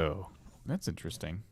Oh, that's interesting.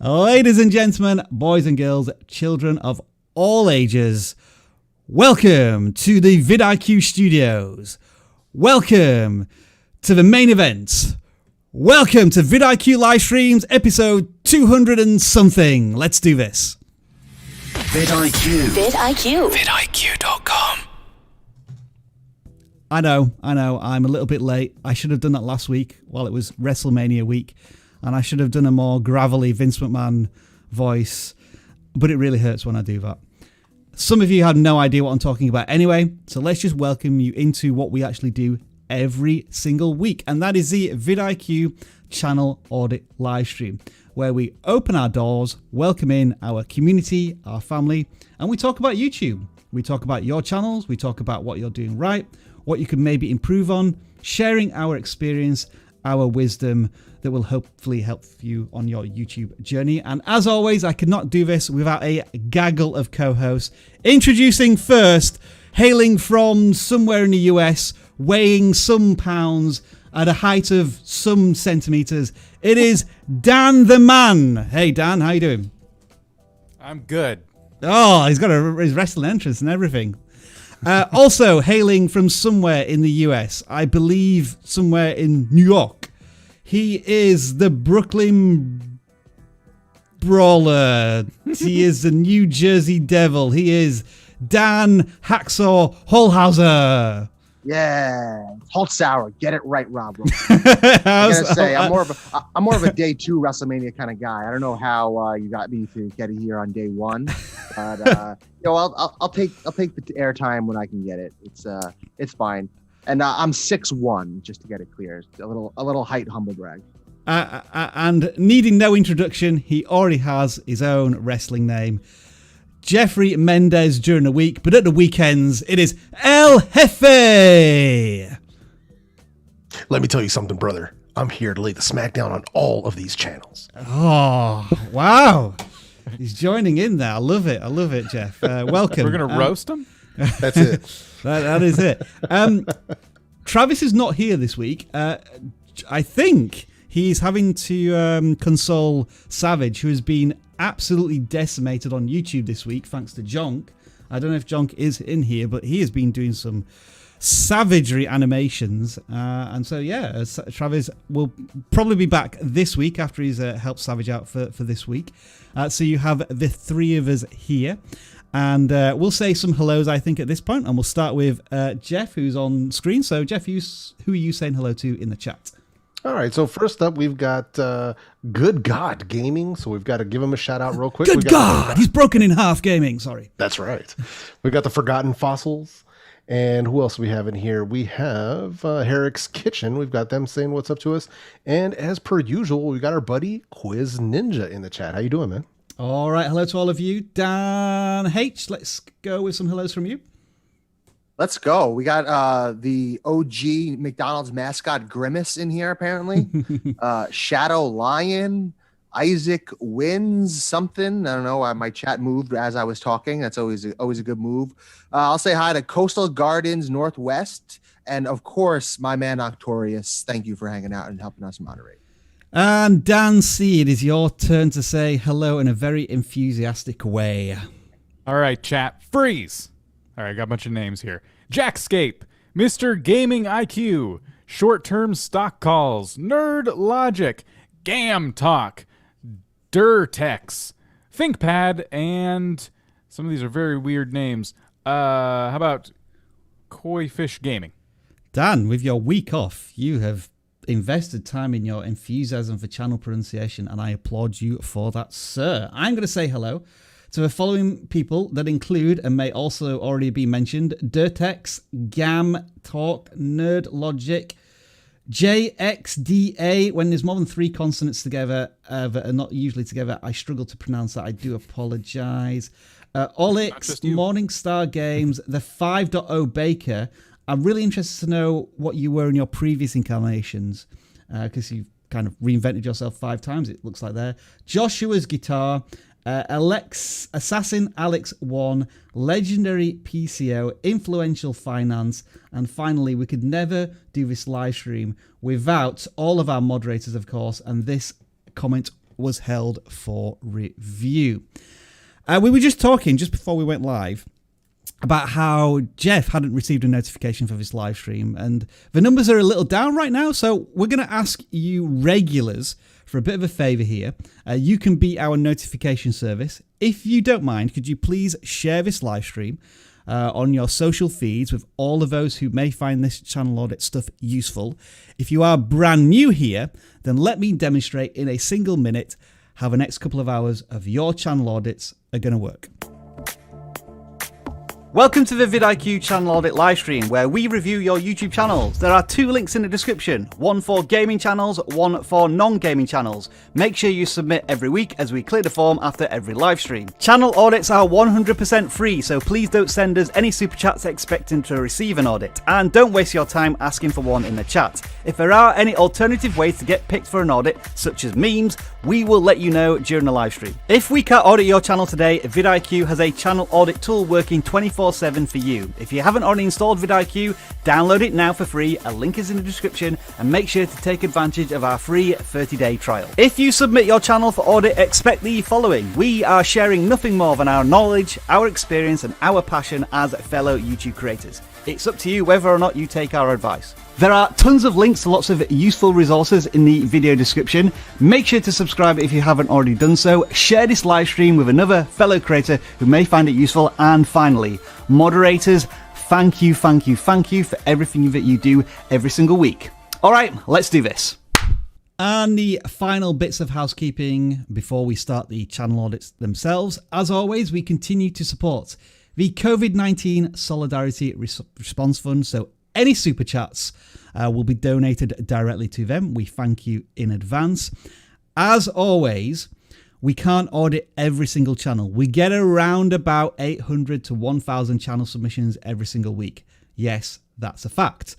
Ladies and gentlemen, boys and girls, children of all ages, welcome to the VidIQ studios. Welcome to the main event. Welcome to VidIQ live streams, episode 200 and something. Let's do this. VidIQ. VidIQ. VidIQ.com. I know, I'm a little bit late. I should have done that last week while it was WrestleMania week. And I should have done a more gravelly Vince McMahon voice, but it really hurts when I do that. Some of you have no idea what I'm talking about anyway, so let's just welcome you into what we actually do every single week, and that is the VidIQ channel audit live stream, where we open our doors, welcome in our community, our family, and we talk about YouTube. We talk about your channels, we talk about what you're doing right, what you can maybe improve on, sharing our experience, our wisdom, that will hopefully help you on your YouTube journey. And as always, I could not do this without a gaggle of co-hosts. Introducing first, hailing from somewhere in the US, weighing some pounds, at a height of some centimeters, it is Dan the Man. Hey Dan, how you doing? I'm good. Oh, he's got his wrestling entrance and everything. Also hailing from somewhere in the US, I believe somewhere in New York, he is the Brooklyn Brawler. He is the New Jersey Devil. He is Dan Hacksaw Holhauser. Yeah, Holtzauer. Get it right, Rob. I gotta say, I'm more of a day 2 WrestleMania kind of guy. I don't know how you got me to get it here on day 1, but I'll take the airtime when I can get it. It's fine. And I'm 6'1", just to get it clear. A little height humble brag. And needing no introduction, he already has his own wrestling name. Jeffrey Mendez during the week, but at the weekends, it is El Jefe. Let me tell you something, brother. I'm here to lay the smackdown on all of these channels. Oh, wow. He's joining in there. I love it, Jeff. Welcome. We're going to roast him? That's it. That is it. Travis is not here this week. I think he's having to console Savage, who has been absolutely decimated on YouTube this week, thanks to Jonk. I don't know if Jonk is in here, but he has been doing some savagery animations. And so, yeah, Travis will probably be back this week after he's helped Savage out for this week. So you have the three of us here. And we'll say some hellos, I think, at this point. And we'll start with Jeff, who's on screen. So, Jeff, who are you saying hello to in the chat? All right, so first up, we've got Good God Gaming. So we've got to give him a shout out real quick. Good God! He's broken in half gaming, sorry. That's right. We got the Forgotten Fossils. And who else do we have in here? We have Herrick's Kitchen. We've got them saying what's up to us. And as per usual, we got our buddy Quiz Ninja in the chat. How you doing, man? All right, hello to all of you. Dan H, let's go with some hellos from you. Let's go. We got the OG McDonald's mascot Grimace in here, apparently. Shadow Lion, Isaac Wins something. I don't know. My chat moved as I was talking. That's always a good move. I'll say hi to Coastal Gardens Northwest. And, of course, my man Octorius. Thank you for hanging out and helping us moderate. And Dan C, it is your turn to say hello in a very enthusiastic way. All right, chat. Freeze. All right, I got a bunch of names here. Jackscape, Mr. Gaming IQ, Short-Term Stock Calls, Nerd Logic, Gam Talk, Durtex, ThinkPad, and some of these are very weird names. How about Koi Fish Gaming? Dan, with your week off, you have invested time in your enthusiasm for channel pronunciation, and I applaud you for that, sir. I'm going to say hello to the following people that include, and may also already be mentioned, Durtex, Gam Talk, Nerd Logic, JXDA. When there's more than three consonants together that are not usually together, I struggle to pronounce that. I do apologize. Olix, Morningstar Games, the 5.0 Baker. I'm really interested to know what you were in your previous incarnations, because you've kind of reinvented yourself 5 times, it looks like there. Joshua's Guitar, Assassin Alex 1, Legendary PCO, Influential Finance, and finally, we could never do this live stream without all of our moderators, of course, and this comment was held for review. We were just talking, just before we went live, about how Jeff hadn't received a notification for this live stream, and the numbers are a little down right now, so we're going to ask you regulars for a bit of a favor here. You can be our notification service. If you don't mind, could you please share this live stream on your social feeds with all of those who may find this channel audit stuff useful. If you are brand new here, then let me demonstrate in a single minute how the next couple of hours of your channel audits are going to work. Welcome to the VidIQ Channel Audit livestream, where we review your YouTube channels. There are 2 links in the description, one for gaming channels, one for non-gaming channels. Make sure you submit every week as we clear the form after every livestream. Channel audits are 100% free, so please don't send us any super chats expecting to receive an audit. And don't waste your time asking for one in the chat. If there are any alternative ways to get picked for an audit, such as memes, we will let you know during the livestream. If we can't audit your channel today, VidIQ has a channel audit tool working 24/7 for you. If you haven't already installed VidIQ, download it now for free. A link is in the description, and make sure to take advantage of our free 30-day trial. If you submit your channel for audit, expect the following. We are sharing nothing more than our knowledge, our experience, and our passion as fellow YouTube creators. It's up to you whether or not you take our advice. There are tons of links to lots of useful resources in the video description. Make sure to subscribe if you haven't already done so. Share this live stream with another fellow creator who may find it useful. And finally, moderators, thank you for everything that you do every single week. All right, let's do this. And the final bits of housekeeping before we start the channel audits themselves. As always, we continue to support the COVID-19 Solidarity Response Fund. So any super chats will be donated directly to them. We thank you in advance. As always, we can't audit every single channel. We get around about 800 to 1,000 channel submissions every single week. Yes, that's a fact.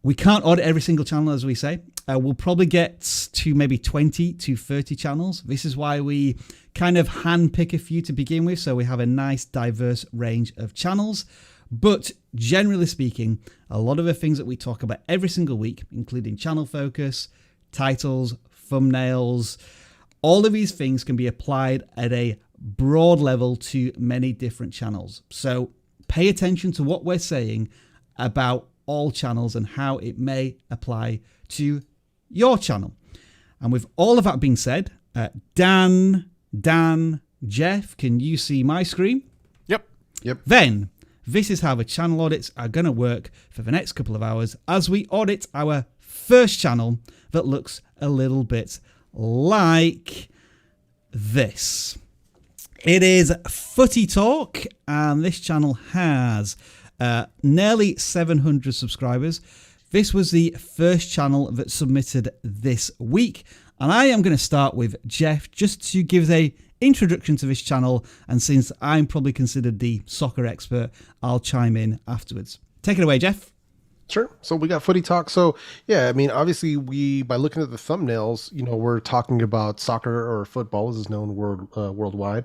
We can't audit every single channel, as we say. We'll probably get to maybe 20 to 30 channels. This is why we kind of handpick a few to begin with, so we have a nice diverse range of channels. But generally speaking, a lot of the things that we talk about every single week, including channel focus, titles, thumbnails, all of these things can be applied at a broad level to many different channels. So pay attention to what we're saying about all channels and how it may apply to your channel. And with all of that being said, Dan, Jeff, can you see my screen? Yep. Then this is how the channel audits are going to work for the next couple of hours as we audit our first channel that looks a little bit like this. It is Footy Talk, and this channel has nearly 700 subscribers. This was the first channel that submitted this week, and I am going to start with Jeff just to give a introduction to this channel, and since I'm probably considered the soccer expert, I'll chime in afterwards. Take it away, Jeff. Sure. So we got Footy Talk. So yeah, I mean, obviously by looking at the thumbnails, we're talking about soccer or football, as is known worldwide.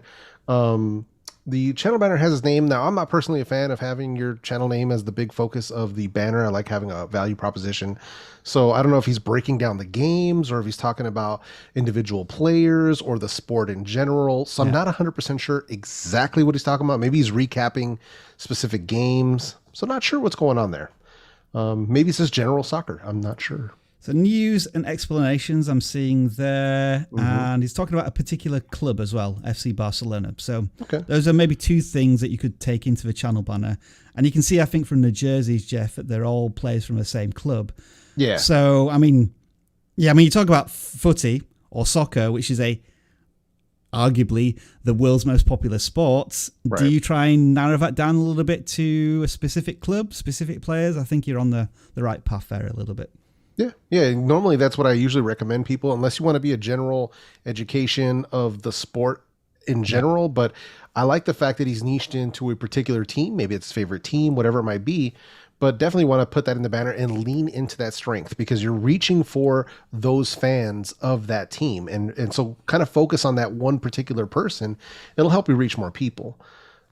The channel banner has his name. Now, I'm not personally a fan of having your channel name as the big focus of the banner. I like having a value proposition. So I don't know if he's breaking down the games or if he's talking about individual players or the sport in general. So I'm not 100% sure exactly what he's talking about. Maybe he's recapping specific games. So not sure what's going on there. Maybe it's just general soccer. I'm not sure. So news and explanations I'm seeing there, and he's talking about a particular club as well, FC Barcelona. So those are maybe two things that you could take into the channel banner. And you can see, I think, from the jerseys, Jeff, that they're all players from the same club. Yeah. So, I mean, you talk about footy or soccer, which is arguably the world's most popular sport. Right. Do you try and narrow that down a little bit to a specific club, specific players? I think you're on the right path there a little bit. Yeah. Normally that's what I usually recommend people, unless you want to be a general education of the sport in general. But I like the fact that he's niched into a particular team. Maybe it's his favorite team, whatever it might be. But definitely want to put that in the banner and lean into that strength, because you're reaching for those fans of that team. And so kind of focus on that one particular person. It'll help you reach more people.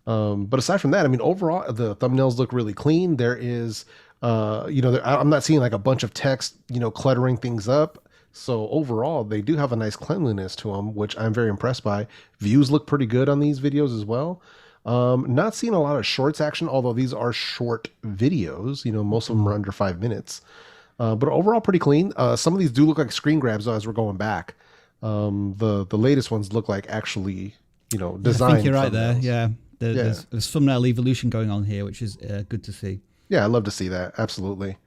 But aside from that, I mean, overall, the thumbnails look really clean. There is, I'm not seeing like a bunch of text, cluttering things up. So overall, they do have a nice cleanliness to them, which I'm very impressed by. Views look pretty good on these videos as well. Not seeing a lot of shorts action, although these are short videos. Most of them are under 5 minutes. But overall, pretty clean. Some of these do look like screen grabs though, as we're going back. The latest ones look like actually, designed. I think you're right there. Yeah. There's thumbnail evolution going on here, which is good to see. Yeah, I love to see that. Absolutely.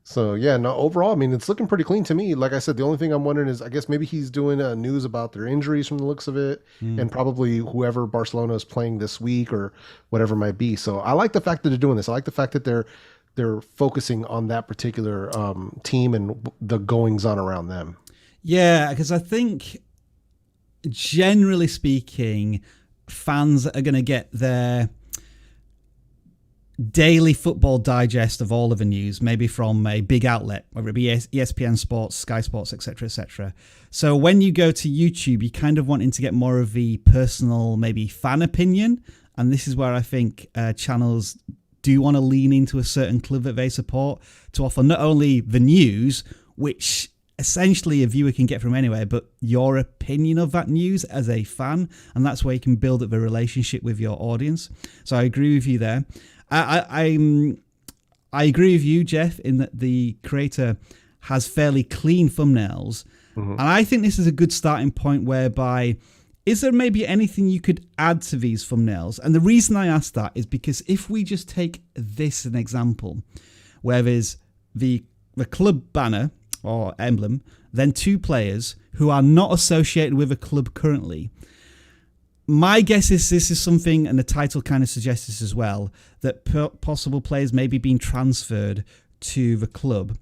So yeah, no, overall, I mean, it's looking pretty clean to me. Like I said, the only thing I'm wondering is, I guess maybe he's doing news about their injuries from the looks of it, and probably whoever Barcelona is playing this week or whatever it might be. So I like the fact that they're doing this. I like the fact that they're focusing on that particular team and the goings on around them. Yeah, because I think generally speaking, fans are going to get their daily football digest of all of the news, maybe from a big outlet, whether it be ESPN Sports, Sky Sports, etc., etc. So when you go to YouTube, you're kind of wanting to get more of the personal, maybe fan opinion, and this is where I think channels do want to lean into a certain club that they support to offer not only the news, which essentially a viewer can get from anywhere, but your opinion of that news as a fan, and that's where you can build up a relationship with your audience. So I agree with you there. I agree with you, Jeff, in that the creator has fairly clean thumbnails, and I think this is a good starting point whereby, is there maybe anything you could add to these thumbnails? And the reason I ask that is because if we just take this as an example, where there's the club banner or emblem, then two players who are not associated with a club currently. My guess is this is something, and the title kind of suggests this as well, that possible players may be being transferred to the club.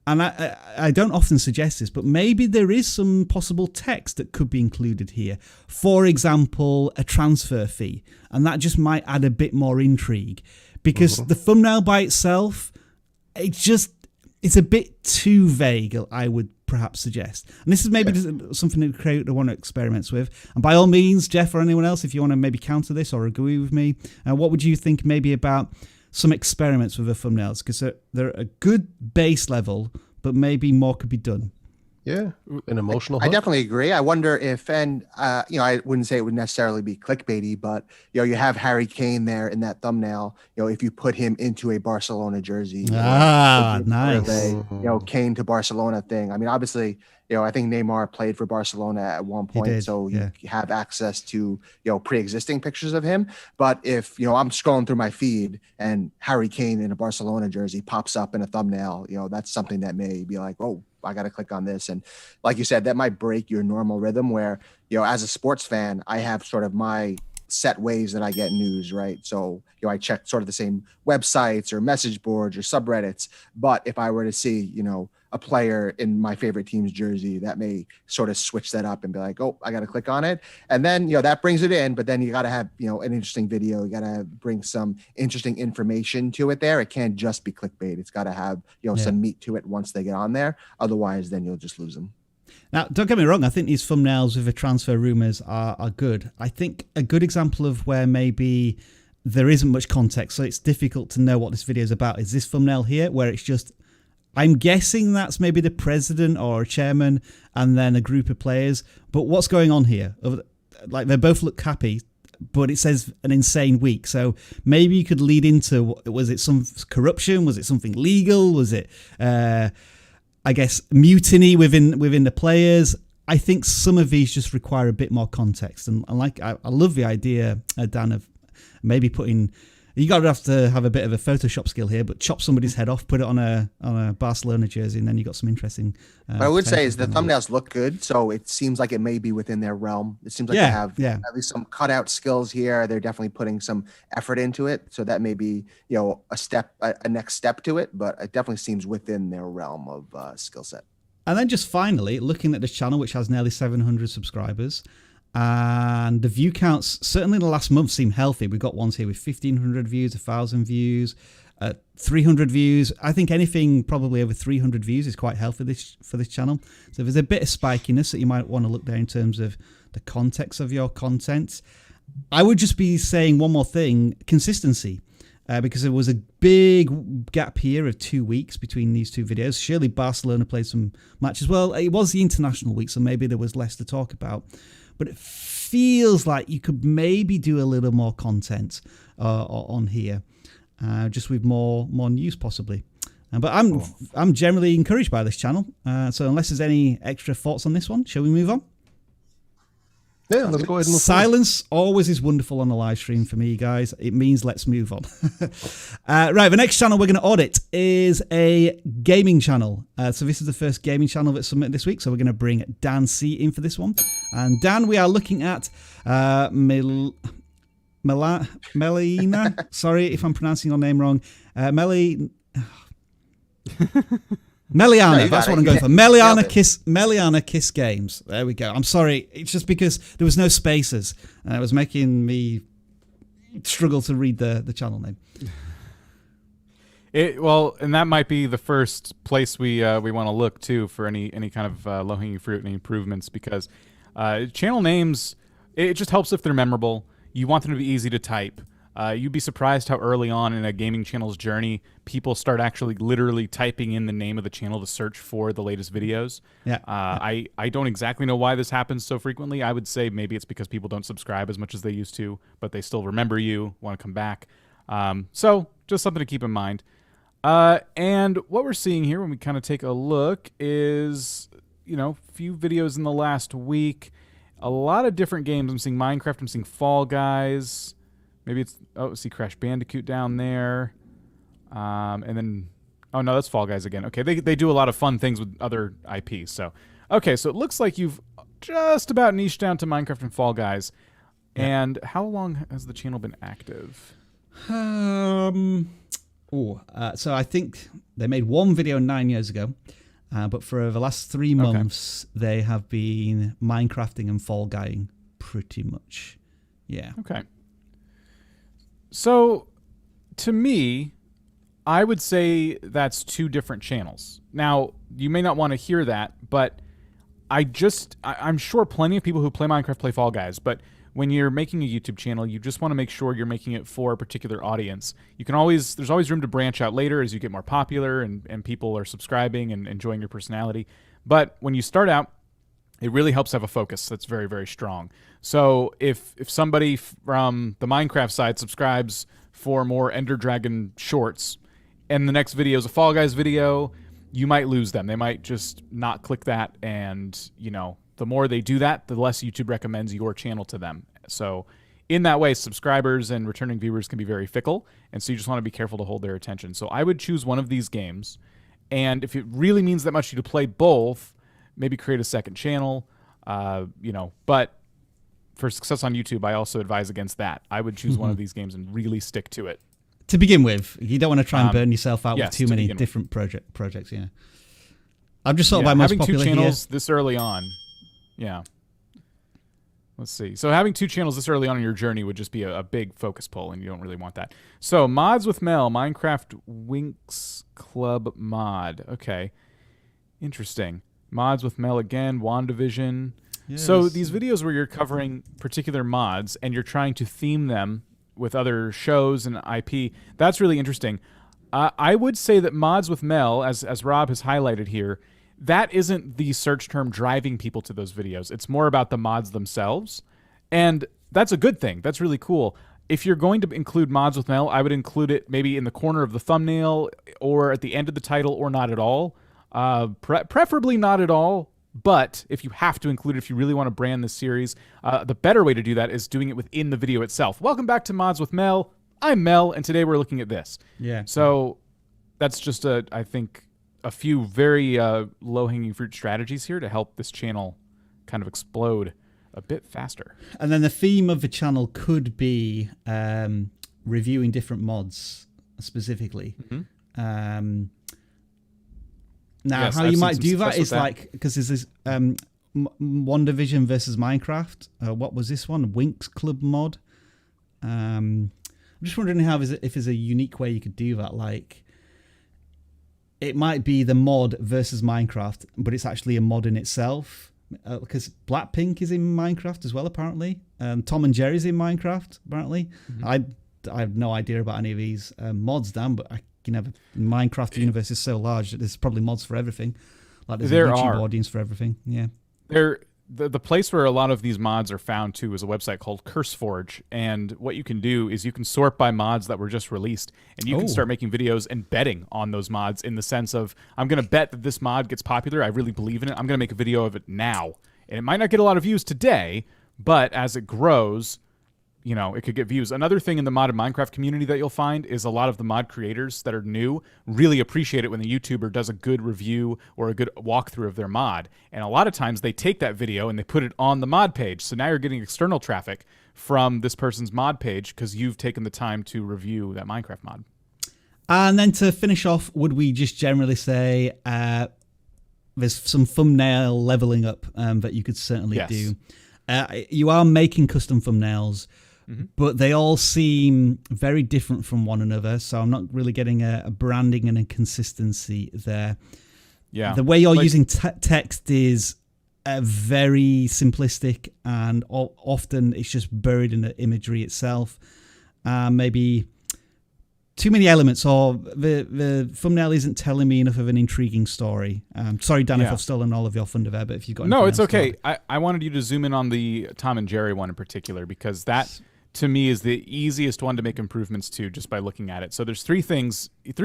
And I don't often suggest this, but maybe there is some possible text that could be included here. For example, a transfer fee. And that just might add a bit more intrigue. Because the thumbnail by itself, it's a bit too vague, I would perhaps suggest. And this is maybe just something that the creator want to experiment with. And by all means, Jeff or anyone else, if you want to maybe counter this or agree with me, what would you think maybe about some experiments with the thumbnails? Because they're a good base level, but maybe more could be done. Yeah, an emotional hook. I definitely agree. I wonder if, and I wouldn't say it would necessarily be clickbaity, but you have Harry Kane there in that thumbnail. If you put him into a Barcelona jersey, nice. Kane to Barcelona thing. I mean, obviously, I think Neymar played for Barcelona at one point, so you have access to pre-existing pictures of him. But if I'm scrolling through my feed and Harry Kane in a Barcelona jersey pops up in a thumbnail, that's something that may be like, oh, I got to click on this. And like you said, that might break your normal rhythm where, as a sports fan, I have sort of my set ways that I get news, right? So, I check sort of the same websites or message boards or subreddits. But if I were to see, a player in my favorite team's jersey, that may sort of switch that up and be like, oh, I got to click on it. And then, that brings it in, but then you got to have, an interesting video. You got to bring some interesting information to it there. It can't just be clickbait. It's got to have, some meat to it once they get on there. Otherwise, then you'll just lose them. Now, don't get me wrong. I think these thumbnails with the transfer rumors are good. I think a good example of where maybe there isn't much context, so it's difficult to know what this video is about, is this thumbnail here, where it's just, I'm guessing that's maybe the president or a chairman and then a group of players. But what's going on here? Like, they both look happy, but it says an insane week. So maybe you could lead into, was it some corruption? Was it something legal? Was it, I guess, mutiny within the players? I think some of these just require a bit more context. And I love the idea, Dan, of maybe putting, you got to have a bit of a Photoshop skill here, but chop somebody's head off, put it on a Barcelona jersey, and then you got some interesting. What I would say is the thumbnails look good, so it seems like it may be within their realm. It seems like they have at least some cutout skills here. They're definitely putting some effort into it, so that may be a next step to it. But it definitely seems within their realm of skill set. And then just finally, looking at this channel, which has nearly 700 subscribers. And the view counts, certainly in the last month, seem healthy. We've got ones here with 1,500 views, 1,000 views, 300 views. I think anything probably over 300 views is quite healthy for this channel. So there's a bit of spikiness that you might want to look there in terms of the context of your content. I would just be saying one more thing, consistency. Because there was a big gap here of 2 weeks between these two videos. Surely Barcelona played some matches. Well, it was the international week, so maybe there was less to talk about. But it feels like you could maybe do a little more content on here, just with more news possibly. But I'm generally encouraged by this channel. So unless there's any extra thoughts on this one, shall we move on? Yeah, let's go ahead and move Silence always is wonderful on a live stream for me, guys. It means let's move on. Right, the next channel we're going to audit is a gaming channel. So this is the first gaming channel that's submitted this week. So we're going to bring Dan C in for this one. And Dan, we are looking at Meliana. Sorry if I'm pronouncing your name wrong. Meliana, that's what I'm going for. Meliana Kiss Games. There we go. I'm sorry. It's just because there was no spaces. It was making me struggle to read the channel name. And that might be the first place we want to look too for any kind of low-hanging fruit and improvements, because channel names, it just helps if they're memorable. You want them to be easy to type. You'd be surprised how early on in a gaming channel's journey, people start actually literally typing in the name of the channel to search for the latest videos. Yeah. I don't exactly know why this happens so frequently. I would say maybe it's because people don't subscribe as much as they used to, but they still remember you, want to come back. So just something to keep in mind. And what we're seeing here when we kind of take a look is, few videos in the last week, a lot of different games. I'm seeing Minecraft, I'm seeing Fall Guys. Maybe it's, see Crash Bandicoot down there. And then, oh no, that's Fall Guys again. Okay, they do a lot of fun things with other IPs. So, okay, so it looks like you've just about niched down to Minecraft and Fall Guys. Yeah. And how long has the channel been active? So I think they made one video 9 years ago, but for the last 3 months, they have been Minecrafting and Fall Guying pretty much. Yeah. Okay. So, to me, I would say that's 2 different channels. Now, you may not want to hear that, but I'm sure plenty of people who play Minecraft play Fall Guys, but when you're making a YouTube channel, you just want to make sure you're making it for a particular audience. There's always room to branch out later as you get more popular and people are subscribing and enjoying your personality. But when you start out, it really helps have a focus that's very, very strong. So if somebody from the Minecraft side subscribes for more Ender Dragon shorts, and the next video is a Fall Guys video, you might lose them. They might just not click that, and the more they do that, the less YouTube recommends your channel to them. So in that way, subscribers and returning viewers can be very fickle, and so you just want to be careful to hold their attention. So I would choose one of these games, and if it really means that much to you to play both, maybe create a second channel, but for success on YouTube, I also advise against that. I would choose one of these games and really stick to it. To begin with, you don't want to try and burn yourself out yes, with too many different projects. Yeah, I'm just having most two popular channels here. this early on. Yeah. Let's see. So having 2 channels this early on in your journey would just be a big focus pull, and you don't really want that. So Mods with Mel, Minecraft Winx Club mod. Okay. Interesting. Mods with Mel again, WandaVision. Yes. So these videos where you're covering particular mods and you're trying to theme them with other shows and IP, that's really interesting. I would say that Mods with Mel, as Rob has highlighted here, that isn't the search term driving people to those videos. It's more about the mods themselves, and that's a good thing. That's really cool. If you're going to include Mods with Mel, I would include it maybe in the corner of the thumbnail or at the end of the title, or not at all. Preferably not at all. But if you have to include it, if you really want to brand this series, the better way to do that is doing it within the video itself. Welcome back to Mods with Mel. I'm Mel, and today we're looking at this. Yeah. So that's just, I think, a few very low-hanging fruit strategies here to help this channel kind of explode a bit faster. And then the theme of the channel could be reviewing different mods specifically. Now, yes, how I've you seen might some do that success with is that. like, because there's this WandaVision versus Minecraft. What was this one? Winx Club mod. I'm just wondering if there's a unique way you could do that. Like, it might be the mod versus Minecraft, but it's actually a mod in itself. Because Blackpink is in Minecraft as well, apparently. Tom and Jerry's in Minecraft, apparently. I have no idea about any of these mods, Dan, but Minecraft universe is so large that there's probably mods for everything. Like there's a YouTube audience for everything. Yeah. The place where a lot of these mods are found too is a website called CurseForge, and what you can do is you can sort by mods that were just released, and you can start making videos and betting on those mods in the sense of, I'm going to bet that this mod gets popular. I really believe in it. I'm going to make a video of it now, and it might not get a lot of views today, but as it grows, it could get views. Another thing in the modded Minecraft community that you'll find is a lot of the mod creators that are new really appreciate it when the YouTuber does a good review or a good walkthrough of their mod. And a lot of times they take that video and they put it on the mod page. So now you're getting external traffic from this person's mod page because you've taken the time to review that Minecraft mod. And then to finish off, would we just generally say there's some thumbnail leveling up that you could certainly do. You are making custom thumbnails, but they all seem very different from one another, so I'm not really getting a branding and a consistency there. Yeah, the way you're using text is very simplistic, and often it's just buried in the imagery itself. Maybe too many elements, or the thumbnail isn't telling me enough of an intriguing story. Sorry, Dan, if I've stolen all of your thunder there, but if you've got no, it's okay. I wanted you to zoom in on the Tom and Jerry one in particular, because that to me is the easiest one to make improvements to just by looking at it. So there's three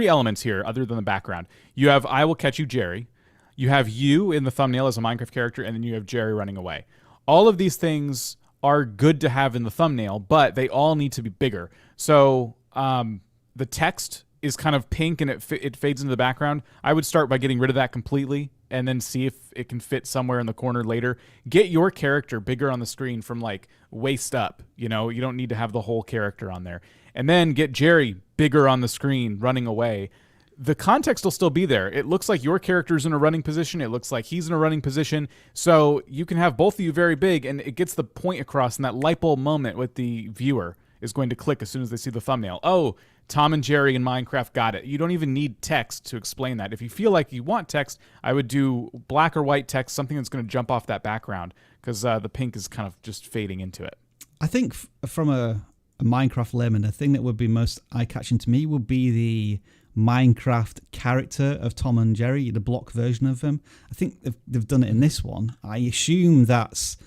elements here other than the background. You have I Will Catch You, Jerry. You have you in the thumbnail as a Minecraft character, and then you have Jerry running away. All of these things are good to have in the thumbnail, but they all need to be bigger. So the text is kind of pink and it fades into the background. I would start by getting rid of that completely and then see if it can fit somewhere in the corner later. Get your character bigger on the screen from like waist up. You don't need to have the whole character on there. And then get Jerry bigger on the screen running away, the context will still be there. It looks like your character's in a running position. It looks like he's in a running position. So you can have both of you very big, and it gets the point across, and that light bulb moment with the viewer is going to click as soon as they see the thumbnail. Oh, Tom and Jerry in Minecraft got it. You don't even need text to explain that. If you feel like you want text, I would do black or white text, something that's going to jump off that background, because the pink is kind of just fading into it. I think from a Minecraft layman, the thing that would be most eye-catching to me would be the Minecraft character of Tom and Jerry, the block version of them. I think they've done it in this one. I assume that's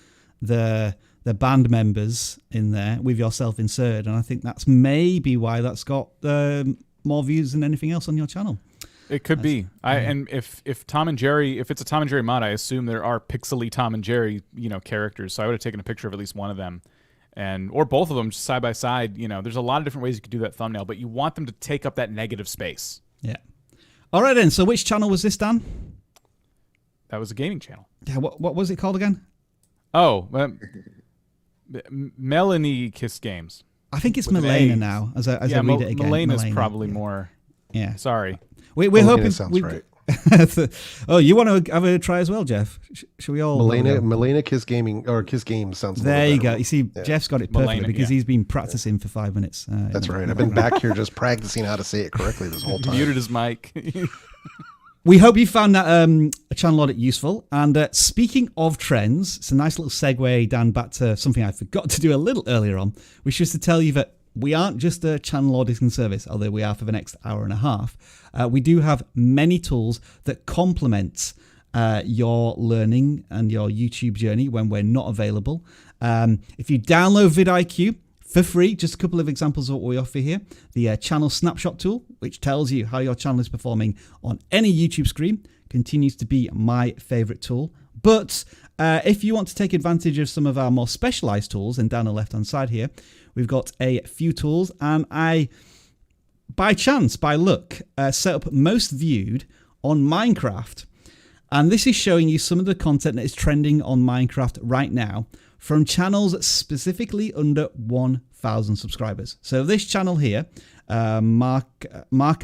the band members in there with yourself inserted, and I think that's maybe why that's got more views than anything else on your channel. It could be. And if Tom and Jerry, if it's a Tom and Jerry mod, I assume there are pixely Tom and Jerry, characters. So I would have taken a picture of at least one of them, or both of them just side by side. There's a lot of different ways you could do that thumbnail, but you want them to take up that negative space. Yeah. All right then. So which channel was this, Dan? That was a gaming channel. Yeah. What was it called again? Oh, Melanie Kiss Games. I think it's Meliana now. As I read it again, Meliana's probably more. Yeah. Sorry. We're hoping. Sounds right. Oh, you want to have a try as well, Jeff? Should we all? Meliana Kiss Gaming or Kiss Games sounds. There you go. You see, Jeff's got it perfectly because he's been practicing for 5 minutes. That's right. I've been back here just practicing how to say it correctly this whole time. He muted his mic. We hope you found that channel audit useful. And speaking of trends, it's a nice little segue, Dan, back to something I forgot to do a little earlier on, which is to tell you that we aren't just a channel auditing service, although we are for the next hour and a half. We do have many tools that complement your learning and your YouTube journey when we're not available. If you download vidIQ for free, just a couple of examples of what we offer here. The channel snapshot tool, which tells you how your channel is performing on any YouTube screen, continues to be my favorite tool. But if you want to take advantage of some of our more specialized tools, and down the left-hand side here, we've got a few tools, and I, by chance, by luck, set up most viewed on Minecraft. And this is showing you some of the content that is trending on Minecraft right now from channels specifically under 1,000 subscribers. So this channel here, Mark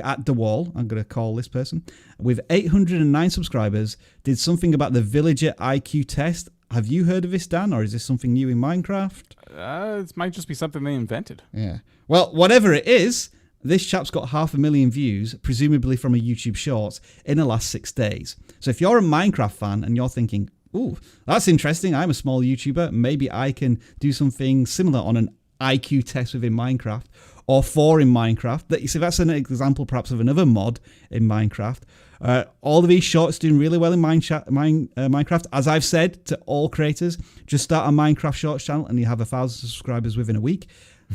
at the Wall, I'm going to call this person, with 809 subscribers, did something about the villager IQ test. Have you heard of this, Dan, or is this something new in Minecraft? It might just be something they invented. Yeah. Well, whatever it is, this chap's got 500,000 views, presumably from a YouTube Shorts, in the last 6 days. So if you're a Minecraft fan and you're thinking, ooh, that's interesting, I'm a small YouTuber, maybe I can do something similar on an IQ test within Minecraft, or 4 in Minecraft. So that's an example perhaps of another mod in Minecraft. All of these shorts doing really well in Minecraft. As I've said to all creators, just start a Minecraft Shorts channel and you have 1,000 subscribers within a week.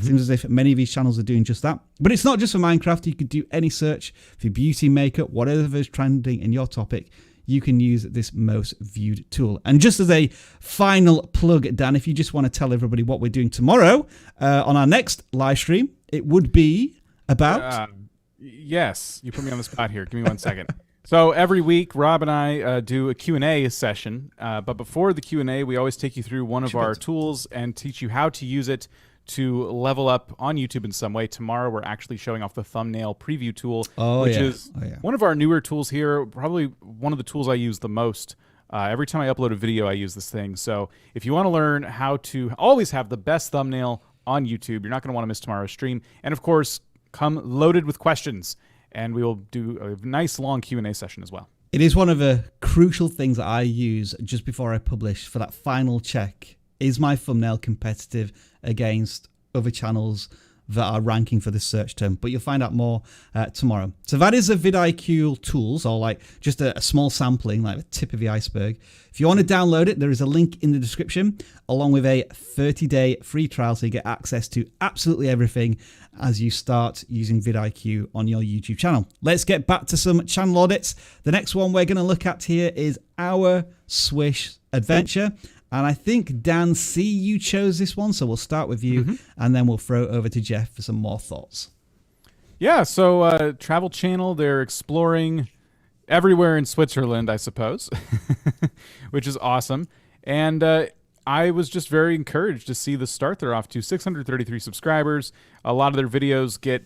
Seems as if many of these channels are doing just that. But it's not just for Minecraft. You could do any search for beauty, makeup, whatever is trending in your topic. You can use this most viewed tool. And just as a final plug, Dan, if you just want to tell everybody what we're doing tomorrow on our next live stream, it would be about... Yes, you put me on the spot here. Give me 1 second. So every week, Rob and I do a Q&A session. But before the Q&A, we always take you through one of our tools and teach you how to use it to level up on YouTube in some way. Tomorrow, we're actually showing off the thumbnail preview tool, which is one of our newer tools here, probably one of the tools I use the most. Every time I upload a video, I use this thing. So if you want to learn how to always have the best thumbnail on YouTube, you're not going to want to miss tomorrow's stream. And of course, come loaded with questions, and we will do a nice long Q&A session as well. It is one of the crucial things that I use just before I publish for that final check. Is my thumbnail competitive against other channels that are ranking for this search term? But you'll find out more tomorrow. So that is the VidIQ Tools, or like just a small sampling, like the tip of the iceberg. If you want to download it, there is a link in the description, along with a 30-day free trial, so you get access to absolutely everything as you start using VidIQ on your YouTube channel. Let's get back to some channel audits. The next one we're going to look at here is our Swish adventure. And I think, Dan C., you chose this one, so we'll start with you, and then we'll throw it over to Jeff for some more thoughts. Yeah, so Travel Channel, they're exploring everywhere in Switzerland, I suppose, which is awesome. And I was just very encouraged to see the start they're off to. 633 subscribers. A lot of their videos get,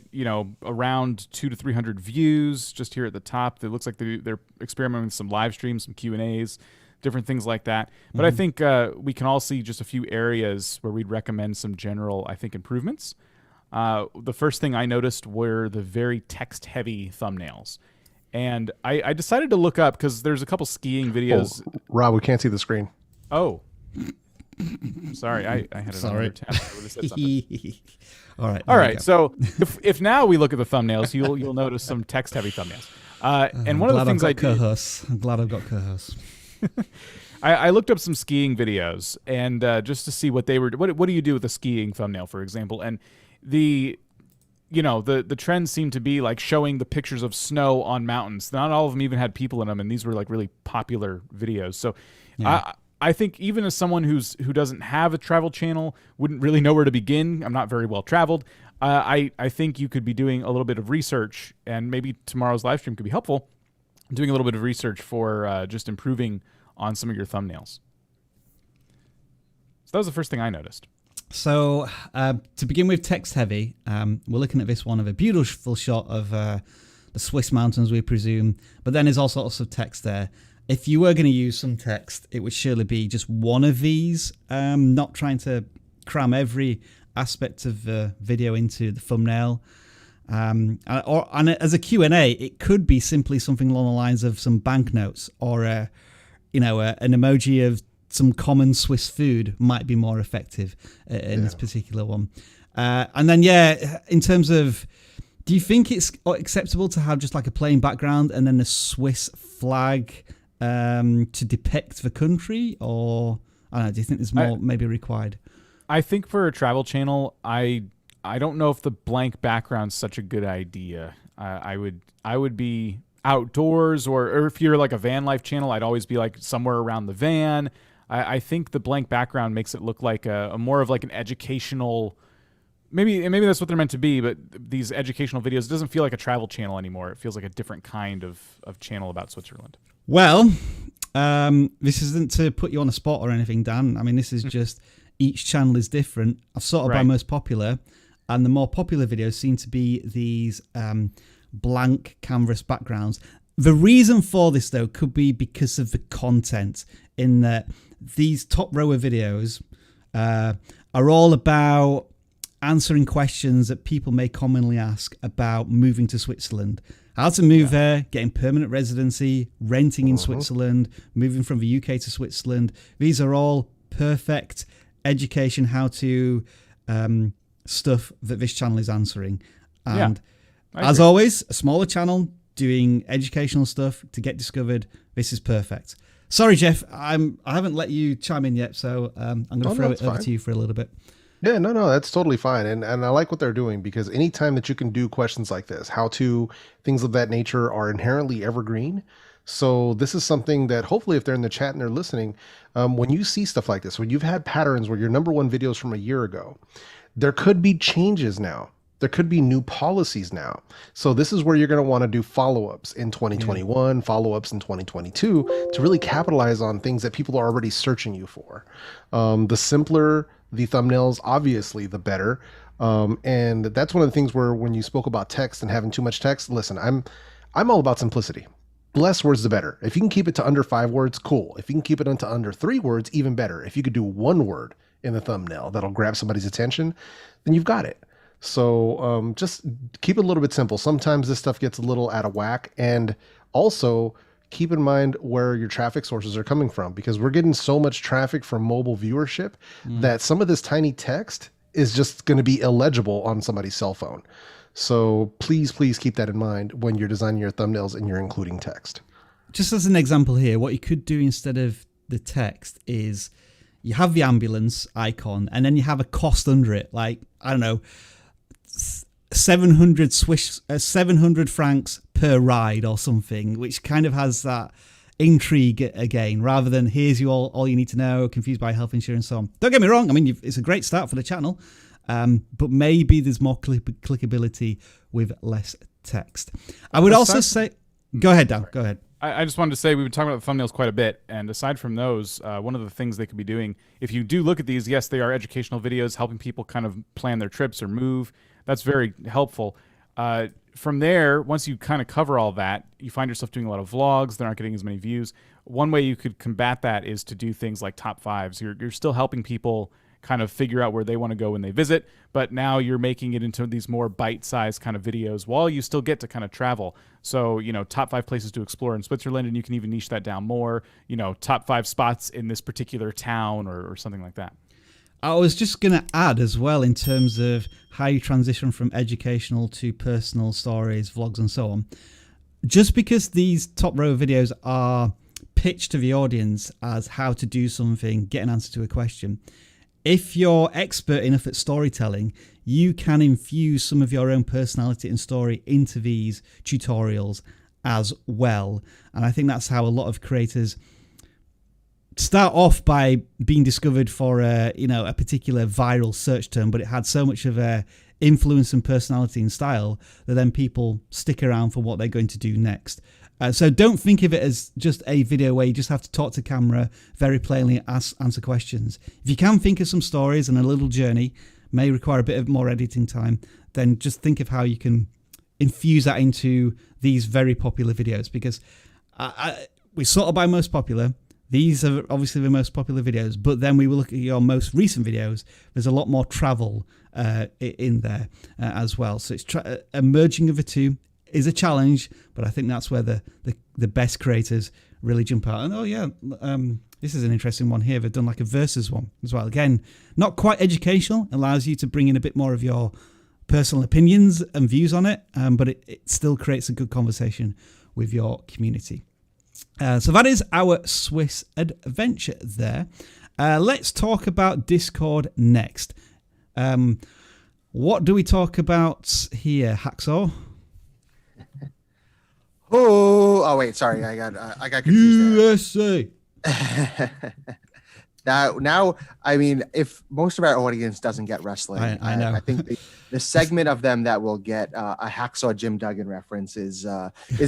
around 200 to 300 views just here at the top. It looks like they're experimenting with some live streams, some Q&As, different things like that. But I think we can all see just a few areas where we'd recommend some general, improvements. The first thing I noticed were the very text-heavy thumbnails. And I decided to look up, because there's a couple skiing videos. Oh, Rob, we can't see the screen. Oh. Sorry, I had another tab. I would have said something. All right. So if now we look at the thumbnails, you'll notice some text-heavy thumbnails. And one of the things I did, I'm glad I've got co-hosts. I looked up some skiing videos, and just to see what they were. What do you do with a skiing thumbnail, for example? And the trends seem to be like showing the pictures of snow on mountains. Not all of them even had people in them, and these were like really popular videos. So I think even as someone who doesn't have a travel channel, wouldn't really know where to begin. I'm not very well traveled. I think you could be doing a little bit of research, and maybe tomorrow's live stream could be helpful, doing a little bit of research for just improving on some of your thumbnails. So that was the first thing I noticed. So to begin with, text heavy, we're looking at this one of a beautiful shot of the Swiss mountains, we presume, but then there's all sorts of text there. If you were going to use some text, it would surely be just one of these, not trying to cram every aspect of the video into the thumbnail. And as a Q&A, it could be simply something along the lines of some banknotes, or an emoji of some common Swiss food might be more effective in this particular one. And then, in terms of, do you think it's acceptable to have just like a plain background and then the Swiss flag to depict the country, or I don't know, do you think there's more maybe required? I think for a travel channel, I don't know if the blank background's such a good idea. I would be outdoors, or if you're like a van life channel, I'd always be like somewhere around the van. I think the blank background makes it look like a more of like an educational, maybe that's what they're meant to be, but these educational videos, it doesn't feel like a travel channel anymore. It feels like a different kind of channel about Switzerland. Well, this isn't to put you on a spot or anything, Dan. I mean, this is just each channel is different. I've sorted by most popular, and the more popular videos seem to be these blank canvas backgrounds. The reason for this, though, could be because of the content, in that these top row of videos are all about answering questions that people may commonly ask about moving to Switzerland. How to move there, getting permanent residency, renting in Switzerland, moving from the UK to Switzerland. These are all perfect education, how-to stuff that this channel is answering. And as always, a smaller channel doing educational stuff to get discovered. This is perfect. Sorry, Jeff, I haven't let you chime in yet, so I'm going to throw it over to you for a little bit. Yeah, no, that's totally fine. And I like what they're doing, because anytime that you can do questions like this, how to, things of that nature are inherently evergreen. So this is something that hopefully if they're in the chat and they're listening, when you see stuff like this, when you've had patterns where your number one videos from a year ago, there could be changes now. There could be new policies now. So this is where you're going to want to do follow-ups in 2021, follow-ups in 2022, to really capitalize on things that people are already searching you for. The simpler the thumbnails, obviously, the better. And that's one of the things where when you spoke about text and having too much text, listen, I'm all about simplicity. Less words, the better. If you can keep it to under 5 words, cool. If you can keep it into under 3 words, even better. If you could do 1 word in the thumbnail that'll grab somebody's attention, then you've got it. So just keep it a little bit simple. Sometimes this stuff gets a little out of whack, and also keep in mind where your traffic sources are coming from, because we're getting so much traffic from mobile viewership that some of this tiny text is just going to be illegible on somebody's cell phone. So please keep that in mind when you're designing your thumbnails and you're including text. Just as an example here, what you could do instead of the text is you have the ambulance icon, and then you have a cost under it, like, I don't know, 700 francs per ride or something, which kind of has that intrigue again, rather than here's you all you need to know, confused by health insurance, so on. Don't get me wrong, I mean, it's a great start for the channel, but maybe there's more clickability with less text. I would also say, go ahead, Dan, go ahead. I just wanted to say we've been talking about the thumbnails quite a bit, and aside from those, one of the things they could be doing, if you do look at these, yes, they are educational videos helping people kind of plan their trips or move. That's very helpful. From there, once you kind of cover all that, you find yourself doing a lot of vlogs. They're not getting as many views. One way you could combat that is to do things like top fives. You're still helping people kind of figure out where they want to go when they visit, but now you're making it into these more bite-sized kind of videos while you still get to kind of travel. So, top 5 places to explore in Switzerland, and you can even niche that down more, top 5 spots in this particular town or something like that. I was just going to add as well, in terms of how you transition from educational to personal stories, vlogs, and so on. Just because these top row videos are pitched to the audience as how to do something, get an answer to a question, if you're expert enough at storytelling, you can infuse some of your own personality and story into these tutorials as well. And I think that's how a lot of creators start off, by being discovered for a particular viral search term, but it had so much of a influence and personality and style that then people stick around for what they're going to do next. So don't think of it as just a video where you just have to talk to camera very plainly, answer questions. If you can think of some stories and a little journey, may require a bit of more editing time, then just think of how you can infuse that into these very popular videos, because we sort of by most popular. These are obviously the most popular videos, but then we will look at your most recent videos. There's a lot more travel in there as well. So it's a merging of the two is a challenge, but I think that's where the best creators really jump out. And this is an interesting one here. They've done like a versus one as well. Again, not quite educational, allows you to bring in a bit more of your personal opinions and views on it, but it still creates a good conversation with your community. So that is our Swiss adventure there. Let's talk about Discord next. What do we talk about here, Hacksaw? Oh, wait, sorry, I got confused USA. Now, I mean, if most of our audience doesn't get wrestling, I know. I think the segment of them that will get a Hacksaw Jim Duggan reference is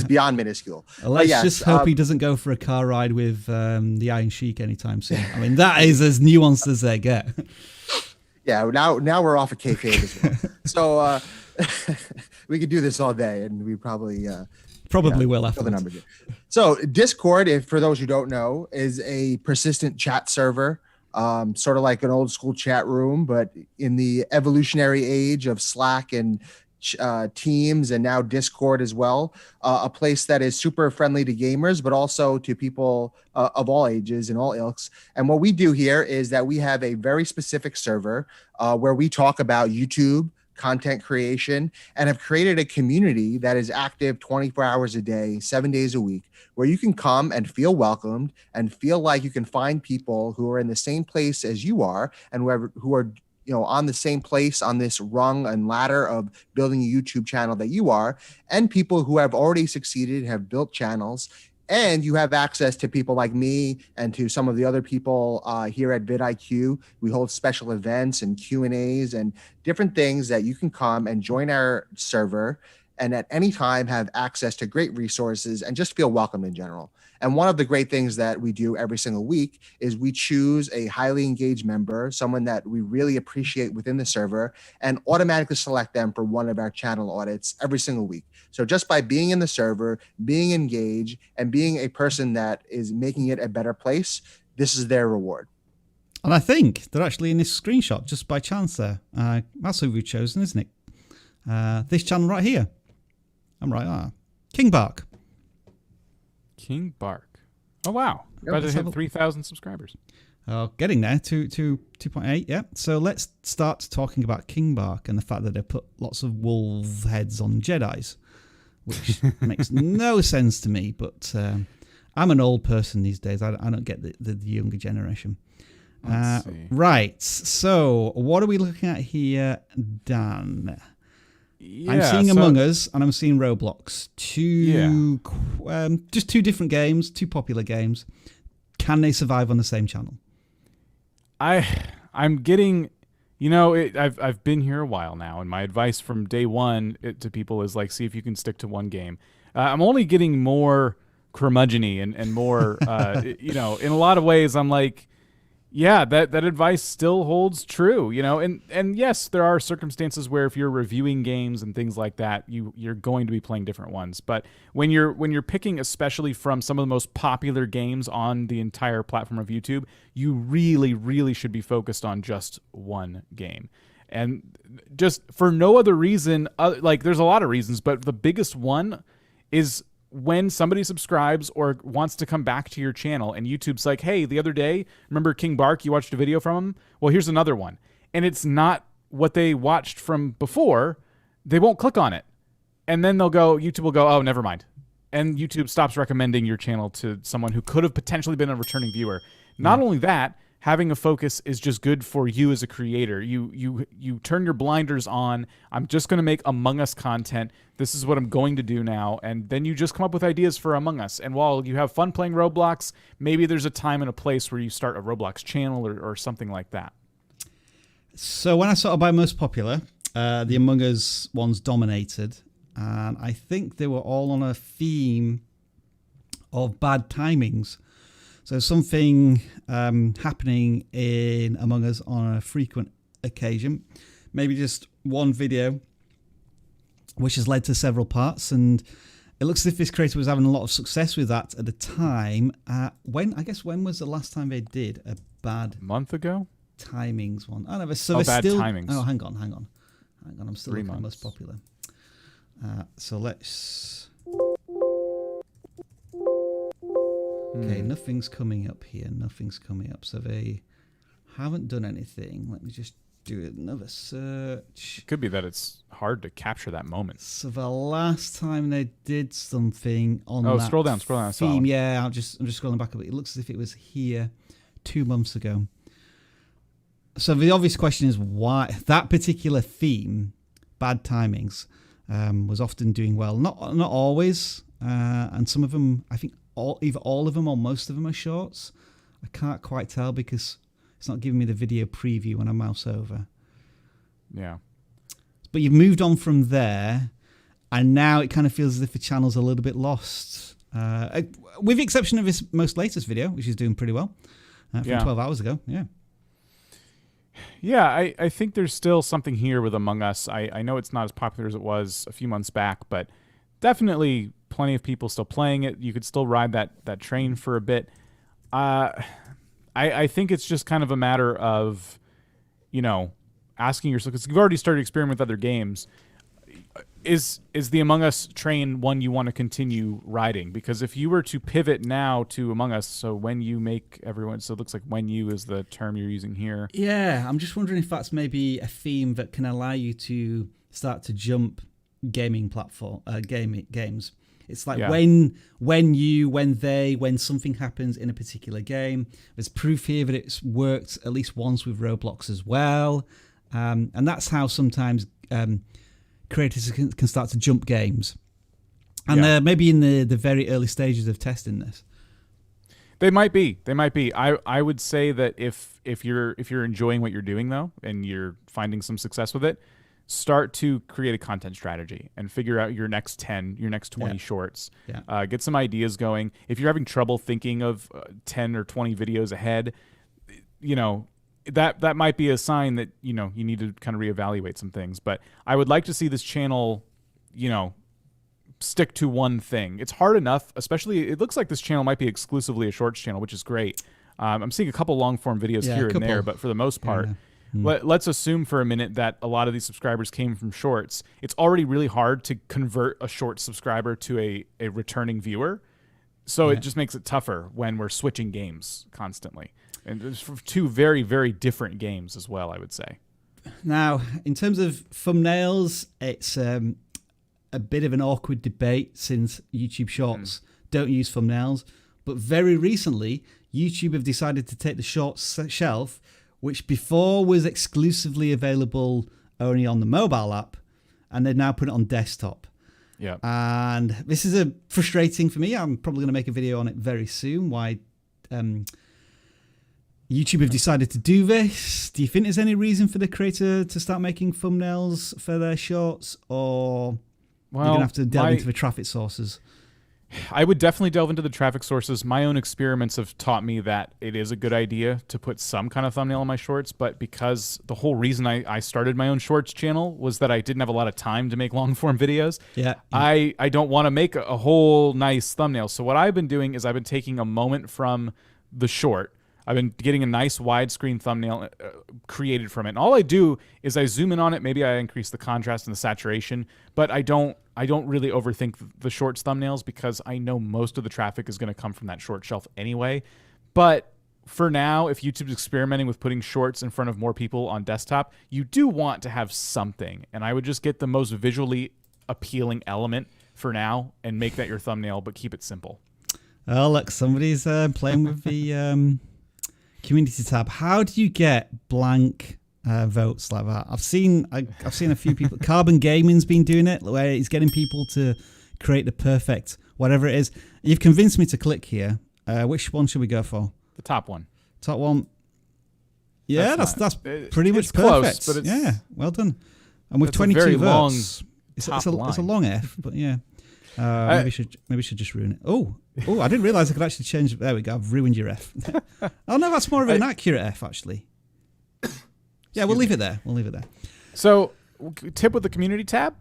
beyond minuscule. Let's just hope he doesn't go for a car ride with the Iron Sheik anytime soon. I mean, that is as nuanced as they get. Yeah, now we're off of kayfabe as well. So we could do this all day, and we probably will after the numbers. So Discord, if for those who don't know, is a persistent chat server, sort of like an old school chat room, but in the evolutionary age of Slack and Teams and now Discord as well, a place that is super friendly to gamers, but also to people of all ages and all ilks. And what we do here is that we have a very specific server where we talk about YouTube, content creation, and have created a community that is active 24 hours a day, 7 days a week, where you can come and feel welcomed and feel like you can find people who are in the same place as you are and who are on the same place on this rung and ladder of building a YouTube channel that you are, and people who have already succeeded, have built channels. And you have access to people like me and to some of the other people here at VidIQ. We hold special events and Q&As and different things that you can come and join our server and at any time have access to great resources and just feel welcome in general. And one of the great things that we do every single week is we choose a highly engaged member, someone that we really appreciate within the server, and automatically select them for one of our channel audits every single week. So just by being in the server, being engaged, and being a person that is making it a better place, this is their reward. And I think they're actually in this screenshot just by chance there. That's who we've chosen, isn't it? This channel right here. I'm right. King Bark. King Bark. Oh, wow. About to hit 3,000 subscribers. Oh, getting there, 2.8, yeah. So let's start talking about King Bark and the fact that they put lots of wolf heads on Jedis, which makes no sense to me, but I'm an old person these days. I don't get the younger generation. Let's see. Right, so what are we looking at here, Dan? Yeah, I'm seeing Among Us and I'm seeing Roblox. Just two different games, two popular games. Can they survive on the same channel? I'm getting, I've been here a while now, and my advice from day one to people is like, see if you can stick to one game. I'm only getting more curmudgeon-y and more, in a lot of ways, I'm like, yeah, that advice still holds true, and yes, there are circumstances where if you're reviewing games and things like that, you're going to be playing different ones. But when you're picking, especially from some of the most popular games on the entire platform of YouTube, you really, really should be focused on just one game. And just for no other reason, there's a lot of reasons, but the biggest one is when somebody subscribes or wants to come back to your channel and YouTube's like, hey, the other day, remember King Bark? You watched a video from him? Well, here's another one. And it's not what they watched from before. They won't click on it. And then YouTube will go, oh, never mind. And YouTube stops recommending your channel to someone who could have potentially been a returning viewer. Not only that, having a focus is just good for you as a creator. You turn your blinders on. I'm just going to make Among Us content. This is what I'm going to do now. And then you just come up with ideas for Among Us. And while you have fun playing Roblox, maybe there's a time and a place where you start a Roblox channel or something like that. So when I sorted by most popular, the Among Us ones dominated. And I think they were all on a theme of bad timings. So something happening in Among Us on a frequent occasion, maybe just one video, which has led to several parts. And it looks as if this creator was having a lot of success with that at the time. When was the last time they did a bad month ago timings one? Oh, no, bad timings. Oh, hang on. I'm still looking at the most popular. So let's. Okay, nothing's coming up here. Nothing's coming up. So they haven't done anything. Let me just do another search. It could be that it's hard to capture that moment. So the last time they did something on that scroll down. theme, yeah, I'm just scrolling back a bit. It looks as if it was here 2 months ago. So the obvious question is why that particular theme, bad timings, was often doing well. Not always, and some of them, I think. Either all of them or most of them are shorts. I can't quite tell because it's not giving me the video preview when I mouse over. Yeah. But you've moved on from there, and now it kind of feels as if the channel's a little bit lost. With the exception of this most latest video, which is doing pretty well, from 12 hours ago. Yeah. Yeah, I think there's still something here with Among Us. I know it's not as popular as it was a few months back, but definitely plenty of people still playing it. You could still ride that train for a bit. I think it's just kind of a matter of, asking yourself, because you've already started experimenting with other games. Is the Among Us train one you want to continue riding? Because if you were to pivot now to Among Us, so when you make everyone, so it looks like when you is the term you're using here. Yeah, I'm just wondering if that's maybe a theme that can allow you to start to jump gaming platform games. It's like when something happens in a particular game. There's proof here that it's worked at least once with Roblox as well, and that's how sometimes creators can start to jump games. And maybe in the very early stages of testing this. They might be. I would say that if you're enjoying what you're doing though, and you're finding some success with it, start to create a content strategy and figure out your next 10, your next 20 shorts. Yeah. Get some ideas going. If you're having trouble thinking of 10 or 20 videos ahead, that might be a sign that, you need to kind of reevaluate some things. But I would like to see this channel, stick to one thing. It's hard enough, especially it looks like this channel might be exclusively a shorts channel, which is great. I'm seeing a couple long form videos here and there, but for the most part, let's assume for a minute that a lot of these subscribers came from shorts. It's already really hard to convert a short subscriber to a returning viewer. So it just makes it tougher when we're switching games constantly. And there's 2 very, very different games as well, I would say. Now, in terms of thumbnails, it's a bit of an awkward debate since YouTube Shorts don't use thumbnails. But very recently, YouTube have decided to take the Shorts shelf, which before was exclusively available only on the mobile app, and they've now put it on desktop. Yeah. And this is frustrating for me. I'm probably going to make a video on it very soon. Why YouTube have decided to do this. Do you think there's any reason for the creator to start making thumbnails for their shorts, or you're going to have to delve into the traffic sources? I would definitely delve into the traffic sources. My own experiments have taught me that it is a good idea to put some kind of thumbnail on my shorts, but because the whole reason I started my own shorts channel was that I didn't have a lot of time to make long form videos. Yeah. I don't want to make a whole nice thumbnail. So what I've been doing is I've been taking a moment from the short. I've been getting a nice widescreen thumbnail created from it. And all I do is I zoom in on it. Maybe I increase the contrast and the saturation, but I don't really overthink the shorts thumbnails because I know most of the traffic is going to come from that short shelf anyway. But for now, if YouTube's experimenting with putting shorts in front of more people on desktop, you do want to have something. And I would just get the most visually appealing element for now and make that your thumbnail, but keep it simple. Oh, look, somebody's playing with the community tab. How do you get blank votes like that? I've seen a few people. Carbon Gaming's been doing it, where he's getting people to create the perfect whatever it is. You've convinced me to click here. Which one should we go for? The top one. Top one. Yeah, that's pretty much perfect. Close, but yeah, well done. And with 22 very votes, long it's a long F, but yeah. Maybe we should just ruin it. Oh, I didn't realize I could actually change. There we go. I've ruined your F. Oh no, that's more of an accurate F actually. Yeah, we'll leave it there. So, tip with the community tab: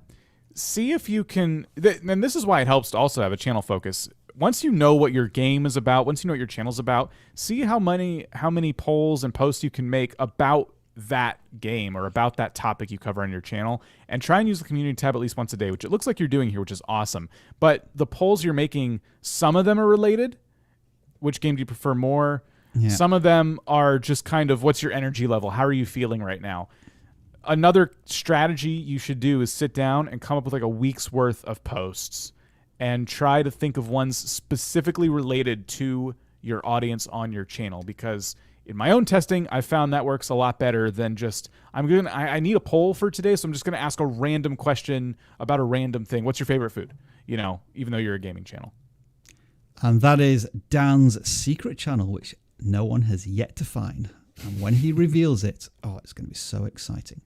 see if you can. And this is why it helps to also have a channel focus. Once you know what your game is about, once you know what your channel's about, see how many polls and posts you can make about that game or about that topic you cover on your channel, and try and use the community tab at least once a day, which it looks like you're doing here, which is awesome. But the polls you're making, some of them are related. Which game do you prefer more? Yeah. Some of them are just kind of what's your energy level? How are you feeling right now? Another strategy you should do is sit down and come up with like a week's worth of posts and try to think of ones specifically related to your audience on your channel, because in my own testing, I found that works a lot better than just, I need a poll for today, so I'm just going to ask a random question about a random thing. What's your favorite food? Even though you're a gaming channel. And that is Dan's secret channel, which no one has yet to find. And when he reveals it, it's going to be so exciting.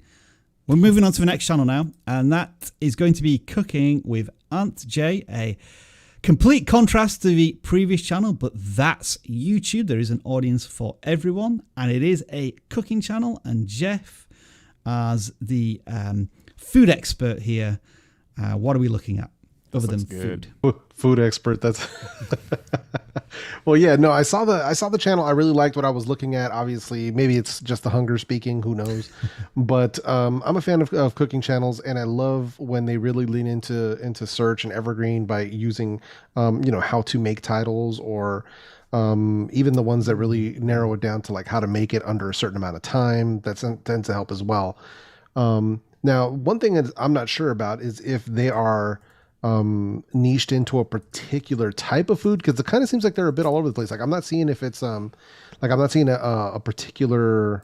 We're moving on to the next channel now, and that is going to be Cooking with Aunt J, a complete contrast to the previous channel, but that's YouTube. There is an audience for everyone, and it is a cooking channel. And Jeff, as the food expert here, what are we looking at other than food? Food expert. That's well, yeah. No, I saw the channel. I really liked what I was looking at. Obviously, maybe it's just the hunger speaking. Who knows? But I'm a fan of cooking channels, and I love when they really lean into search and evergreen by using how to make titles, or even the ones that really narrow it down to like how to make it under a certain amount of time. That tends to help as well. Now, one thing that I'm not sure about is if they are niched into a particular type of food, because it kind of seems like they're a bit all over the place. Like I'm not seeing if it's I'm not seeing a particular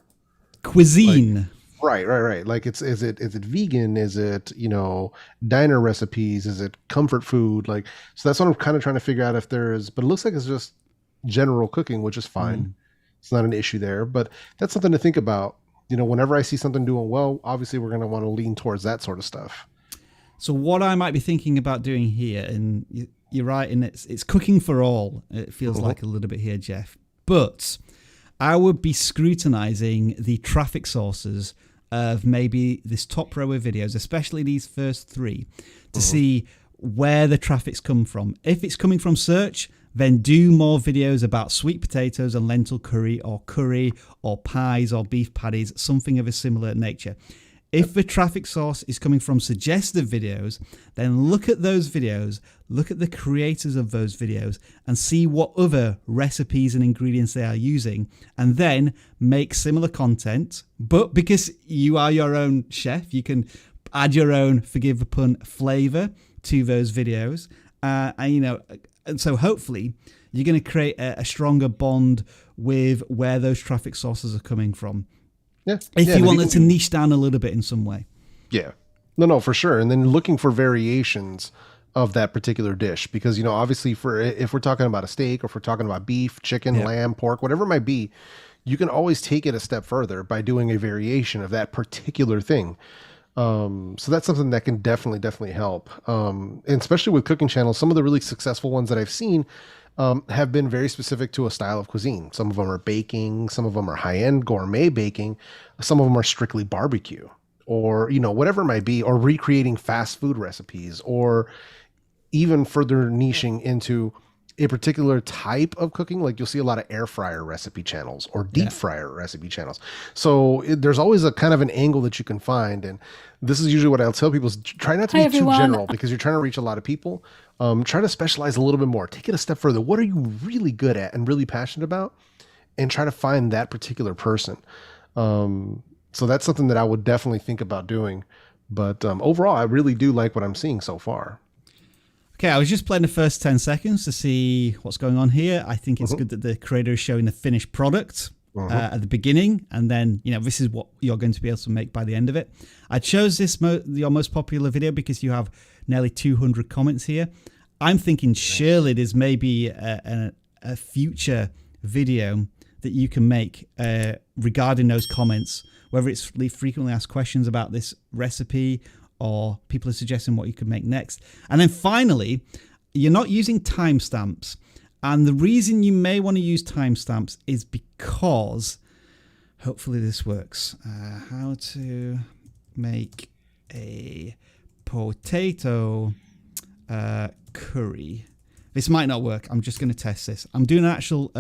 cuisine. Right. Like is it vegan? Is it diner recipes? Is it comfort food? Like, so that's what I'm kind of trying to figure out if there's. But it looks like it's just general cooking, which is fine. It's not an issue there. But that's something to think about. Whenever I see something doing well, obviously we're going to want to lean towards that sort of stuff. So what I might be thinking about doing here, and you're right, and it's cooking for all. It feels like a little bit here, Jeff. But I would be scrutinizing the traffic sources of maybe this top row of videos, especially these first three, to see where the traffic's come from. If it's coming from search, then do more videos about sweet potatoes and lentil curry or pies or beef patties, something of a similar nature. If the traffic source is coming from suggested videos, then look at those videos, look at the creators of those videos, and see what other recipes and ingredients they are using, and then make similar content. But because you are your own chef, you can add your own, forgive the pun, flavor to those videos. And so hopefully you're going to create a stronger bond with where those traffic sources are coming from. Yeah. If you wanted to niche down a little bit in some way. Yeah. No, for sure. And then looking for variations of that particular dish, because, obviously if we're talking about a steak, or if we're talking about beef, chicken, lamb, pork, whatever it might be, you can always take it a step further by doing a variation of that particular thing. So that's something that can definitely help. And especially with cooking channels, some of the really successful ones that I've seen have been very specific to a style of cuisine. Some of them are baking, some of them are high-end gourmet baking, some of them are strictly barbecue, or, you know, whatever it might be, or recreating fast food recipes, or even further niching into a particular type of cooking. Like you'll see a lot of air fryer recipe channels or deep fryer recipe channels. So there's always a kind of an angle that you can find. And this is usually what I'll tell people is try not to be too general, because you're trying to reach a lot of people. Try to specialize a little bit more. Take it a step further. What are you really good at and really passionate about? And try to find that particular person. So that's something that I would definitely think about doing. But overall, I really do like what I'm seeing so far. Okay, I was just playing the first 10 seconds to see what's going on here. I think it's good that the creator is showing the finished product at the beginning, and then, you know, this is what you're going to be able to make by the end of it. I chose this your most popular video because you have nearly 200 comments here. I'm thinking surely there's maybe a future video that you can make regarding those comments, whether it's frequently asked questions about this recipe, or people are suggesting what you could make next. And then finally, you're not using timestamps. And the reason you may want to use timestamps is because, hopefully this works, how to make a potato curry. This might not work. I'm just going to test this. I'm doing an actual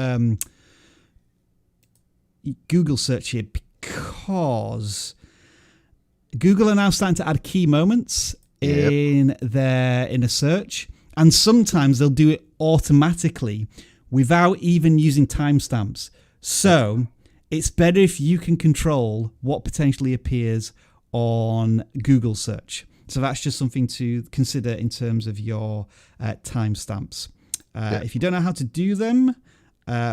Google search here because Google are now starting to add key moments in a search, and sometimes they'll do it automatically without even using timestamps. So it's better if you can control what potentially appears on Google search. So that's just something to consider in terms of your timestamps. If you don't know how to do them,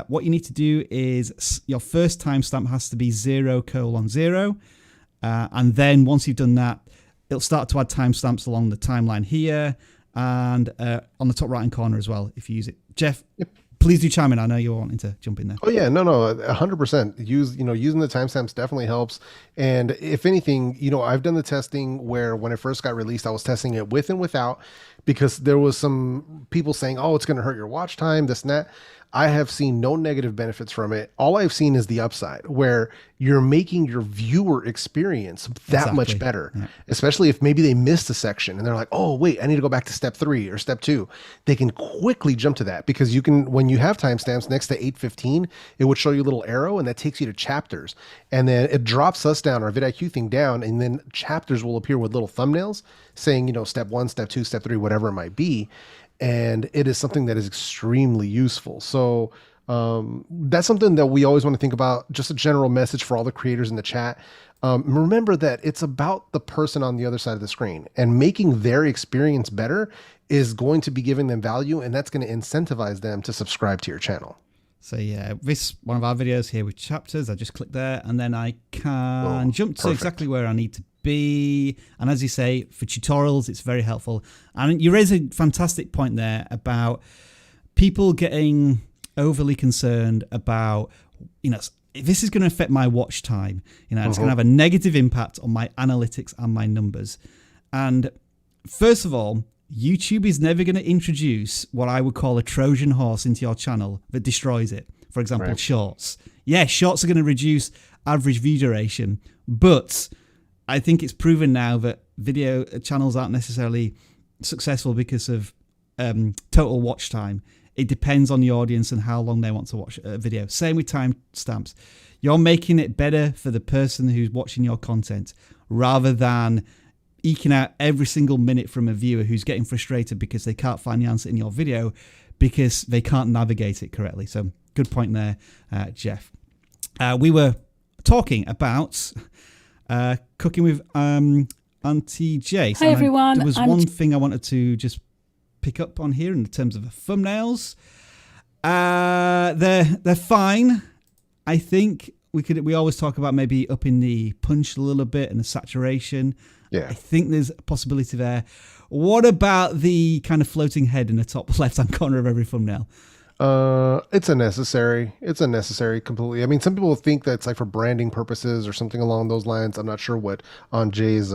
what you need to do is your first timestamp has to be 0:0. And then once you've done that, it'll start to add timestamps along the timeline here and on the top right-hand corner as well if you use it. Jeff, please do chime in. I know you're wanting to jump in there. Oh yeah, no, 100%. Using the timestamps definitely helps. And if anything, you know, I've done the testing where when it first got released, I was testing it with and without, because there was some people saying, oh, it's going to hurt your watch time, this and that. I have seen no negative benefits from it. All I've seen is the upside, where you're making your viewer experience that much better, especially if maybe they missed a section and they're like, oh, wait, I need to go back to step 3 or step 2. They can quickly jump to that, because you can, when you have timestamps next to 8:15, it would show you a little arrow and that takes you to chapters. And then it drops us down, our VidIQ thing down, and then chapters will appear with little thumbnails saying, you know, step 1, step 2, step 3, whatever it might be. And it is something that is extremely useful. So that's something that we always want to think about. Just a general message for all the creators in the chat. Remember that it's about the person on the other side of the screen, and making their experience better is going to be giving them value, and that's going to incentivize them to subscribe to your channel. So yeah, this one of our videos here with chapters, I just click there and then I can jump to exactly where I need to be. And as you say, for tutorials, it's very helpful. And you raise a fantastic point there about people getting overly concerned about, you know, if this is going to affect my watch time, you know, it's going to have a negative impact on my analytics and my numbers. And first of all, YouTube is never going to introduce what I would call a Trojan horse into your channel that destroys it. For example, shorts. Yeah, shorts are going to reduce average view duration, but I think it's proven now that video channels aren't necessarily successful because of total watch time. It depends on the audience and how long they want to watch a video. Same with timestamps. You're making it better for the person who's watching your content rather than eking out every single minute from a viewer who's getting frustrated because they can't find the answer in your video because they can't navigate it correctly. So good point there, Jeff. We were talking about cooking with Auntie J. Hi, everyone. There was one thing I wanted to just pick up on here in terms of the thumbnails. They're fine. I think we always talk about maybe upping the punch a little bit and the saturation. Yeah. I think there's a possibility there. What about the kind of floating head in the top left-hand corner of every thumbnail? It's unnecessary. It's unnecessary completely. I mean, some people think that it's like for branding purposes or something along those lines. I'm not sure what on Jay's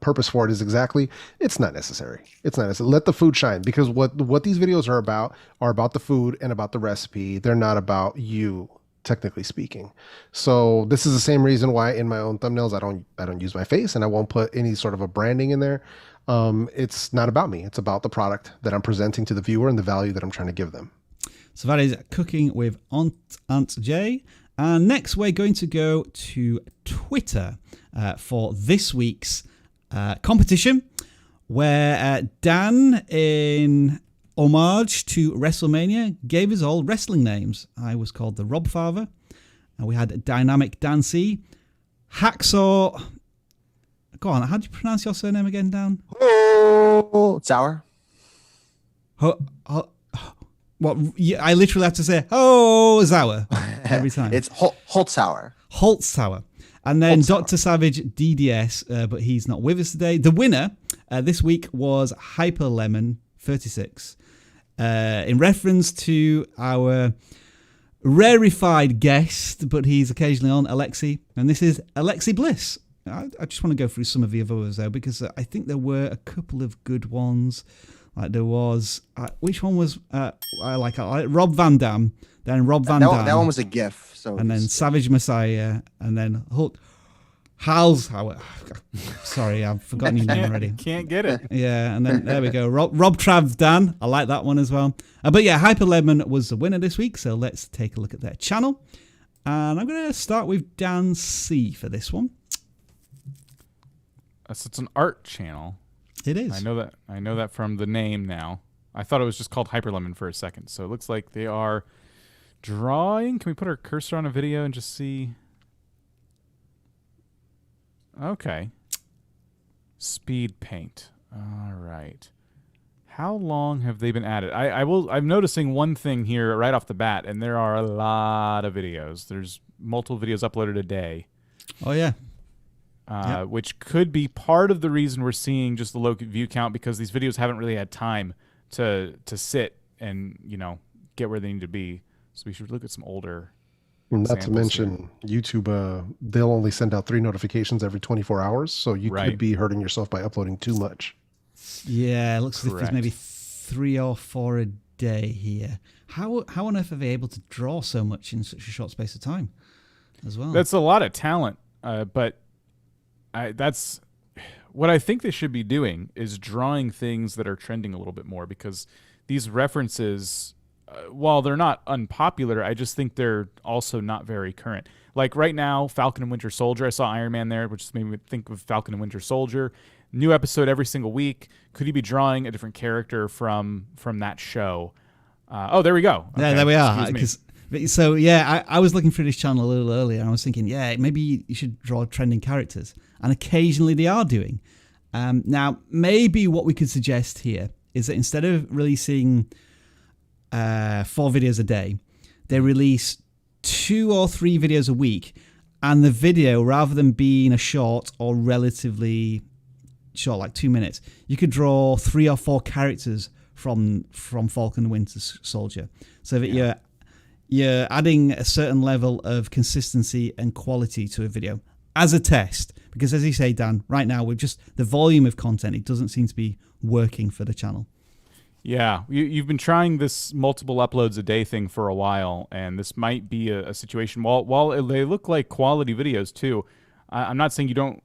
purpose for it is exactly. It's not necessary. It's not necessary. Let the food shine, because what these videos are about the food and about the recipe. They're not about you, technically speaking. So this is the same reason why in my own thumbnails I don't use my face, and I won't put any sort of a branding in there. It's not about me. It's about the product that I'm presenting to the viewer and the value that I'm trying to give them. So that is Cooking with Aunt J. And next we're going to go to Twitter for this week's competition, where Dan, in homage to WrestleMania, gave us all wrestling names. I was called the Rob Father, and we had Dynamic Dan C, Hacksaw. Go on, how do you pronounce your surname again, Dan? Oh, sour. What? I literally have to say, oh, Zauer, every time. It's Holtzauer. Holtzauer. And then Dr. Savage DDS, but he's not with us today. The winner this week was Hyper Lemon 36. In reference to our rarefied guest, but he's occasionally on, Alexi. And this is Alexi Bliss. I just want to go through some of the others, though, because I think there were a couple of good ones. Like there was, which one was, I like Rob Van Dam, then Rob Van Dam. That one was a GIF. So and then Savage Messiah, and then Hulk. Halshauer. Sorry, I've forgotten your name already. Can't get it. Yeah, and then there we go. Rob Trav Dan. I like that one as well. But yeah, Hyper Lemon was the winner this week, so let's take a look at their channel. And I'm going to start with Dan C for this one. So it's an art channel. It is. I know that from the name now. I thought it was just called Hyperlemon for a second. So it looks like they are drawing. Can we put our cursor on a video and just see? Okay. Speed paint. All right. How long have they been at it? I'm noticing one thing here right off the bat, and there are a lot of videos. There's multiple videos uploaded a day. Oh yeah. Yep. Which could be part of the reason we're seeing just the low view count, because these videos haven't really had time to sit and, get where they need to be. So we should look at some older Not to mention here. YouTube, they'll only send out 3 notifications every 24 hours. So you could be hurting yourself by uploading too much. Yeah, it looks as if there's maybe 3 or 4 a day here. How on earth are they able to draw so much in such a short space of time as well? That's a lot of talent, but that's what I think they should be doing, is drawing things that are trending a little bit more, because these references, while they're not unpopular, I just think they're also not very current. Like right now, Falcon and Winter Soldier, I saw Iron Man there, which made me think of Falcon and Winter Soldier. New episode every single week. Could you be drawing a different character from that show? Oh, there we go. Okay. Yeah, there we are. So yeah, I was looking through this channel a little earlier, and I was thinking, yeah, maybe you should draw trending characters, and occasionally they are doing. Now, maybe what we could suggest here is that instead of releasing 4 videos a day, they release 2 or 3 videos a week, and the video, rather than being a short or relatively short, like 2 minutes, you could draw 3 or 4 characters from Falcon and Winter Soldier, so that you're adding a certain level of consistency and quality to a video as a test. Because as you say, Dan, right now with just the volume of content, it doesn't seem to be working for the channel. Yeah, you've been trying this multiple uploads a day thing for a while, and this might be a situation. While they look like quality videos too, I'm not saying you don't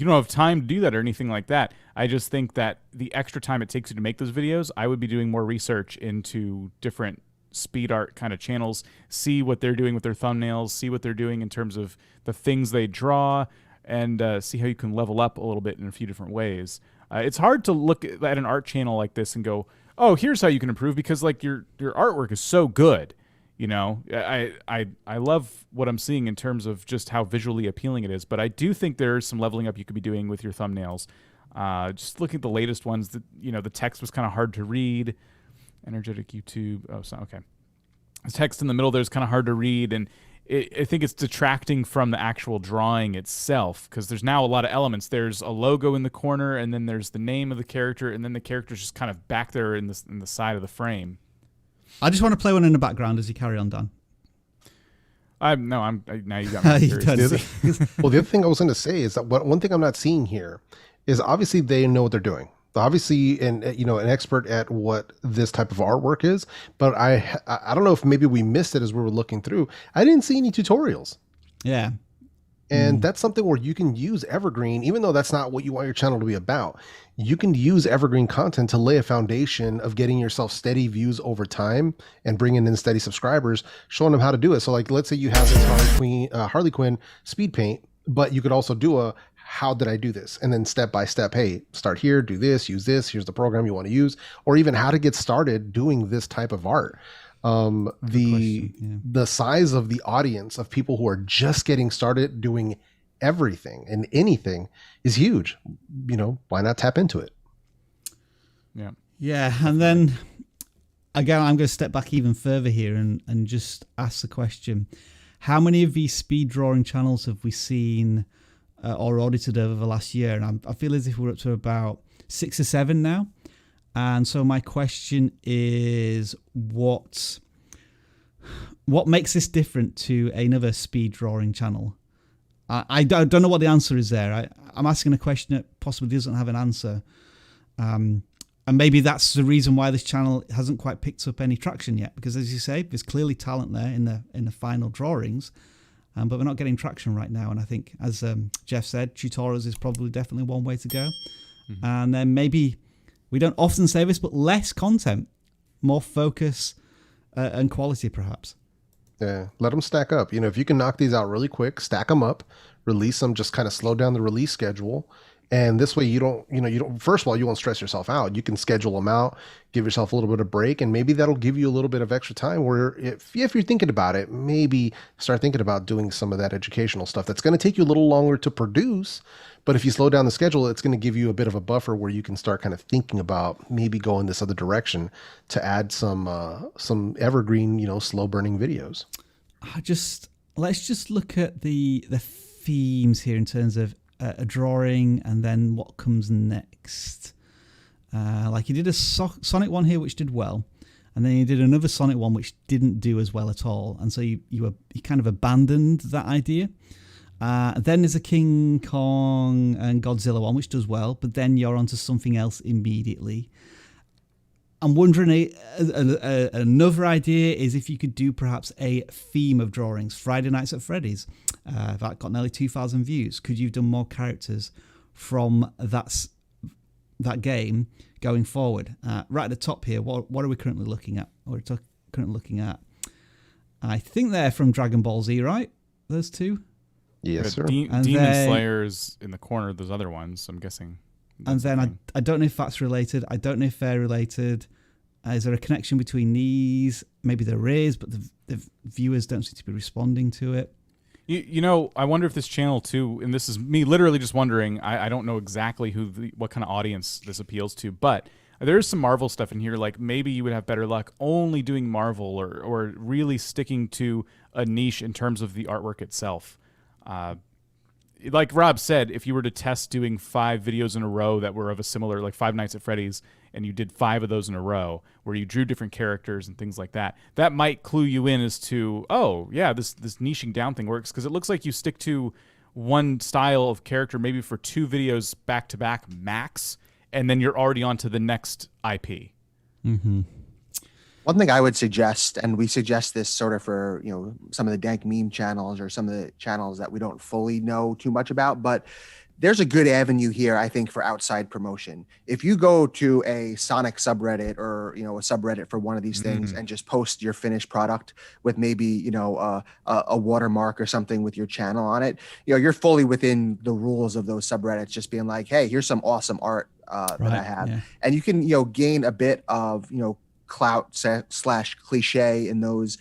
have time to do that or anything like that. I just think that the extra time it takes you to make those videos, I would be doing more research into different speed art kind of channels, see what they're doing with their thumbnails, see what they're doing in terms of the things they draw, and see how you can level up a little bit in a few different ways. It's hard to look at an art channel like this and go, oh, here's how you can improve, because like your artwork is so good. I love what I'm seeing in terms of just how visually appealing it is, but I do think there's some leveling up you could be doing with your thumbnails. Just looking at the latest ones, the text was kind of hard to read. Energetic YouTube. Oh, so okay. The text in the middle there's kind of hard to read, and I think it's detracting from the actual drawing itself, because there's now a lot of elements. There's a logo in the corner, and then there's the name of the character, and then the character's just kind of back there in the side of the frame. I just want to play one in the background as you carry on, Dan. Now you got me curious. Well, the other thing I was going to say is that one thing I'm not seeing here is obviously they know what they're doing. Obviously, an expert at what this type of artwork is, but I don't know if maybe we missed it as we were looking through. I didn't see any tutorials. Yeah. And that's something where you can use Evergreen, even though that's not what you want your channel to be about. You can use Evergreen content to lay a foundation of getting yourself steady views over time and bringing in steady subscribers, showing them how to do it. So like, let's say you have this Harley Quinn speed paint, but you could also do how did I do this? And then step by step, hey, start here, do this, use this, here's the program you want to use, or even how to get started doing this type of art. The size of the audience of people who are just getting started doing everything and anything is huge. Why not tap into it? Yeah. Yeah. And then again, I'm going to step back even further here and just ask the question, how many of these speed drawing channels have we seen or audited over the last year? And I feel as if we're up to about 6 or 7 now. And so my question is, what makes this different to another speed drawing channel? I don't know what the answer is there. I'm asking a question that possibly doesn't have an answer. And maybe that's the reason why this channel hasn't quite picked up any traction yet. Because as you say, there's clearly talent there in the final drawings. But we're not getting traction right now. And I think, as Jeff said, tutorials is probably definitely one way to go. Mm-hmm. And then maybe, we don't often say this, but less content, more focus and quality perhaps. Yeah, let them stack up. If you can knock these out really quick, stack them up, release them, just kind of slow down the release schedule. And this way you don't, first of all, you won't stress yourself out. You can schedule them out, give yourself a little bit of break, and maybe that'll give you a little bit of extra time where if you're thinking about it, maybe start thinking about doing some of that educational stuff. That's going to take you a little longer to produce, but if you slow down the schedule, it's going to give you a bit of a buffer where you can start kind of thinking about maybe going this other direction to add some evergreen, slow burning videos. Let's just look at the themes here in terms of a drawing and then what comes next. Like you did a Sonic one here which did well, and then you did another Sonic one which didn't do as well at all, and so you kind of abandoned that idea. Then there's a King Kong and Godzilla one which does well, but then you're onto something else immediately. I'm wondering, another idea is if you could do perhaps a theme of drawings. Friday Nights at Freddy's, that got nearly 2,000 views. Could you have done more characters from that game going forward? Right at the top here, what are we currently looking at? I think they're from Dragon Ball Z, right? Those two? Yes, sir. Demon Slayers in the corner, those other ones, I'm guessing. And then I don't know if that's related. I don't know if they're related. Is there a connection between these? Maybe there is, but the viewers don't seem to be responding to it. I wonder if this channel too, and this is me literally just wondering, I don't know exactly what kind of audience this appeals to, but there's some Marvel stuff in here. Like maybe you would have better luck only doing Marvel or really sticking to a niche in terms of the artwork itself. Like Rob said, if you were to test doing 5 videos in a row that were of a similar, like Five Nights at Freddy's, and you did 5 of those in a row where you drew different characters and things like that, that might clue you in as to, oh yeah, this niching down thing works, because it looks like you stick to one style of character maybe for 2 videos back to back max, and then you're already on to the next IP. Mm-hmm. One thing I would suggest, and we suggest this sort of for, some of the dank meme channels or some of the channels that we don't fully know too much about, but there's a good avenue here, I think, for outside promotion. If you go to a Sonic subreddit or, a subreddit for one of these things and just post your finished product with maybe, a watermark or something with your channel on it, you're fully within the rules of those subreddits, just being like, hey, here's some awesome art that I have. Yeah. And you can, gain a bit of, clout / cliche in those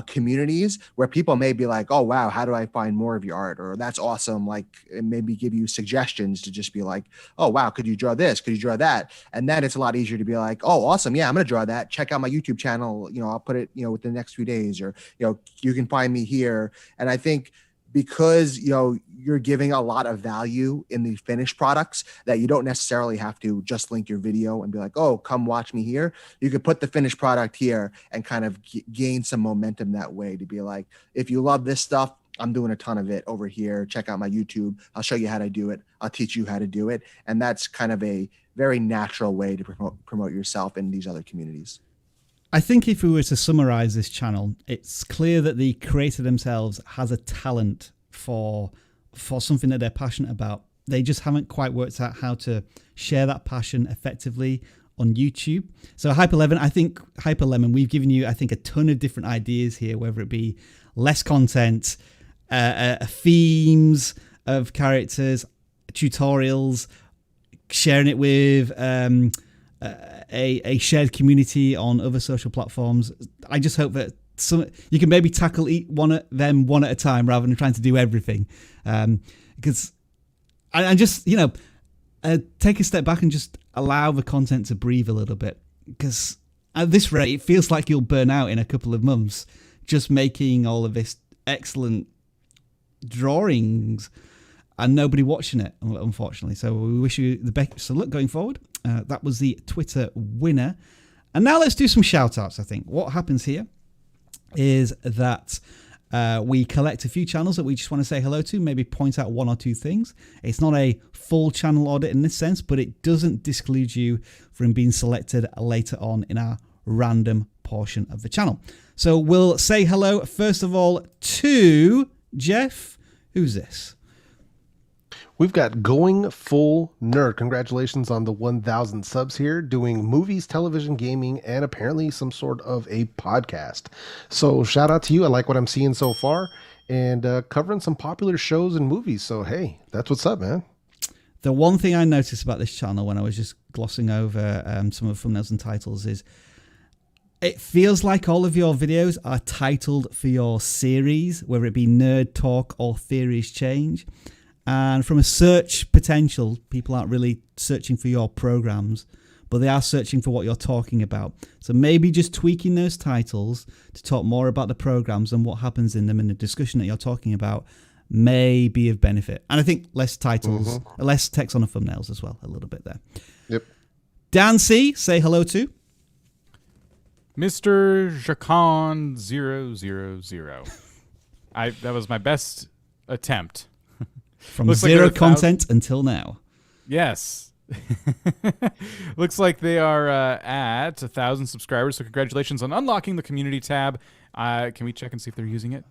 communities where people may be like, oh wow, how do I find more of your art? Or that's awesome. Like, and maybe give you suggestions to just be like, oh wow, could you draw this? Could you draw that? And then it's a lot easier to be like, oh awesome, yeah, I'm gonna draw that. Check out my YouTube channel. I'll put it, within the next few days, or you can find me here. And I think because you're giving a lot of value in the finished products, that you don't necessarily have to just link your video and be like, oh, come watch me here. You could put the finished product here and kind of gain some momentum that way, to be like, if you love this stuff, I'm doing a ton of it over here. Check out my YouTube. I'll show you how to do it. I'll teach you how to do it. And that's kind of a very natural way to promote yourself in these other communities. I think if we were to summarize this channel, it's clear that the creator themselves has a talent for something that they're passionate about. They just haven't quite worked out how to share that passion effectively on YouTube. So Hyperlemon, we've given you, I think, a ton of different ideas here, whether it be less content, themes of characters, tutorials, sharing it with a shared community on other social platforms. I just hope that you can maybe tackle one at a time rather than trying to do everything. Because I just, take a step back and just allow the content to breathe a little bit. Because at this rate, it feels like you'll burn out in a couple of months just making all of this excellent drawings and nobody watching it, unfortunately. So we wish you the best of luck going forward. That was the Twitter winner. And now let's do some shout outs, I think. What happens here is that we collect a few channels that we just want to say hello to, maybe point out one or two things. It's not a full channel audit in this sense, but it doesn't disclude you from being selected later on in our random portion of the channel. So we'll say hello, first of all, to Jeff. Who's this? We've got Going Full Nerd. Congratulations on the 1,000 subs here, doing movies, television, gaming, and apparently some sort of a podcast. So shout out to you. I like what I'm seeing so far, and covering some popular shows and movies. So, hey, that's what's up, man. The one thing I noticed about this channel when I was just glossing over some of the thumbnails and titles is it feels like all of your videos are titled for your series, whether it be Nerd Talk or Theories Change. And from a search potential, people aren't really searching for your programs, but they are searching for what you're talking about. So maybe just tweaking those titles to talk more about the programs and what happens in them and the discussion that you're talking about may be of benefit. And I think less titles, less text on the thumbnails as well, a little bit there. Yep. Dan C, say hello to. Mr. Jacon 000. That was my best attempt. From Looks zero like content until now. Yes. Looks like they are at 1,000 subscribers, so congratulations on unlocking the community tab. Can we check and see if they're using it?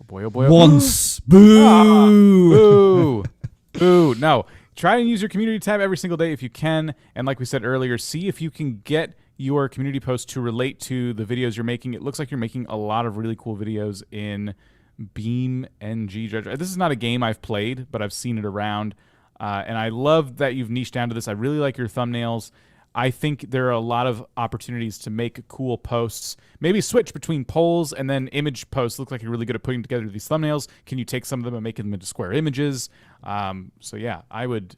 Oh boy, oh boy. Once. Boo! Boo! Boo. No. Try and use your community tab every single day if you can. And like we said earlier, see if you can get your community post to relate to the videos you're making. It looks like you're making a lot of really cool videos in Beam NG. This is not a game I've played, but I've seen it around. And I love that you've niched down to this. I really like your thumbnails. I think there are a lot of opportunities to make cool posts. Maybe switch between polls and then image posts. Look like you're really good at putting together these thumbnails. Can you take some of them and make them into square images? So yeah, I would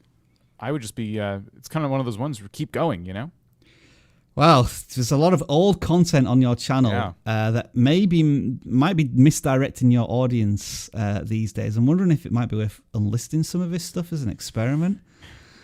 just be. It's kind of one of those ones where keep going. Well, there's a lot of old content on your channel that might be misdirecting your audience these days. I'm wondering if it might be worth unlisting some of this stuff as an experiment.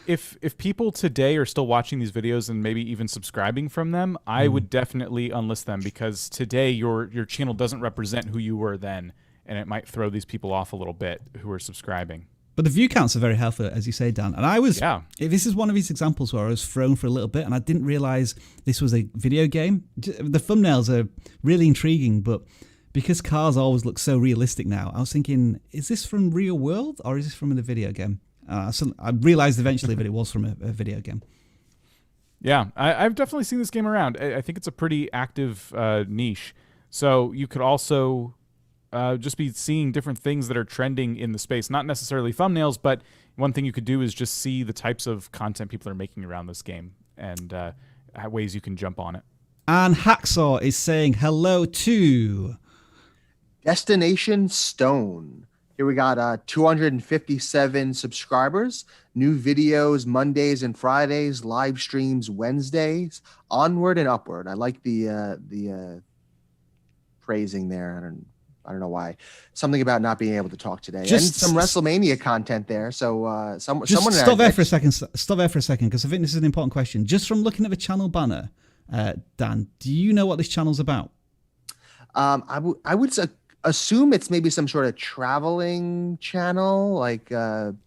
If people today are still watching these videos and maybe even subscribing from them, I would definitely unlist them, because today your channel doesn't represent who you were then, and it might throw these people off a little bit who are subscribing. But the view counts are very helpful, as you say, Dan. And I was, this is one of these examples where I was thrown for a little bit and I didn't realize this was a video game. The thumbnails are really intriguing, but because cars always look so realistic now, I was thinking, is this from real world or is this from the video game? So I realized eventually that it was from a video game. Yeah, I've definitely seen this game around. I think it's a pretty active niche. So you could also just be seeing different things that are trending in the space. Not necessarily thumbnails, but one thing you could do is just see the types of content people are making around this game and ways you can jump on it. And Hacksaw is saying hello to Destination Stone. Here we got 257 subscribers, new videos Mondays and Fridays, live streams Wednesdays, onward and upward. I like the phrasing there. I don't I don't know why. Something about not being able to talk today. Just and some WrestleMania content there. So someone stop there for a second. Stop there for a second, because I think this is an important question. Just from looking at the channel banner, Dan, do you know what this channel's about? I would assume it's maybe some sort of traveling channel, like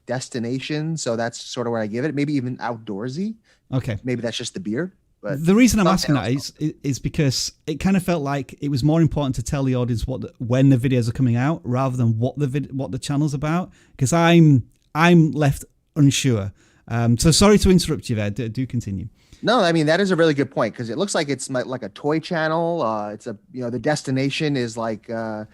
destination. So that's sort of where I give it. Maybe even outdoorsy. Okay. Maybe that's just the beard. But the reason I'm asking that is because it kind of felt like it was more important to tell the audience when the videos are coming out rather than what the channel's about. Because I'm left unsure. So sorry to interrupt you there. Do continue. No, I mean, that is a really good point, because it looks like it's like a toy channel. It's the destination is like, a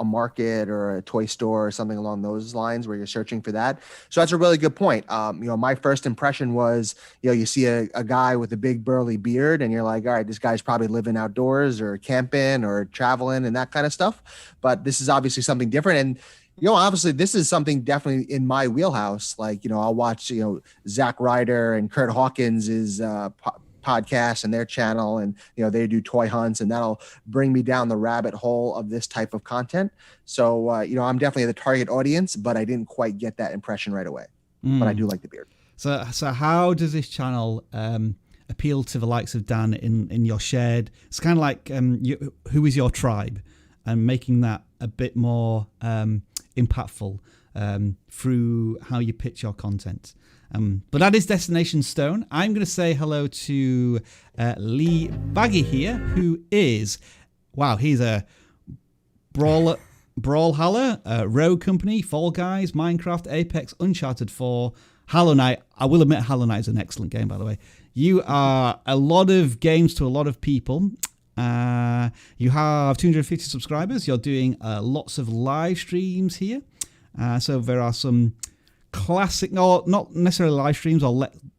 market or a toy store or something along those lines where you're searching for that. So that's a really good point. My first impression was, you see a guy with a big burly beard and you're like, all right, this guy's probably living outdoors or camping or traveling and that kind of stuff. But this is obviously something different. And obviously this is something definitely in my wheelhouse. Like, I'll watch, Zack Ryder and Kurt Hawkins' podcast and their channel, and, they do toy hunts, and that'll bring me down the rabbit hole of this type of content. So, I'm definitely the target audience, but I didn't quite get that impression right away. But I do like the beard. So how does this channel appeal to the likes of Dan in your shared? It's kind of like who is your tribe, and making that a bit more impactful through how you pitch your content. But that is Destination Stone. I'm going to say hello to Lee Baggy here, who is, he's a Brawlhalla, Rogue Company, Fall Guys, Minecraft, Apex, Uncharted 4, Hollow Knight. I will admit Hollow Knight is an excellent game, by the way. You are a lot of games to a lot of people. You have 250 subscribers. You're doing lots of live streams here. So there are some classic, no, not necessarily live streams,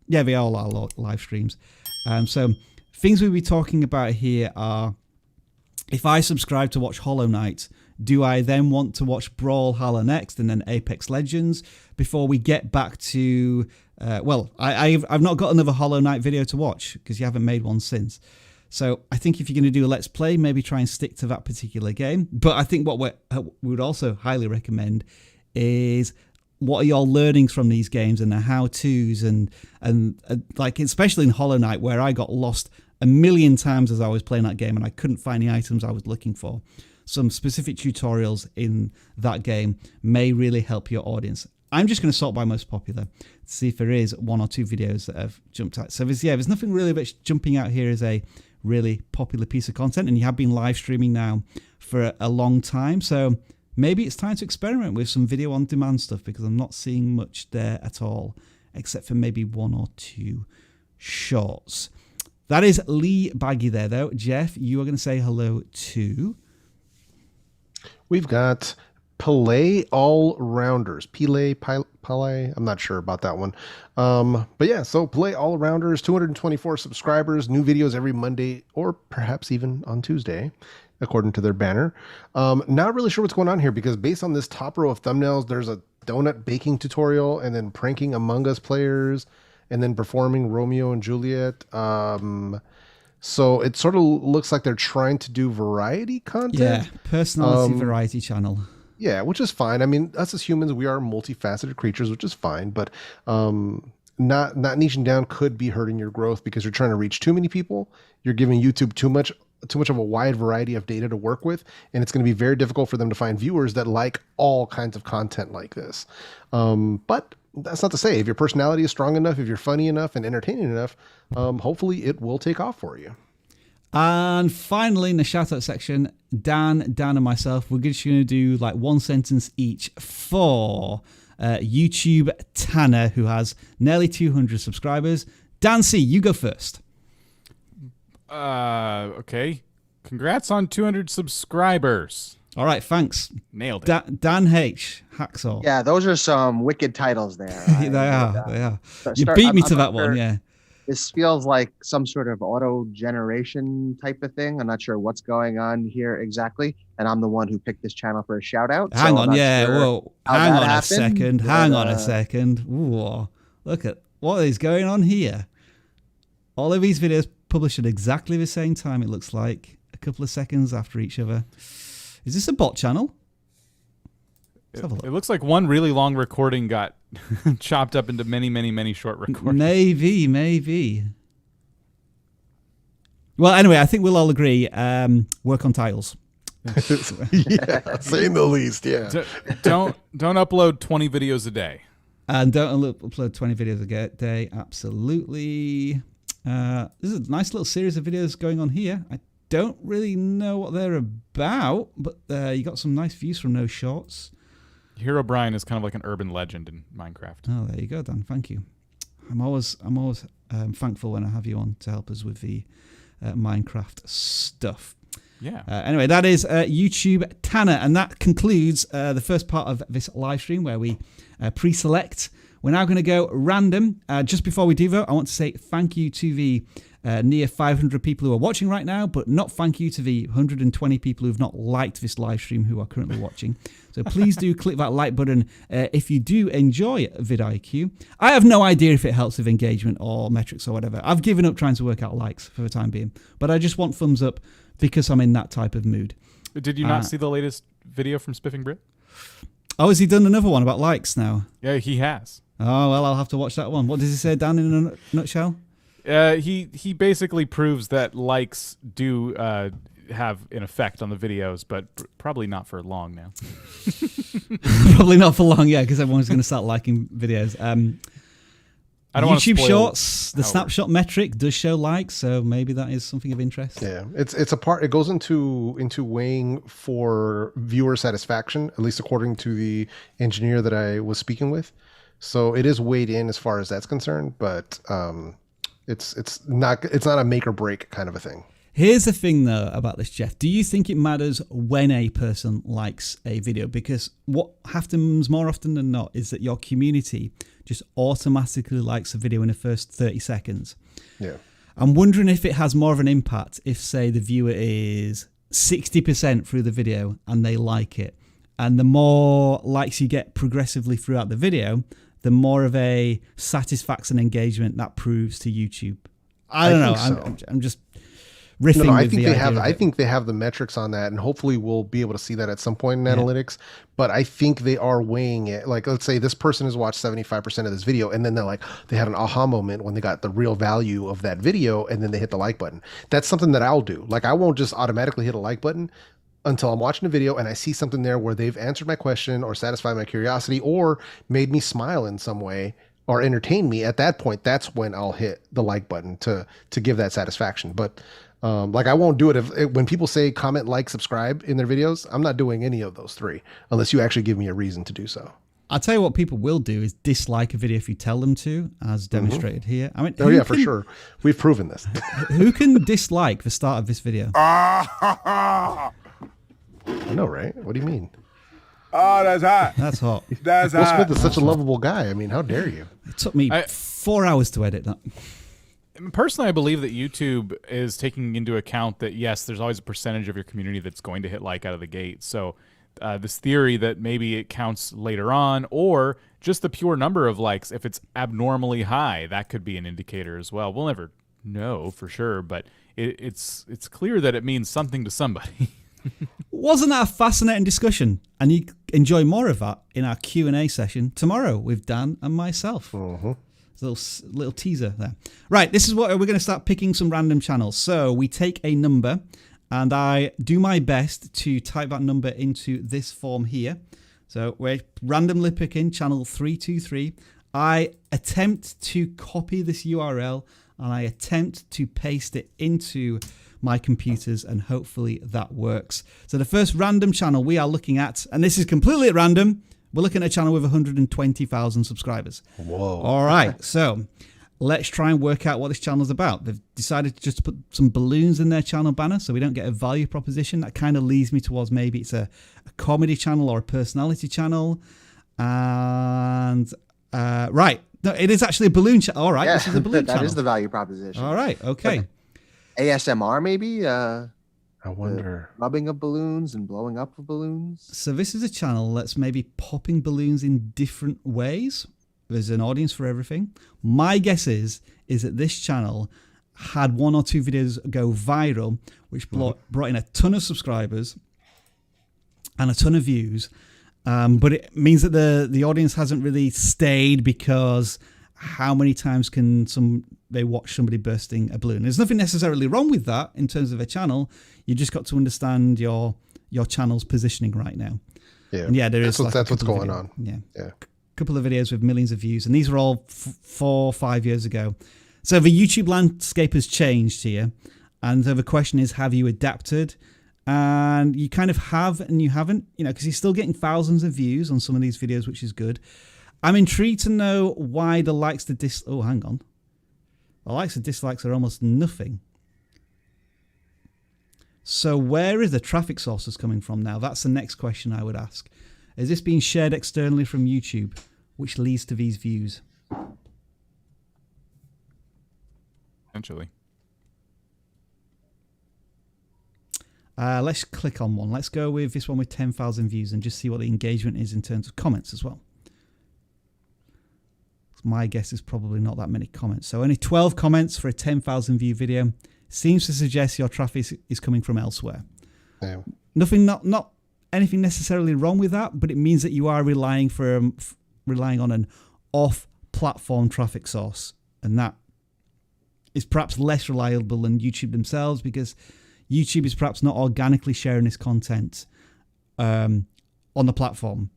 they all are live streams. So things we'll be talking about here are, if I subscribe to watch Hollow Knight, do I then want to watch Brawlhalla next and then Apex Legends before we get back to, I've not got another Hollow Knight video to watch because you haven't made one since. So I think if you're going to do a Let's Play, maybe try and stick to that particular game. But I think what we would also highly recommend is, what are your learnings from these games and the how-tos and like, especially in Hollow Knight, where I got lost a million times as I was playing that game and I couldn't find the items I was looking for. Some specific tutorials in that game may really help your audience. I'm just going to sort by most popular to see if there is one or two videos that have jumped out. So there's nothing really that's jumping out here as a really popular piece of content, and you have been live streaming now for a long time, so maybe it's time to experiment with some video on demand stuff, because I'm not seeing much there at all, except for maybe one or two shorts. That is Lee Baggy there, though. Jeff, you are going to say hello to... We've got Pele All-Rounders. Pele, I'm not sure about that one. But yeah, so Pele All-Rounders, 224 subscribers, new videos every Monday, or perhaps even on Tuesday, according to their banner. Not really sure what's going on here, because based on this top row of thumbnails, there's a donut baking tutorial, and then pranking Among Us players, and then performing Romeo and Juliet. So it sort of looks like they're trying to do variety content. Yeah, personality variety channel. Yeah, which is fine. I mean, us as humans, we are multifaceted creatures, which is fine. But not niching down could be hurting your growth, because you're trying to reach too many people. You're giving YouTube too much of a wide variety of data to work with, and it's going to be very difficult for them to find viewers that like all kinds of content like this. But that's not to say, if your personality is strong enough, if you're funny enough and entertaining enough, hopefully it will take off for you. And finally, in the shout-out section, Dan and myself, we're just going to do like one sentence each for YouTube Tanner, who has nearly 200 subscribers. Dan C., you go first. Okay. Congrats on 200 subscribers. All right, thanks. Nailed it. Dan H. Hacksaw. Yeah, those are some wicked titles there. They are. You beat me to that one, yeah. This feels like some sort of auto generation type of thing. I'm not sure what's going on here exactly. And I'm the one who picked this channel for a shout out. Hang on, yeah. Whoa. Hang on a second. Hang on a second. Ooh, look at what is going on here. All of these videos published at exactly the same time, it looks like. A couple of seconds after each other. Is this a bot channel? Let's have a look. It looks like one really long recording got chopped up into many, many, many short recordings. Maybe. Well, anyway, I think we'll all agree. Work on titles. Yeah, saying the least. Yeah. Don't upload 20 videos a day. And don't upload 20 videos a day. Absolutely. This is a nice little series of videos going on here. I don't really know what they're about, but you got some nice views from those shorts. Hero Brian is kind of like an urban legend in Minecraft. Oh, there you go, Dan. Thank you. I'm always thankful when I have you on to help us with the Minecraft stuff. Yeah. Anyway, that is YouTube Tanner, and that concludes the first part of this live stream where we pre-select. We're now going to go random. Just before we do vote, I want to say thank you to the near 500 people who are watching right now, but not thank you to the 120 people who have not liked this live stream who are currently watching. So please do click that like button if you do enjoy VidIQ. I have no idea if it helps with engagement or metrics or whatever. I've given up trying to work out likes for the time being, but I just want thumbs up because I'm in that type of mood. Did you not see the latest video from Spiffing Brit? Oh, has he done another one about likes now? Yeah, he has. Oh, well, I'll have to watch that one. What does he say, Dan, in a nutshell? He basically proves that likes do have an effect on the videos, but probably not for long now. Probably not for long, yeah, because everyone's going to start liking videos. I don't YouTube spoil Shorts, the snapshot metric does show likes, so maybe that is something of interest. Yeah, it's a part. It goes into weighing for viewer satisfaction, at least according to the engineer that I was speaking with. So it is weighed in as far as that's concerned, but it's not a make or break kind of a thing. Here's the thing, though, about this, Jeff. Do you think it matters when a person likes a video? Because what happens more often than not is that your community just automatically likes a video in the first 30 seconds. Yeah. I'm wondering if it has more of an impact if, say, the viewer is 60% through the video and they like it. And the more likes you get progressively throughout the video, the more of a satisfaction engagement that proves to YouTube. I don't know. So. I'm just riffing. No, with I think the they have. idea I think they have the metrics on that, and hopefully we'll be able to see that at some point in analytics. But I think they are weighing it. Like, let's say this person has watched 75% of this video, and then they had an aha moment when they got the real value of that video, and then they hit the like button. That's something that I'll do. Like, I won't just automatically hit a like button until I'm watching a video and I see something there where they've answered my question or satisfied my curiosity or made me smile in some way or entertain me. At that point, that's when I'll hit the like button to give that satisfaction. But like, I won't do it when people say comment, like, subscribe in their videos. I'm not doing any of those three unless you actually give me a reason to do so. I'll tell you what people will do is dislike a video if you tell them to, as demonstrated here. I mean, for sure. We've proven this. Who can dislike the start of this video? I know, right? What do you mean? Oh, that's hot. That's hot. That's Will hot. Smith is such a lovable guy. I mean, how dare you? It took me 4 hours to edit that. Personally, I believe that YouTube is taking into account that, yes, there's always a percentage of your community that's going to hit like out of the gate. So this theory that maybe it counts later on, or just the pure number of likes, if it's abnormally high, that could be an indicator as well. We'll never know for sure, but it's clear that it means something to somebody. Wasn't that a fascinating discussion? And you enjoy more of that in our Q&A session tomorrow with Dan and myself. It's a little teaser there. Right, this is what we're going to start picking some random channels. So we take a number and I do my best to type that number into this form here. So we're randomly picking channel 323. I attempt to copy this URL and I attempt to paste it into my computers, and hopefully that works. So the first random channel we are looking at, and this is completely at random, we're looking at a channel with 120,000 subscribers. Whoa. All right, so let's try and work out what this channel is about. They've decided to just put some balloons in their channel banner so we don't get a value proposition. That kind of leads me towards maybe it's a comedy channel or a personality channel. And right, no, it is actually a balloon channel. All right, this is a balloon channel. That is the value proposition. All right, okay. ASMR maybe? I wonder. Rubbing of balloons and blowing up of balloons. So this is a channel that's maybe popping balloons in different ways. There's an audience for everything. My guess is that this channel had 1 or 2 videos go viral, which brought in a ton of subscribers. and a ton of views. But it means that the audience hasn't really stayed, because how many times can they watch somebody bursting a balloon? There's nothing necessarily wrong with that in terms of a channel. You just got to understand your channel's positioning right now. Yeah, and yeah, that's what's going on. Yeah, yeah. A couple of videos with millions of views, and these were all 4 or 5 years ago. So the YouTube landscape has changed here, and so the question is, have you adapted? And you kind of have, and you haven't, because you're still getting thousands of views on some of these videos, which is good. I'm intrigued to know why the likes to oh, hang on. The likes and dislikes are almost nothing. So where is the traffic sources coming from now? That's the next question I would ask. Is this being shared externally from YouTube, which leads to these views? Essentially. Let's click on one. Let's go with this one with 10,000 views and just see what the engagement is in terms of comments as well. My guess is probably not that many comments. So only 12 comments for a 10,000 view video seems to suggest your traffic is coming from elsewhere. Yeah. Nothing, not anything necessarily wrong with that, but it means that you are relying on an off-platform traffic source, and that is perhaps less reliable than YouTube themselves, because YouTube is perhaps not organically sharing this content on the platform.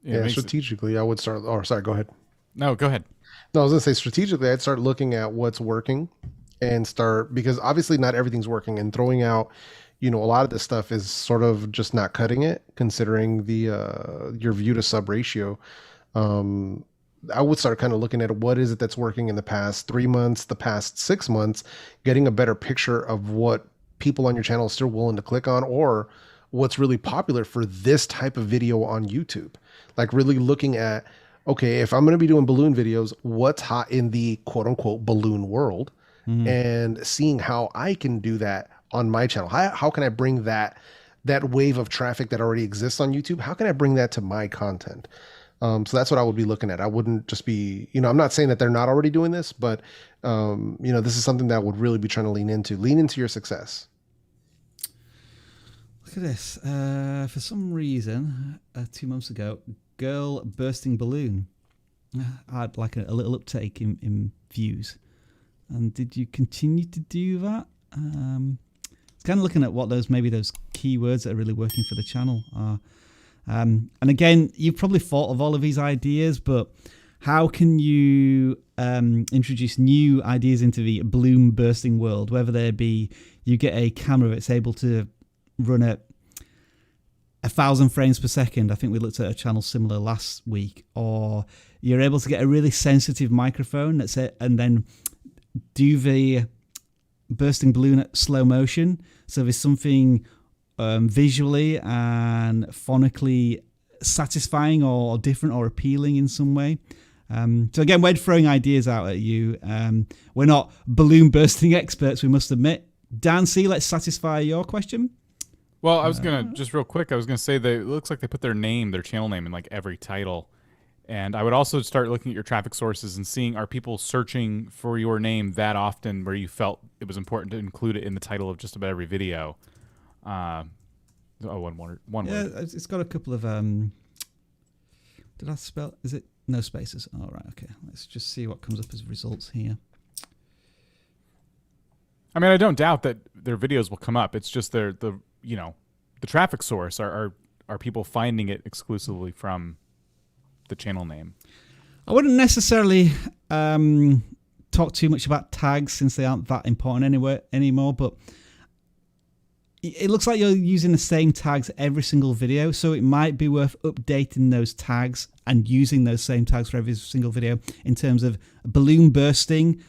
Yeah, strategically, I would start. Oh, sorry, go ahead. No, go ahead. No, I was going to say strategically, I'd start looking at what's working and start, because obviously not everything's working, and throwing out, a lot of this stuff is sort of just not cutting it, considering the your view to sub ratio. I would start kind of looking at what is it that's working in the past 3 months, the past 6 months, getting a better picture of what people on your channel are still willing to click on, or what's really popular for this type of video on YouTube. Like really looking at, okay, if I'm going to be doing balloon videos, what's hot in the quote unquote balloon world, and seeing how I can do that on my channel. How can I bring that wave of traffic that already exists on YouTube? How can I bring that to my content? So that's what I would be looking at. I wouldn't just be, I'm not saying that they're not already doing this, but this is something that I would really be trying to lean into your success. Look at this. For some reason, 2 months ago, girl bursting balloon had like a little uptake in views. And did you continue to do that? It's kind of looking at what those keywords that are really working for the channel are. And again, you've probably thought of all of these ideas, but how can you introduce new ideas into the balloon bursting world? Whether there be you get a camera that's able to run at 1,000 frames per second. I think we looked at a channel similar last week. Or you're able to get a really sensitive microphone and then do the bursting balloon at slow motion. So there's something visually and phonically satisfying or different or appealing in some way. So again, we're throwing ideas out at you. We're not balloon bursting experts, we must admit. Dan C, let's satisfy your question. Well, I was going to, just real quick, I was going to say that it looks like they put their channel name in like every title. And I would also start looking at your traffic sources and seeing, are people searching for your name that often where you felt it was important to include it in the title of just about every video? One word. It's got a couple of, did I spell, is it no spaces? All right, okay. Let's just see what comes up as results here. I mean, I don't doubt that their videos will come up. It's just the traffic source are people finding it exclusively from the channel name. I wouldn't necessarily talk too much about tags since they aren't that important anymore, but it looks like you're using the same tags every single video, so it might be worth updating those tags and using those same tags for every single video in terms of balloon bursting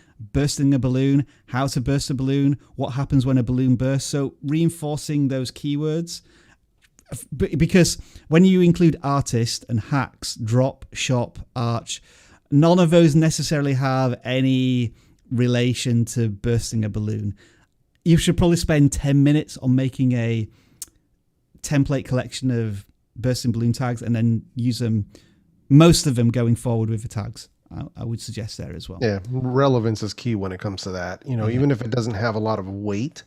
a balloon, how to burst a balloon, what happens when a balloon bursts. So reinforcing those keywords, because when you include artist and hacks, drop, shop, arch, none of those necessarily have any relation to bursting a balloon. You should probably spend 10 minutes on making a template collection of bursting balloon tags and then use them, most of them going forward with the tags. I would suggest there as well. Yeah, relevance is key when it comes to that. Even if it doesn't have a lot of weight,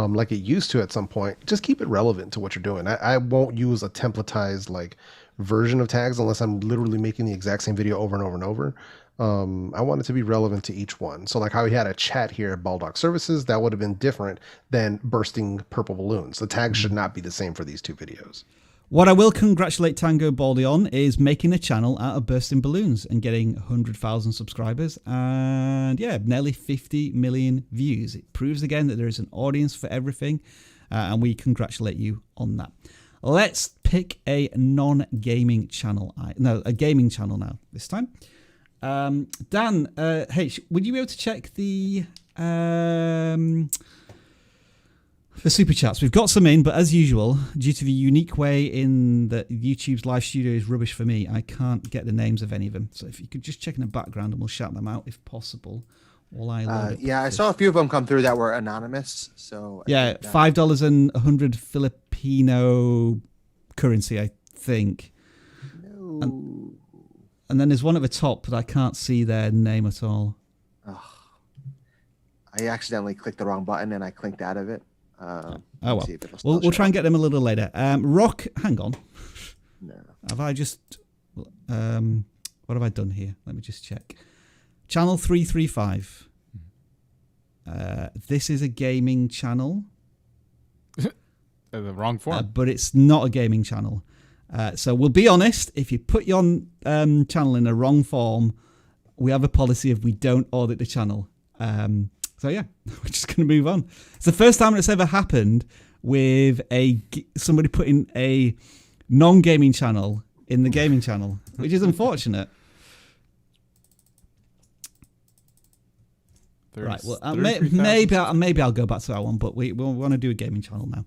like it used to at some point. Just keep it relevant to what you're doing. I won't use a templatized like version of tags unless I'm literally making the exact same video over and over and over. I want it to be relevant to each one. So like how we had a chat here at Baldock Services, that would have been different than bursting purple balloons. The tags should not be the same for these two videos. What I will congratulate Tango Baldy on is making a channel out of bursting balloons and getting 100,000 subscribers and yeah, nearly 50 million views. It proves again that there is an audience for everything, and we congratulate you on that. Let's pick a non-gaming channel. A gaming channel now this time. Dan, hey, would you be able to check the super chats? We've got some in, but as usual, due to the unique way in that YouTube's live studio is rubbish for me, I can't get the names of any of them. So if you could just check in the background and we'll shout them out if possible. I saw a few of them come through that were anonymous. So yeah, $5 and 100 Filipino currency, I think. No. And then there's one at the top, but I can't see their name at all. Oh, I accidentally clicked the wrong button and I clicked out of it. Oh well, we'll try and get them a little later. Rock, hang on. No. Have I just? What have I done here? Let me just check. Channel 335. This is a gaming channel. The wrong form. But it's not a gaming channel. So we'll be honest. If you put your channel in the wrong form, we have a policy of we don't audit the channel. So yeah, we're just going to move on. It's the first time it's ever happened with somebody putting a non-gaming channel in the gaming channel, which is unfortunate. Right. Well, maybe I'll go back to that one, but we'll want to do a gaming channel now.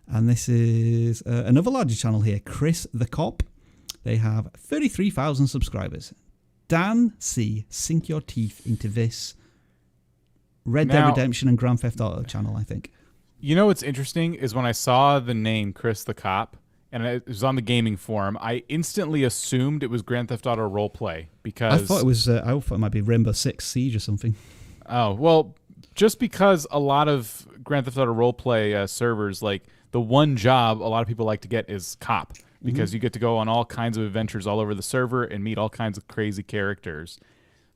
And this is another larger channel here, Chris the Cop. They have 33,000 subscribers. Dan C, sink your teeth into this Red Dead Redemption and Grand Theft Auto channel, I think. You know what's interesting is when I saw the name Chris the Cop, and it was on the gaming forum, I instantly assumed it was Grand Theft Auto Roleplay because I thought it was. I thought it might be Rainbow Six Siege or something. Oh well, just because a lot of Grand Theft Auto Roleplay servers, like the one job a lot of people like to get is cop, because you get to go on all kinds of adventures all over the server and meet all kinds of crazy characters.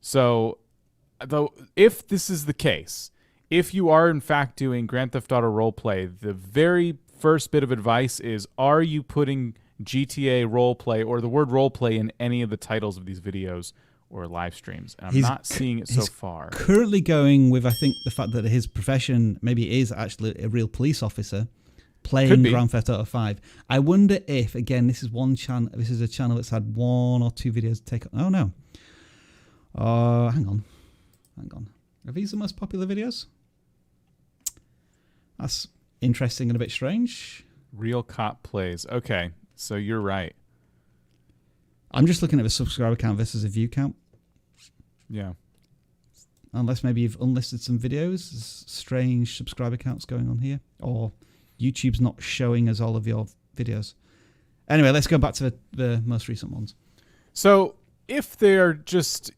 So, though, if this is the case, if you are in fact doing Grand Theft Auto Roleplay, the very first bit of advice is, are you putting GTA Roleplay or the word roleplay in any of the titles of these videos or live streams? And I'm not seeing it so far. Currently going with, I think, the fact that his profession maybe is actually a real police officer playing Grand Theft Auto 5. I wonder if, again, this is one channel. This is a channel that's had one or two videos take. Oh no. Hang on. Are these the most popular videos? That's interesting and a bit strange. Real Cop Plays. Okay, so you're right. I'm just looking at the subscriber count versus a view count. Yeah. Unless maybe you've unlisted some videos. There's strange subscriber counts going on here. Or YouTube's not showing us all of your videos. Anyway, let's go back to the most recent ones. So if they're just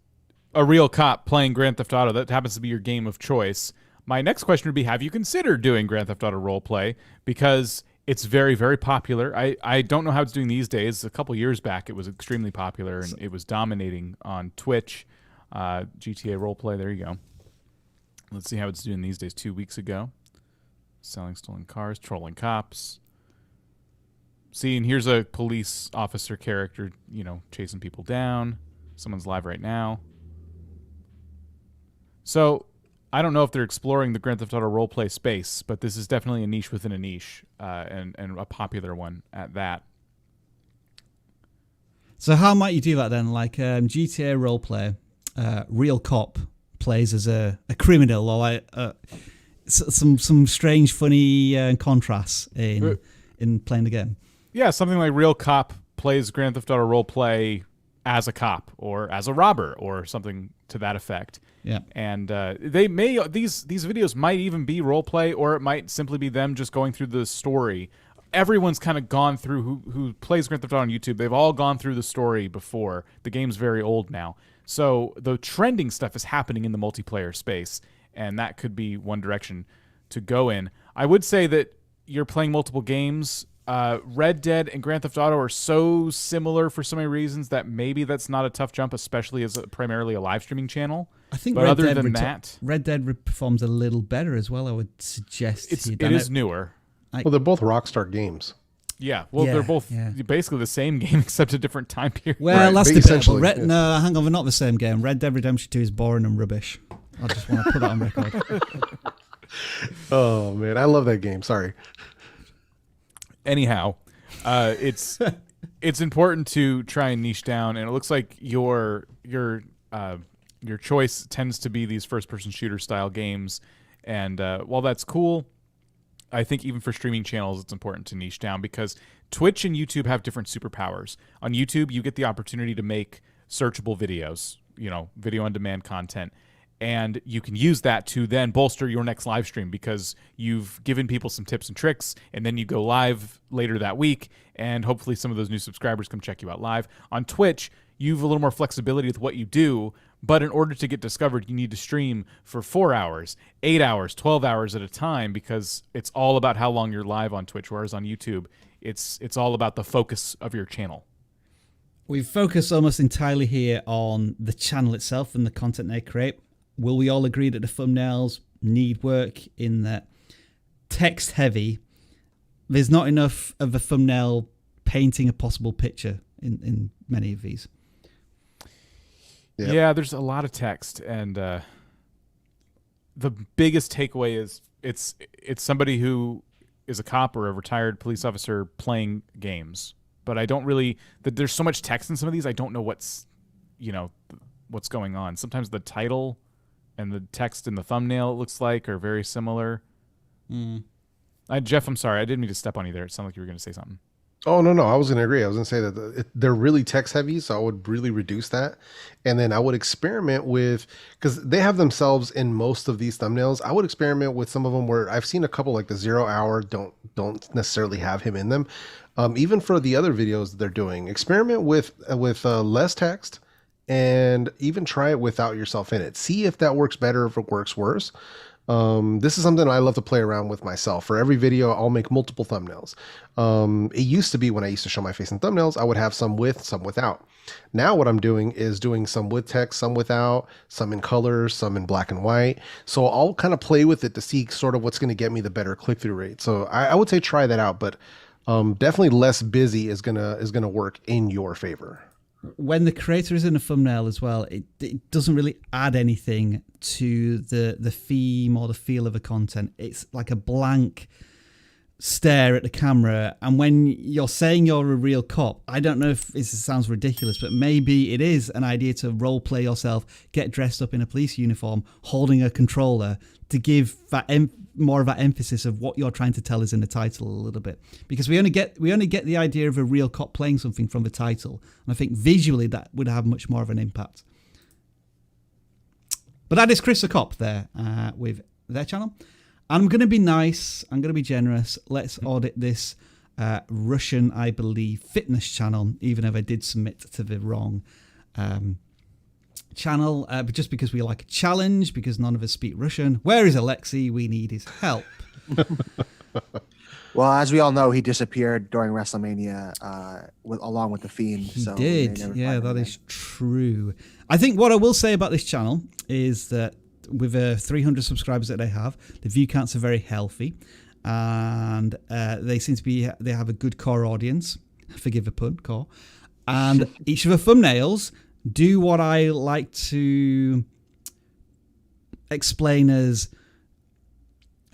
a real cop playing Grand Theft Auto, that happens to be your game of choice, my next question would be, have you considered doing Grand Theft Auto Roleplay? Because it's very, very popular. I don't know how it's doing these days. A couple years back, it was extremely popular, and it was dominating on Twitch. GTA Roleplay, there you go. Let's see how it's doing these days. 2 weeks ago. Selling stolen cars, trolling cops. See, and here's a police officer character, chasing people down. Someone's live right now. So I don't know if they're exploring the Grand Theft Auto roleplay space, but this is definitely a niche within a niche, and a popular one at that. So how might you do that then? Like GTA roleplay, real cop plays as a criminal, or like some strange, funny contrasts in playing the game. Yeah, something like Real Cop plays Grand Theft Auto roleplay as a cop or as a robber or something to that effect. Yeah, and they may these videos might even be role play, or it might simply be them just going through the story. Everyone's kind of gone through who plays Grand Theft Auto on YouTube. They've all gone through the story before. The game's very old now, so the trending stuff is happening in the multiplayer space, and that could be one direction go in. I would say that you're playing multiple games. Red Dead and Grand Theft Auto are so similar for so many reasons that maybe that's not a tough jump, especially as primarily a live streaming channel. I think but other than that, Red Dead performs a little better as well. I would suggest it is newer. Well, they're both Rockstar games. Yeah, well, they're both basically the same game except a different time period. Well, that's essentially. No, hang on, they're not the same game. Red Dead Redemption 2 is boring and rubbish. I just want to put that on record. Oh man, I love that game. Sorry. Anyhow, it's important to try and niche down, and it looks like your choice tends to be these first-person shooter style games. And while that's cool, I think even for streaming channels, it's important to niche down because Twitch and YouTube have different superpowers. On YouTube, you get the opportunity to make searchable videos, video on demand content. And you can use that to then bolster your next live stream because you've given people some tips and tricks, and then you go live later that week, and hopefully some of those new subscribers come check you out live. On Twitch, you have a little more flexibility with what you do, but in order to get discovered, you need to stream for 4 hours, 8 hours, 12 hours at a time because it's all about how long you're live on Twitch, whereas on YouTube, it's all about the focus of your channel. We've focused almost entirely here on the channel itself and the content they create. Will we all agree that the thumbnails need work in that text heavy? There's not enough of a thumbnail painting a possible picture in many of these. Yep. Yeah, there's a lot of text, and the biggest takeaway is it's somebody who is a cop or a retired police officer playing games. But I don't really. There's so much text in some of these. I don't know what's going on. Sometimes the title and the text in the thumbnail, it looks like, are very similar. Jeff, I'm sorry. I didn't mean to step on you there. It sounded like you were going to say something. Oh, no. I was going to agree. I was going to say that they're really text heavy, so I would really reduce that. And then I would experiment with, because they have themselves in most of these thumbnails, I would experiment with some of them where I've seen a couple like the 0 hour don't necessarily have him in them. Even for the other videos that they're doing, experiment with less text and even try it without yourself in it. See if that works better, if it works worse. This is something I love to play around with myself. For every video, I'll make multiple thumbnails. It used to be when I used to show my face in thumbnails, I would have some with, some without. Now what I'm doing is doing some with text, some without, some in colors, some in black and white. So I'll kind of play with it to see sort of what's going to get me the better click-through rate. So I would say try that out, but definitely less busy is gonna work in your favor. When the creator is in a thumbnail as well, it doesn't really add anything to the theme or the feel of the content. It's like a blank stare at the camera. And when you're saying you're a real cop, I don't know if this sounds ridiculous, but maybe it is an idea to role play yourself, get dressed up in a police uniform, holding a controller to give that more of that emphasis of what you're trying to tell us in the title a little bit, because we only get the idea of a real cop playing something from the title, and I think visually that would have much more of an impact. But that is Chris the Cop there with their channel. I'm going to be nice. I'm going to be generous. Let's audit this Russian, I believe, fitness channel, even if I did submit to the wrong channel, but just because we like a challenge, because none of us speak Russian. Where is Alexei? We need his help. Well, as we all know, he disappeared during WrestleMania along with the Fiend. He did. Yeah, that is true. I think what I will say about this channel is that with 300 subscribers that they have, the view counts are very healthy, and they seem to be. They have a good core audience. Forgive the pun, core. And each of the thumbnails do what I like to explain as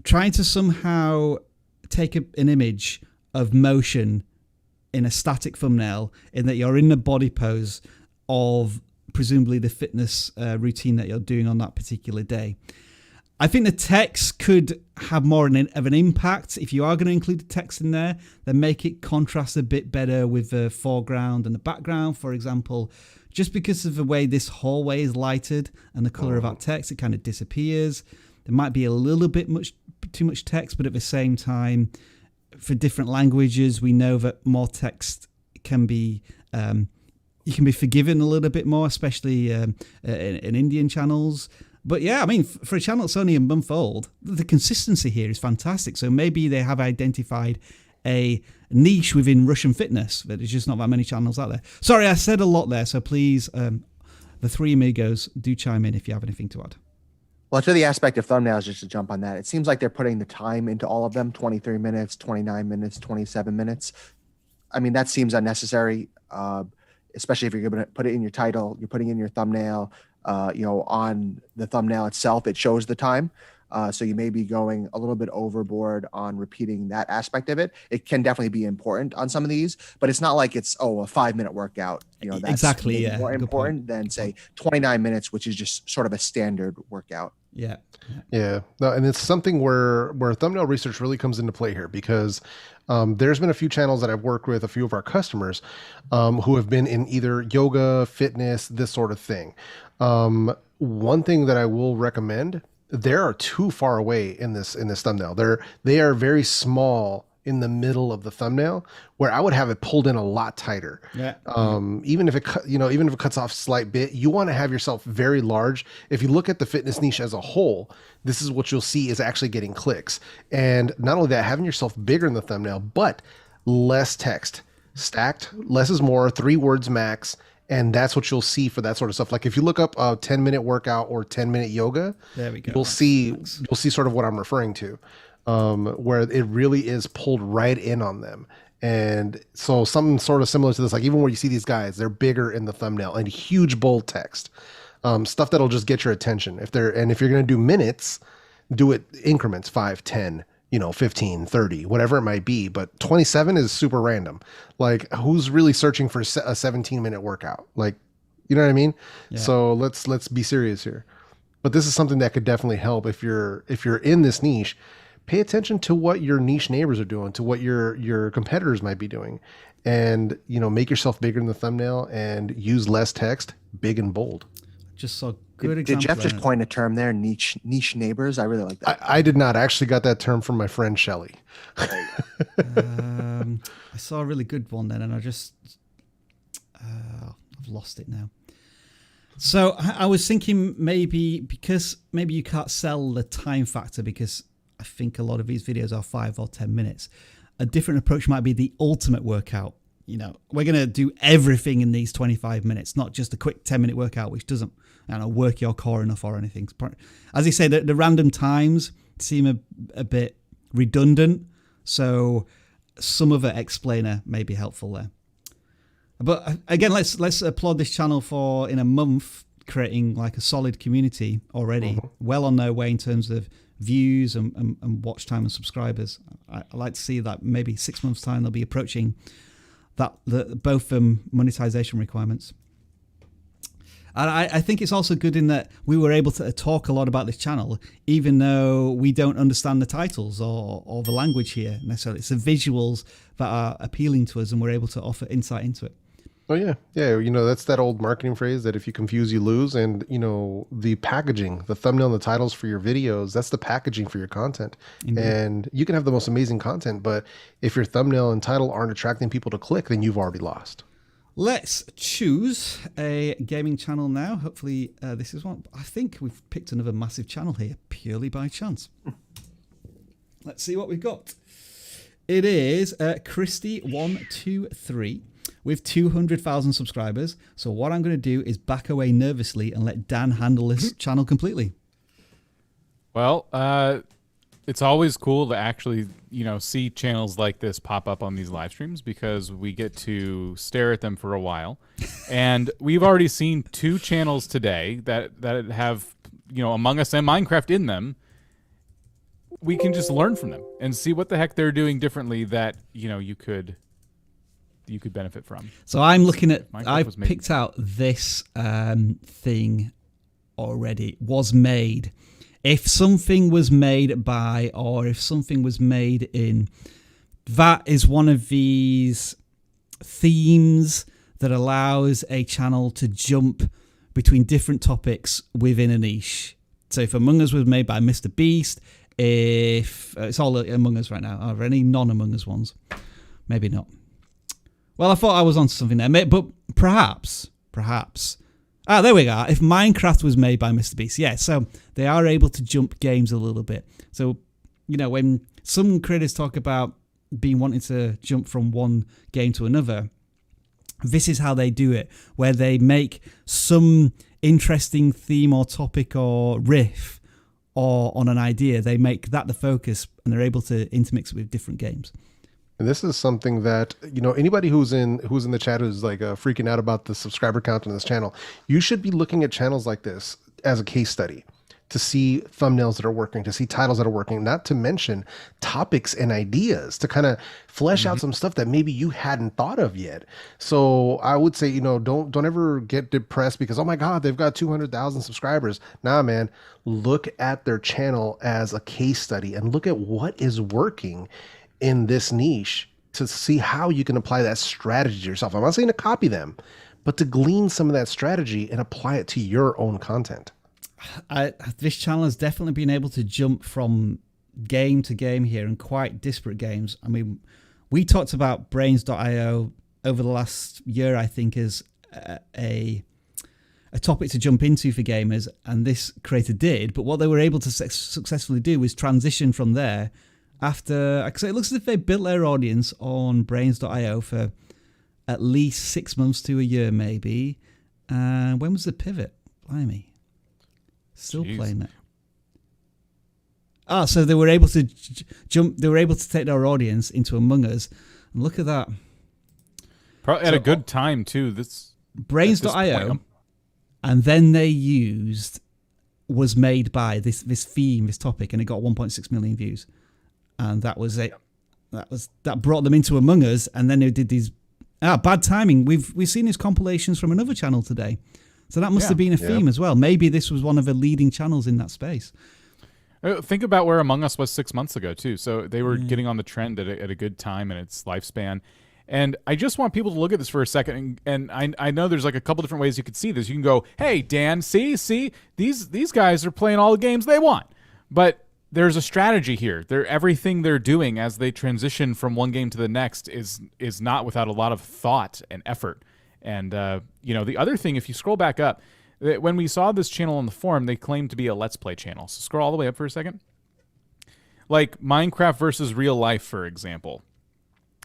trying to somehow take an image of motion in a static thumbnail, in that you're in the body pose of presumably the fitness routine that you're doing on that particular day. I think the text could have more of an impact. If you are going to include the text in there, then make it contrast a bit better with the foreground and the background, for example. Just because of the way this hallway is lighted and the color of that text, it kind of disappears. There might be a little bit too much text, but at the same time, for different languages, we know that more text can be you can be forgiven a little bit more, especially in Indian channels. But yeah, I mean, for a channel that's only a month old, the consistency here is fantastic. So maybe they have identified a niche within Russian fitness, but there's just not that many channels out there. Sorry, I said a lot there, so please, the three amigos, do chime in if you have anything to add. Well, to the aspect of thumbnails, just to jump on that, it seems like they're putting the time into all of them, 23 minutes, 29 minutes, 27 minutes. I mean, that seems unnecessary, especially if you're going to put it in your title, you're putting in your thumbnail, on the thumbnail itself, it shows the time. So you may be going a little bit overboard on repeating that aspect of it. It can definitely be important on some of these, but it's not like it's, a 5-minute workout. That's exactly, more important than say 29 minutes, which is just sort of a standard workout. Yeah. No, and it's something where thumbnail research really comes into play here, because there's been a few channels that I've worked with, a few of our customers who have been in either yoga, fitness, this sort of thing. One thing that I will recommend, they are too far away in this thumbnail. They are very small in the middle of the thumbnail, where I would have it pulled in a lot tighter. Yeah. Even if it cuts off a slight bit, you want to have yourself very large. If you look at the fitness niche as a whole, this is what you'll see is actually getting clicks. And not only that, having yourself bigger in the thumbnail, but less text. Stacked, less is more, 3 words max. And that's what you'll see for that sort of stuff. Like if you look up a 10-minute workout or 10-minute yoga, there we go. You'll see sort of what I'm referring to, where it really is pulled right in on them. And so something sort of similar to this, like even where you see these guys, they're bigger in the thumbnail and huge bold text, stuff that'll just get your attention. If you're going to do minutes, do it increments, 5, 10, 15, 30, whatever it might be. But 27 is super random. Like who's really searching for a 17-minute workout? Like, you know what I mean? Yeah. So let's be serious here. But this is something that could definitely help if you're in this niche. Pay attention to what your niche neighbors are doing, to what your competitors might be doing, and make yourself bigger in the thumbnail and use less text, big and bold. Just saw good example. Did Jeff just coin a term there, niche neighbors? I really like that. I did not. I actually got that term from my friend Shelly. I saw a really good one then, and I just I've lost it now. So I was thinking maybe you can't sell the time factor, because I think a lot of these videos are 5 or 10 minutes. A different approach might be the ultimate workout. We're going to do everything in these 25 minutes, not just a quick 10-minute workout, which doesn't work your core enough or anything. As you say, the random times seem a bit redundant. So some other explainer may be helpful there. But again, let's applaud this channel for in a month creating like a solid community already, well on their way in terms of views and watch time and subscribers. I like to see that maybe 6 months time they'll be approaching both monetization requirements. And I think it's also good in that we were able to talk a lot about this channel, even though we don't understand the titles or the language here necessarily. It's the visuals that are appealing to us, and we're able to offer insight into it. Oh yeah. That's that old marketing phrase that if you confuse, you lose. And the packaging, the thumbnail and the titles for your videos, that's the packaging for your content. Indeed. And you can have the most amazing content, but if your thumbnail and title aren't attracting people to click, then you've already lost. Let's choose a gaming channel now. Hopefully this is one. I think we've picked another massive channel here purely by chance. Let's see what we've got. It is Christy123 with 200,000 subscribers. So what I'm going to do is back away nervously and let Dan handle this channel completely. Well, it's always cool to actually, see channels like this pop up on these live streams, because we get to stare at them for a while. And we've already seen 2 channels today that have, Among Us and Minecraft in them. We can just learn from them and see what the heck they're doing differently that, you could benefit from. So I'm looking at, I've picked out this thing already, was made. If something was made by, or if something was made in, that is one of these themes that allows a channel to jump between different topics within a niche. So if Among Us was made by Mr. Beast, if it's all Among Us right now, are there any non-Among Us ones? Maybe not. Well, I thought I was onto something there, but perhaps Ah, there we go. If Minecraft was made by Mr. Beast, yeah. So they are able to jump games a little bit. So, when some creators talk about wanting to jump from one game to another, this is how they do it, where they make some interesting theme or topic or riff or on an idea. They make that the focus, and they're able to intermix it with different games. And this is something that, anybody who's in the chat who's like freaking out about the subscriber count on this channel, you should be looking at channels like this as a case study to see thumbnails that are working, to see titles that are working, not to mention topics and ideas to kind of flesh out some stuff that maybe you hadn't thought of yet. So I would say, don't ever get depressed because, oh my God, they've got 200,000 subscribers. Nah, man, look at their channel as a case study and look at what is working in this niche to see how you can apply that strategy to yourself. I'm not saying to copy them, but to glean some of that strategy and apply it to your own content. This channel has definitely been able to jump from game to game here in quite disparate games. I mean, we talked about Brains.io over the last year, I think, as a topic to jump into for gamers, and this creator did. But what they were able to successfully do was transition from there after, so it looks as if they built their audience on Brains.io for at least 6 months to a year, maybe. When was the pivot? Blimey. Still playing that. So they were able to jump. They were able to take their audience into Among Us. And look at that. Probably at a good time too. This Brains.io, and then they used was made by this theme, this topic, and it got 1.6 million views. And that was it. That brought them into Among Us, and then they did these. Bad timing. We've seen these compilations from another channel today. So that must have been a theme as well. Maybe this was one of the leading channels in that space. Think about where Among Us was 6 months ago, too. So they were getting on the trend at a good time in its lifespan. And I just want people to look at this for a second. And I know there's like a couple different ways you could see this. You can go, hey, Dan, see, these guys are playing all the games they want. But there's a strategy here. Everything they're doing as they transition from one game to the next is not without a lot of thought and effort. And, the other thing, if you scroll back up, when we saw this channel on the forum, they claimed to be a Let's Play channel. So scroll all the way up for a second. Like Minecraft versus real life, for example.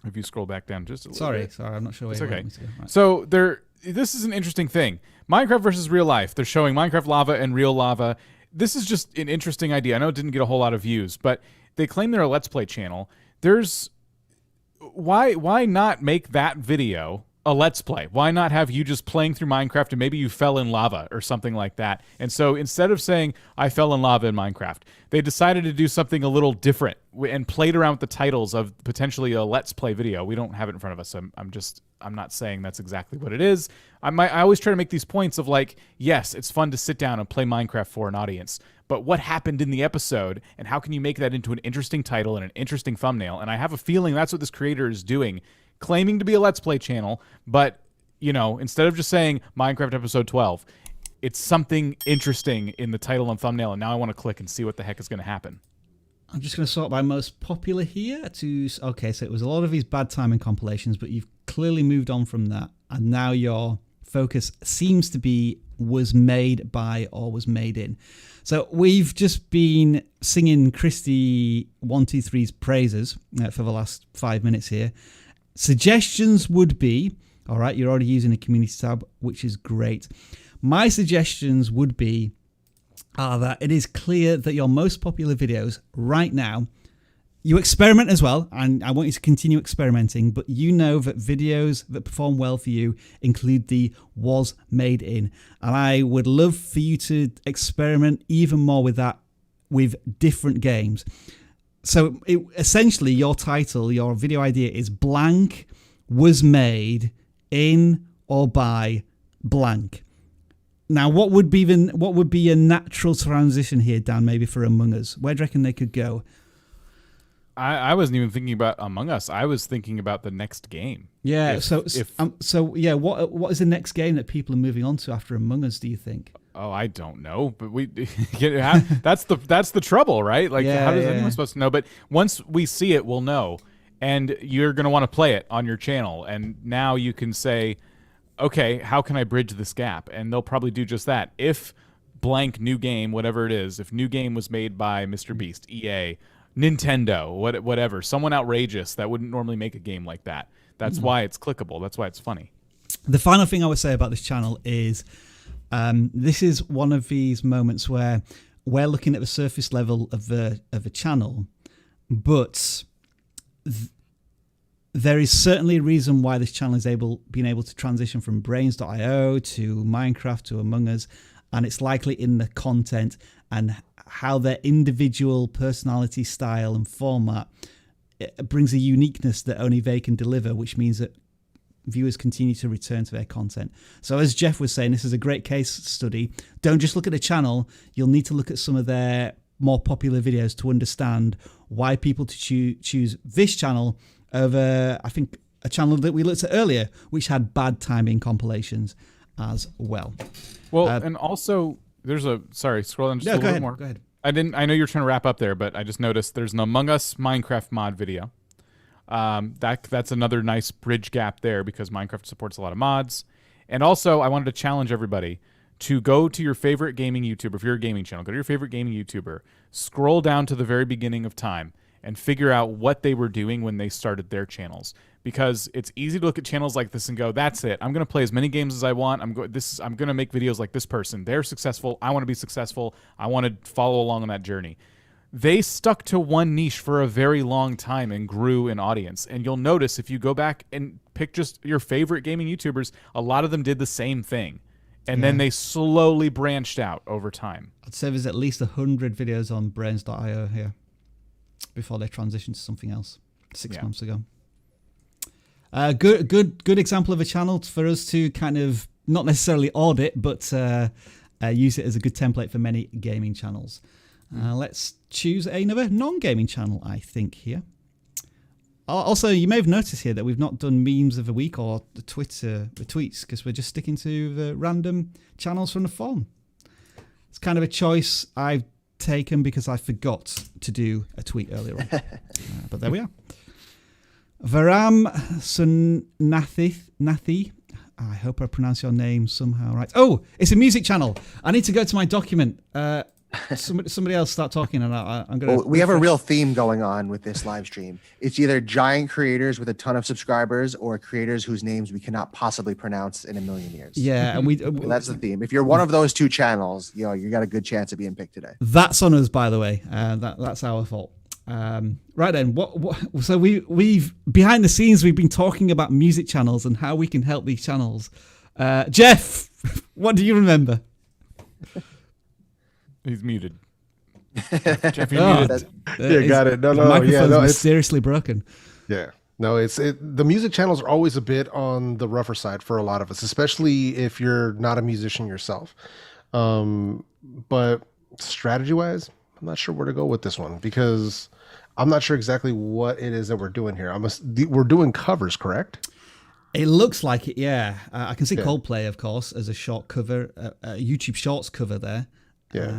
If you scroll back down just a little bit. Sorry, I'm not sure where you're okay. Right. So this is an interesting thing. Minecraft versus real life. They're showing Minecraft lava and real lava. This is just an interesting idea. I know it didn't get a whole lot of views, but they claim they're a Let's Play channel. Why not make that video a Let's Play? Why not have you just playing through Minecraft and maybe you fell in lava or something like that? And so instead of saying, I fell in lava in Minecraft, they decided to do something a little different and played around with the titles of potentially a Let's Play video. We don't have it in front of us. So I'm not saying that's exactly what it is. I always try to make these points of like, yes, it's fun to sit down and play Minecraft for an audience, but what happened in the episode and how can you make that into an interesting title and an interesting thumbnail? And I have a feeling that's what this creator is doing, claiming to be a Let's Play channel, but, instead of just saying Minecraft episode 12, it's something interesting in the title and thumbnail, and now I want to click and see what the heck is going to happen. I'm just going to sort by most popular here okay, so it was a lot of these bad timing compilations, but you've clearly moved on from that, and now your focus seems to be was made by or was made in. So we've just been singing Christy123's praises for the last 5 minutes here. Suggestions would be, all right, you're already using a community tab, which is great. My suggestions would be that it is clear that your most popular videos right now, you experiment as well, and I want you to continue experimenting, but you know that videos that perform well for you include the was made in. And I would love for you to experiment even more with that with different games. So essentially your title, your video idea is blank was made in or by blank. Now, what would be a natural transition here, Dan, maybe for Among Us? Where do you reckon they could go? I wasn't even thinking about Among Us. I was thinking about the next game. Yeah. What is the next game that people are moving on to after Among Us, do you think? Oh, I don't know, but that's the trouble, right? Like, how does anyone supposed to know? But once we see it, we'll know, and you're going to want to play it on your channel. And now you can say, okay, how can I bridge this gap? And they'll probably do just that. If blank new game, whatever it is, if new game was made by Mr. Beast, EA, Nintendo, whatever, someone outrageous that wouldn't normally make a game like that. That's why it's clickable. That's why it's funny. The final thing I would say about this channel is this is one of these moments where we're looking at the surface level of a channel, but there is certainly a reason why this channel is being able to transition from Brains.io to Minecraft to Among Us, and it's likely in the content and how their individual personality, style, and format brings a uniqueness that only they can deliver, which means that viewers continue to return to their content. So as Jeff was saying, this is a great case study. Don't just look at the channel. You'll need to look at some of their more popular videos to understand why people choose this channel over, I think, a channel that we looked at earlier, which had bad timing compilations as well. Well, and also there's scroll down just a little bit more. Go ahead. I know you're trying to wrap up there, but I just noticed there's an Among Us Minecraft mod video. That's another nice bridge gap there because Minecraft supports a lot of mods. And also, I wanted to challenge everybody to go to your favorite gaming YouTuber. If you're a gaming channel, go to your favorite gaming YouTuber, scroll down to the very beginning of time, and figure out what they were doing when they started their channels. Because it's easy to look at channels like this and go, that's it. I'm going to play as many games as I want. I'm going to make videos like this person. They're successful. I want to be successful. I want to follow along on that journey. They stuck to one niche for a very long time and grew an audience. And you'll notice if you go back and pick just your favorite gaming YouTubers, a lot of them did the same thing. And then they slowly branched out over time. I'd say there's at least 100 videos on Brains.io here before they transitioned to something else 6 months ago. Good example of a channel for us to kind of not necessarily audit, but use it as a good template for many gaming channels. Let's choose another non-gaming channel, I think, here. Also, you may have noticed here that we've not done memes of the week or the tweets, because we're just sticking to the random channels from the phone. It's kind of a choice I've taken because I forgot to do a tweet earlier on. But there we are. Varam Sunathi. I hope I pronounce your name somehow right. Oh, it's a music channel. I need to go to my document. Somebody else start talking, and I'm going to. Well, we have a real theme going on with this live stream. It's either giant creators with a ton of subscribers or creators whose names we cannot possibly pronounce in a million years. Yeah, and well, that's the theme. If you're one of those two channels, you got a good chance of being picked today. That's on us, by the way. That's our fault. Right then, so we've behind the scenes we've been talking about music channels and how we can help these channels. Jeff, what do you remember? He's muted. Jeff, you're muted. Yeah, got it. No, it's seriously broken. Yeah. No, the music channels are always a bit on the rougher side for a lot of us, especially if you're not a musician yourself. But strategy-wise, I'm not sure where to go with this one because I'm not sure exactly what it is that we're doing here. We're doing covers, correct? It looks like it, yeah. I can see Coldplay, of course, as a short cover, YouTube Shorts cover there. Yeah.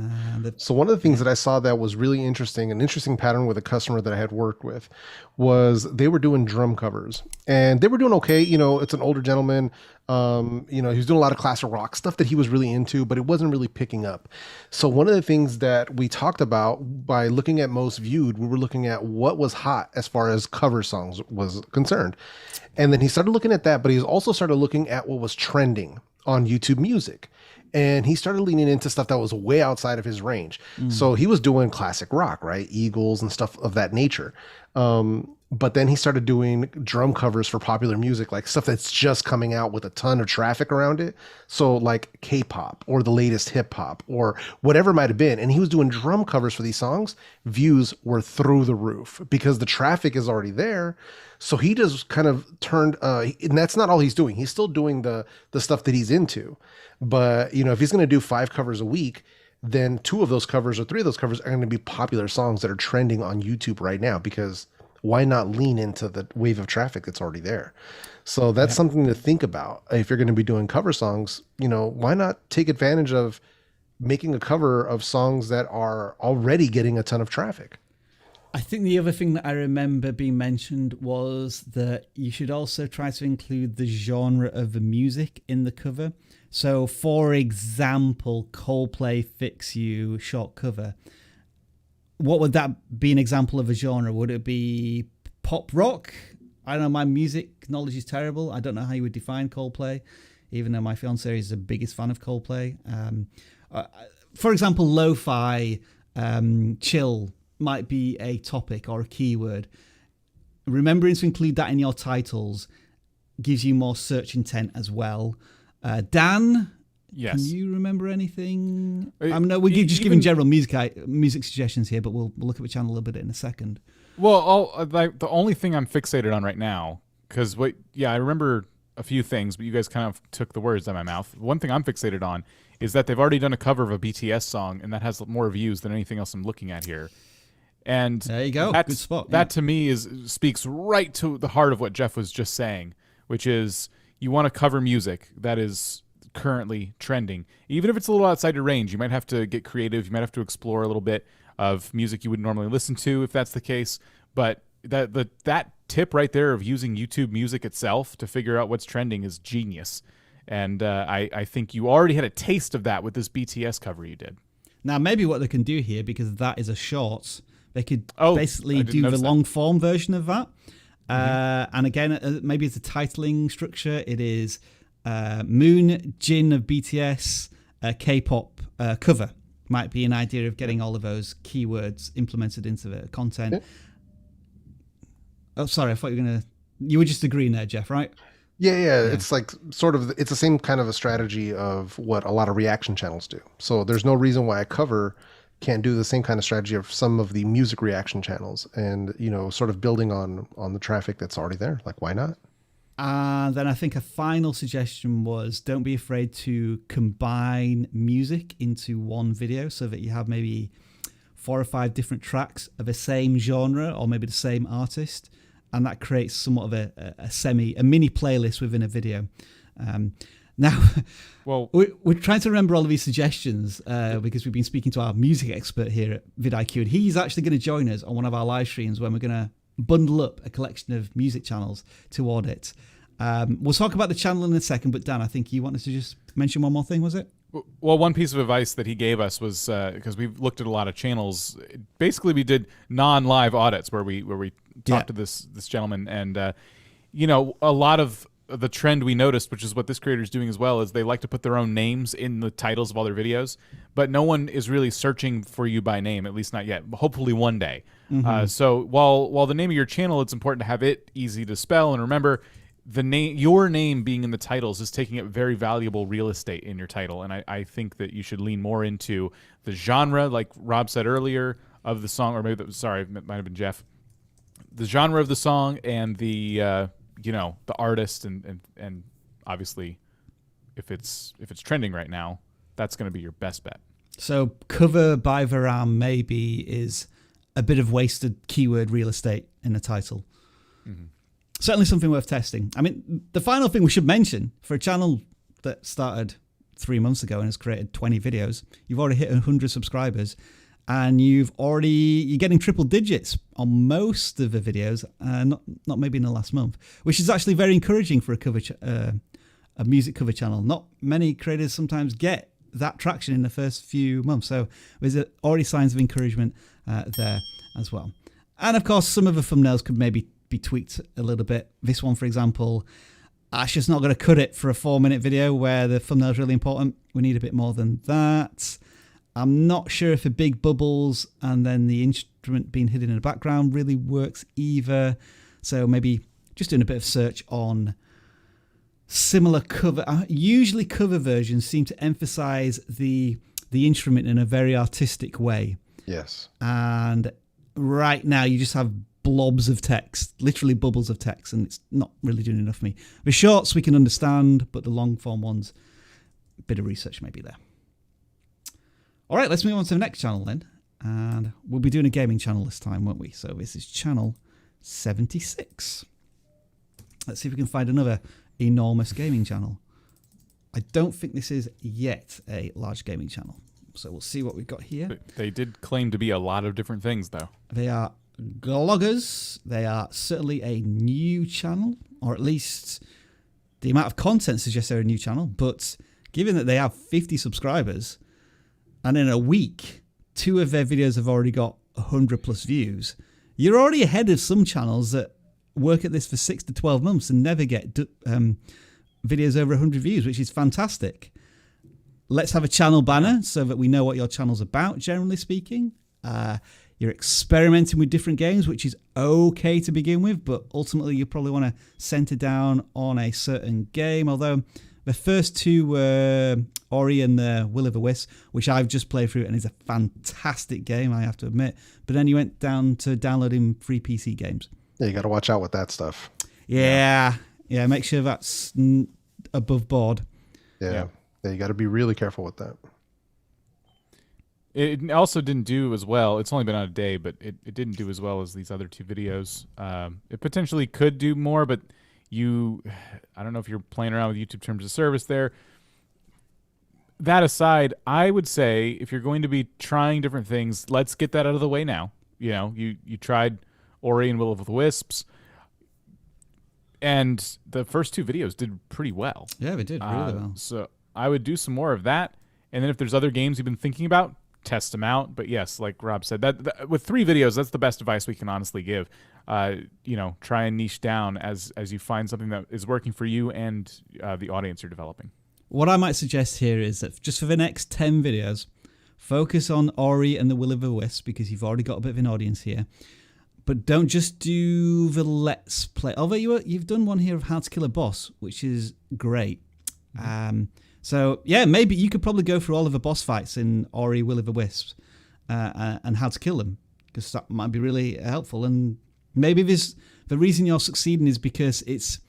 So one of the things that I saw that was really interesting, an interesting pattern with a customer that I had worked with, was they were doing drum covers, and they were doing okay. It's an older gentleman. He was doing a lot of classic rock stuff that he was really into, but it wasn't really picking up. So one of the things that we talked about by looking at most viewed, we were looking at what was hot as far as cover songs was concerned. And then he started looking at that, but he also started looking at what was trending on YouTube Music. And he started leaning into stuff that was way outside of his range. So he was doing classic rock, right? Eagles and stuff of that nature. But then he started doing drum covers for popular music, like stuff that's just coming out with a ton of traffic around it. So like K-pop or the latest hip hop or whatever it might have been. And he was doing drum covers for these songs. Views were through the roof because the traffic is already there. So he just kind of turned, and that's not all he's doing. He's still doing the stuff that he's into. But, if he's going to do 5 covers a week, then 2 of those covers or 3 of those covers are going to be popular songs that are trending on YouTube right now, because why not lean into the wave of traffic that's already there? So that's something to think about. If you're going to be doing cover songs, why not take advantage of making a cover of songs that are already getting a ton of traffic? I think the other thing that I remember being mentioned was that you should also try to include the genre of the music in the cover. So, for example, Coldplay Fix You short cover. What would that be an example of a genre? Would it be pop rock? I don't know, my music knowledge is terrible. I don't know how you would define Coldplay, even though my fiancé is the biggest fan of Coldplay. For example, lo-fi, chill might be a topic or a keyword. Remembering to include that in your titles gives you more search intent as well. Dan, Yes. can you remember anything? Uh, No, we're just even- giving general music suggestions here, but we'll look at the channel a little bit in a second. Well, the only thing I'm fixated on right now, because I remember a few things, but you guys kind of took the words out of my mouth. One thing I'm fixated on is that they've already done a cover of a BTS song, and that has more views than anything else I'm looking at here. And There you go. Good spot. That to me speaks right to the heart of what Jeff was just saying, which is you want to cover music that is currently trending. Even if it's a little outside your range, you might have to get creative. You might have to explore a little bit of music you would normally listen to if that's the case. But that tip right there of using YouTube music itself to figure out what's trending is genius. And I think you already had a taste of that with this BTS cover you did. Now, maybe what they can do here, because that is a short, they could I basically didn't do the notice that. long form version of that. And again, maybe it's a titling structure. It is Moon, Jin of BTS, K-pop cover. Might be an idea of getting all of those keywords implemented into the content. Okay. Oh, sorry, I thought you were just agreeing there, Jeff, right? Yeah. It's like it's the same kind of a strategy of what a lot of reaction channels do. So there's no reason why a cover can't do the same kind of strategy of some of the music reaction channels, and sort of building on the traffic that's already there. Like, why not? And then I think a final suggestion was don't be afraid to combine music into one video so that you have maybe 4 or 5 different tracks of the same genre or maybe the same artist. And that creates somewhat of a mini playlist within a video. Now, Well, we're trying to remember all of these suggestions because we've been speaking to our music expert here at VidIQ, and he's actually going to join us on one of our live streams when we're going to bundle up a collection of music channels to audit. We'll talk about the channel in a second, but Dan, I think you wanted to just mention one more thing, was it? Well, one piece of advice that he gave us was because we've looked at a lot of channels. Basically, we did non-live audits where we talked to this gentleman, and a lot of the trend we noticed, which is what this creator is doing as well, is they like to put their own names in the titles of all their videos, but no one is really searching for you by name, at least not yet. Hopefully one day. So while the name of your channel, it's important to have it easy to spell and remember. Your name being in the titles is taking up very valuable real estate in your title, and I think that you should lean more into the genre, like Rob said earlier, of the song, or maybe it might have been Jeff. The genre of the song and the the artist, and obviously if it's trending right now, that's going to be your best bet. So cover by Varam maybe is a bit of wasted keyword real estate in the title. Mm-hmm. Certainly something worth testing. I mean, the final thing we should mention for a channel that started 3 months ago and has created 20 videos, you've already hit 100 subscribers, and you're getting triple digits on most of the videos, not maybe in the last month, which is actually very encouraging for a music cover channel. Not many creators sometimes get that traction in the first few months, so there's already signs of encouragement there as well. And of course, some of the thumbnails could maybe be tweaked a little bit. This one, for example, Asher's not going to cut it for a 4-minute video where the thumbnail is really important. We need a bit more than that. I'm not sure if the big bubbles and then the instrument being hidden in the background really works either. So maybe just doing a bit of search on similar cover. Usually cover versions seem to emphasize the instrument in a very artistic way. Yes. And right now you just have blobs of text, literally bubbles of text, and it's not really doing enough for me. The shorts we can understand, but the long form ones, a bit of research maybe there. All right, let's move on to the next channel then. And we'll be doing a gaming channel this time, won't we? So this is channel 76. Let's see if we can find another enormous gaming channel. I don't think this is yet a large gaming channel. So we'll see what we've got here. They did claim to be a lot of different things, though. They are Gloggers, they are certainly a new channel, or at least the amount of content suggests they're a new channel. But given that they have 50 subscribers, and in a week, 2 of their videos have already got 100 plus views, you're already ahead of some channels that work at this for 6 to 12 months and never get videos over 100 views, which is fantastic. Let's have a channel banner so that we know what your channel's about, generally speaking. You're experimenting with different games, which is okay to begin with, but ultimately you probably want to center down on a certain game. Although the first 2 were Ori and the Will-O-the-Wisp, which I've just played through and is a fantastic game, I have to admit. But then you went down to downloading free PC games. Yeah, you got to watch out with that stuff. Yeah, make sure that's above board. Yeah, you got to be really careful with that. It also didn't do as well. It's only been out a day, but it didn't do as well as these other 2 videos. It potentially could do more, but I don't know if you're playing around with YouTube terms of service there. That aside, I would say if you're going to be trying different things, let's get that out of the way now. You tried Ori and Will-O-the-Wisps, and the first 2 videos did pretty well. Yeah, they did really well. So I would do some more of that, and then if there's other games you've been thinking about, test them out. But yes, like Rob said, that with 3 videos, that's the best advice we can honestly give. Try and niche down as you find something that is working for you and the audience you're developing. What I might suggest here is that just for the next 10 videos, focus on Ori and the Will-O-the-Wisp, because you've already got a bit of an audience here. But don't just do the Let's Play. Although you've done one here of how to kill a boss, which is great. So yeah, maybe you could probably go through all of the boss fights in Ori, Will-O-the-Wisp, and how to kill them, because that might be really helpful. And maybe the reason you're succeeding is because it's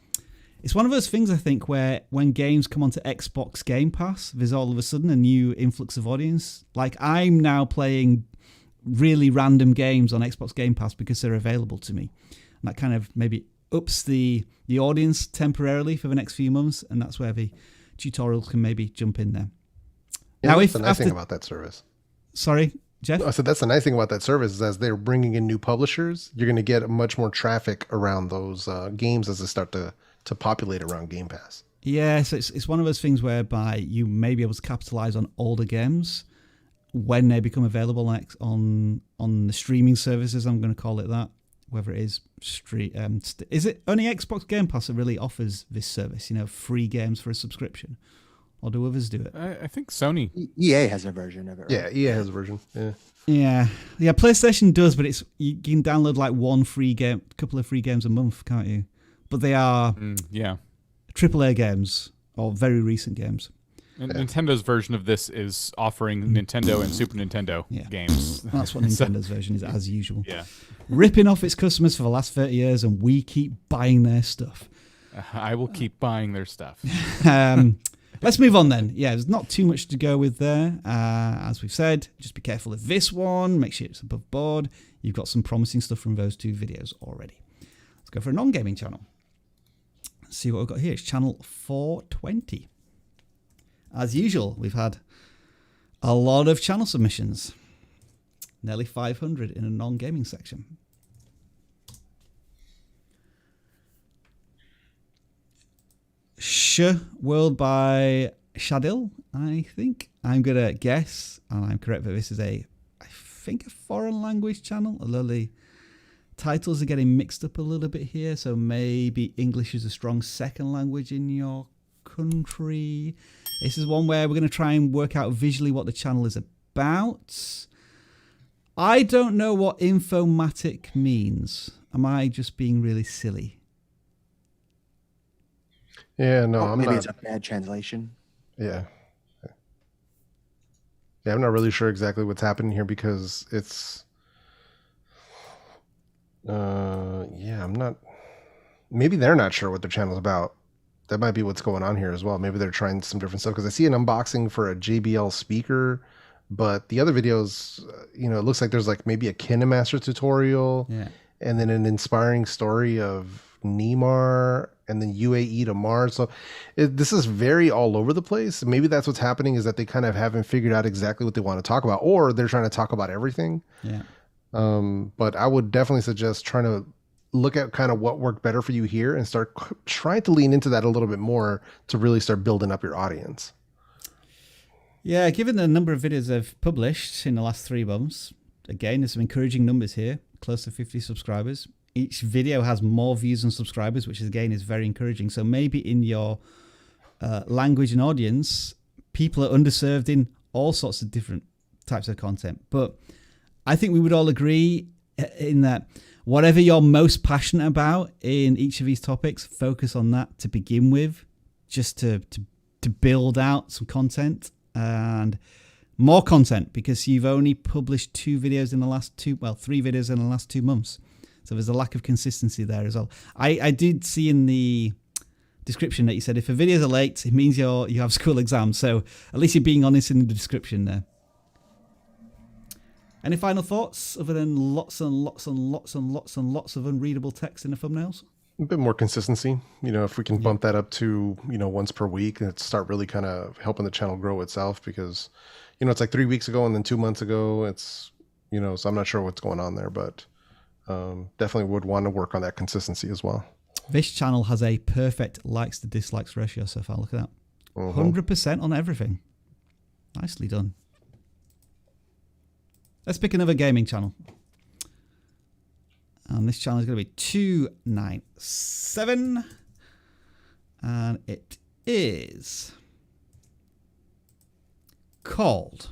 one of those things, I think, where when games come onto Xbox Game Pass, there's all of a sudden a new influx of audience. Like, I'm now playing really random games on Xbox Game Pass because they're available to me. And that kind of maybe ups the audience temporarily for the next few months, and that's where the tutorials can maybe jump in there. Yeah, now, that's the nice thing about that service. Sorry, Jeff? I said that's the nice thing about that service is as they're bringing in new publishers, you're going to get much more traffic around those games as they start to populate around Game Pass. Yeah, so it's one of those things whereby you may be able to capitalize on older games when they become available, like on the streaming services, I'm going to call it that. Whether it is is it only Xbox Game Pass that really offers this service? Free games for a subscription, or do others do it? I think Sony. EA has a version of it. Right? Yeah, EA has a version. Yeah. PlayStation does, but you can download like a couple of free games a month, can't you? But they are AAA games or very recent games. And Nintendo's version of this is offering Nintendo and Super Nintendo games. That's what Nintendo's version is, as usual. Yeah. Ripping off its customers for the last 30 years, and we keep buying their stuff. I will keep buying their stuff. Let's move on then. Yeah, there's not too much to go with there. As we've said, just be careful of this one. Make sure it's above board. You've got some promising stuff from those 2 videos already. Let's go for a non-gaming channel. Let's see what we've got here. It's channel 420. As usual, we've had a lot of channel submissions. Nearly 500 in a non-gaming section. World by Shadil, I think. I'm going to guess, and I'm correct that this is I think a foreign language channel. Although the titles are getting mixed up a little bit here, so maybe English is a strong second language in your country. This is one where we're going to try and work out visually what the channel is about. I don't know what Infomatic means. Am I just being really silly? Yeah, no, maybe it's a bad translation. Yeah. Yeah, I'm not really sure exactly what's happening here because it's... I'm not... Maybe they're not sure what their channel's about. That might be what's going on here as well. Maybe they're trying some different stuff because I see an unboxing for a JBL speaker, but the other videos, it looks like there's like maybe a KineMaster tutorial, and then an inspiring story of Neymar, and then UAE to Mars. So this is very all over the place. Maybe that's what's happening is that they kind of haven't figured out exactly what they want to talk about, or they're trying to talk about everything. Yeah. But I would definitely suggest trying to look at kind of what worked better for you here and start trying to lean into that a little bit more to really start building up your audience. Yeah, given the number of videos I've published in the last 3 months, again, there's some encouraging numbers here, close to 50 subscribers. Each video has more views than subscribers, which again is very encouraging. So maybe in your language and audience, people are underserved in all sorts of different types of content. But I think we would all agree in that whatever you're most passionate about in each of these topics, focus on that to begin with, just to build out some content and more content, because you've only published 3 videos in the last 2 months. So there's a lack of consistency there as well. I did see in the description that you said if a videos are late, it means you have school exams. So at least you're being honest in the description there. Any final thoughts other than lots and lots and lots and lots and lots of unreadable text in the thumbnails? A bit more consistency. If we can bump that up to, once per week and start really kind of helping the channel grow itself, because, it's like 3 weeks ago and then 2 months ago, it's, so I'm not sure what's going on there, but definitely would want to work on that consistency as well. This channel has a perfect likes to dislikes ratio so far. Look at that. 100% on everything. Nicely done. Let's pick another gaming channel. And this channel is going to be 297. And it is called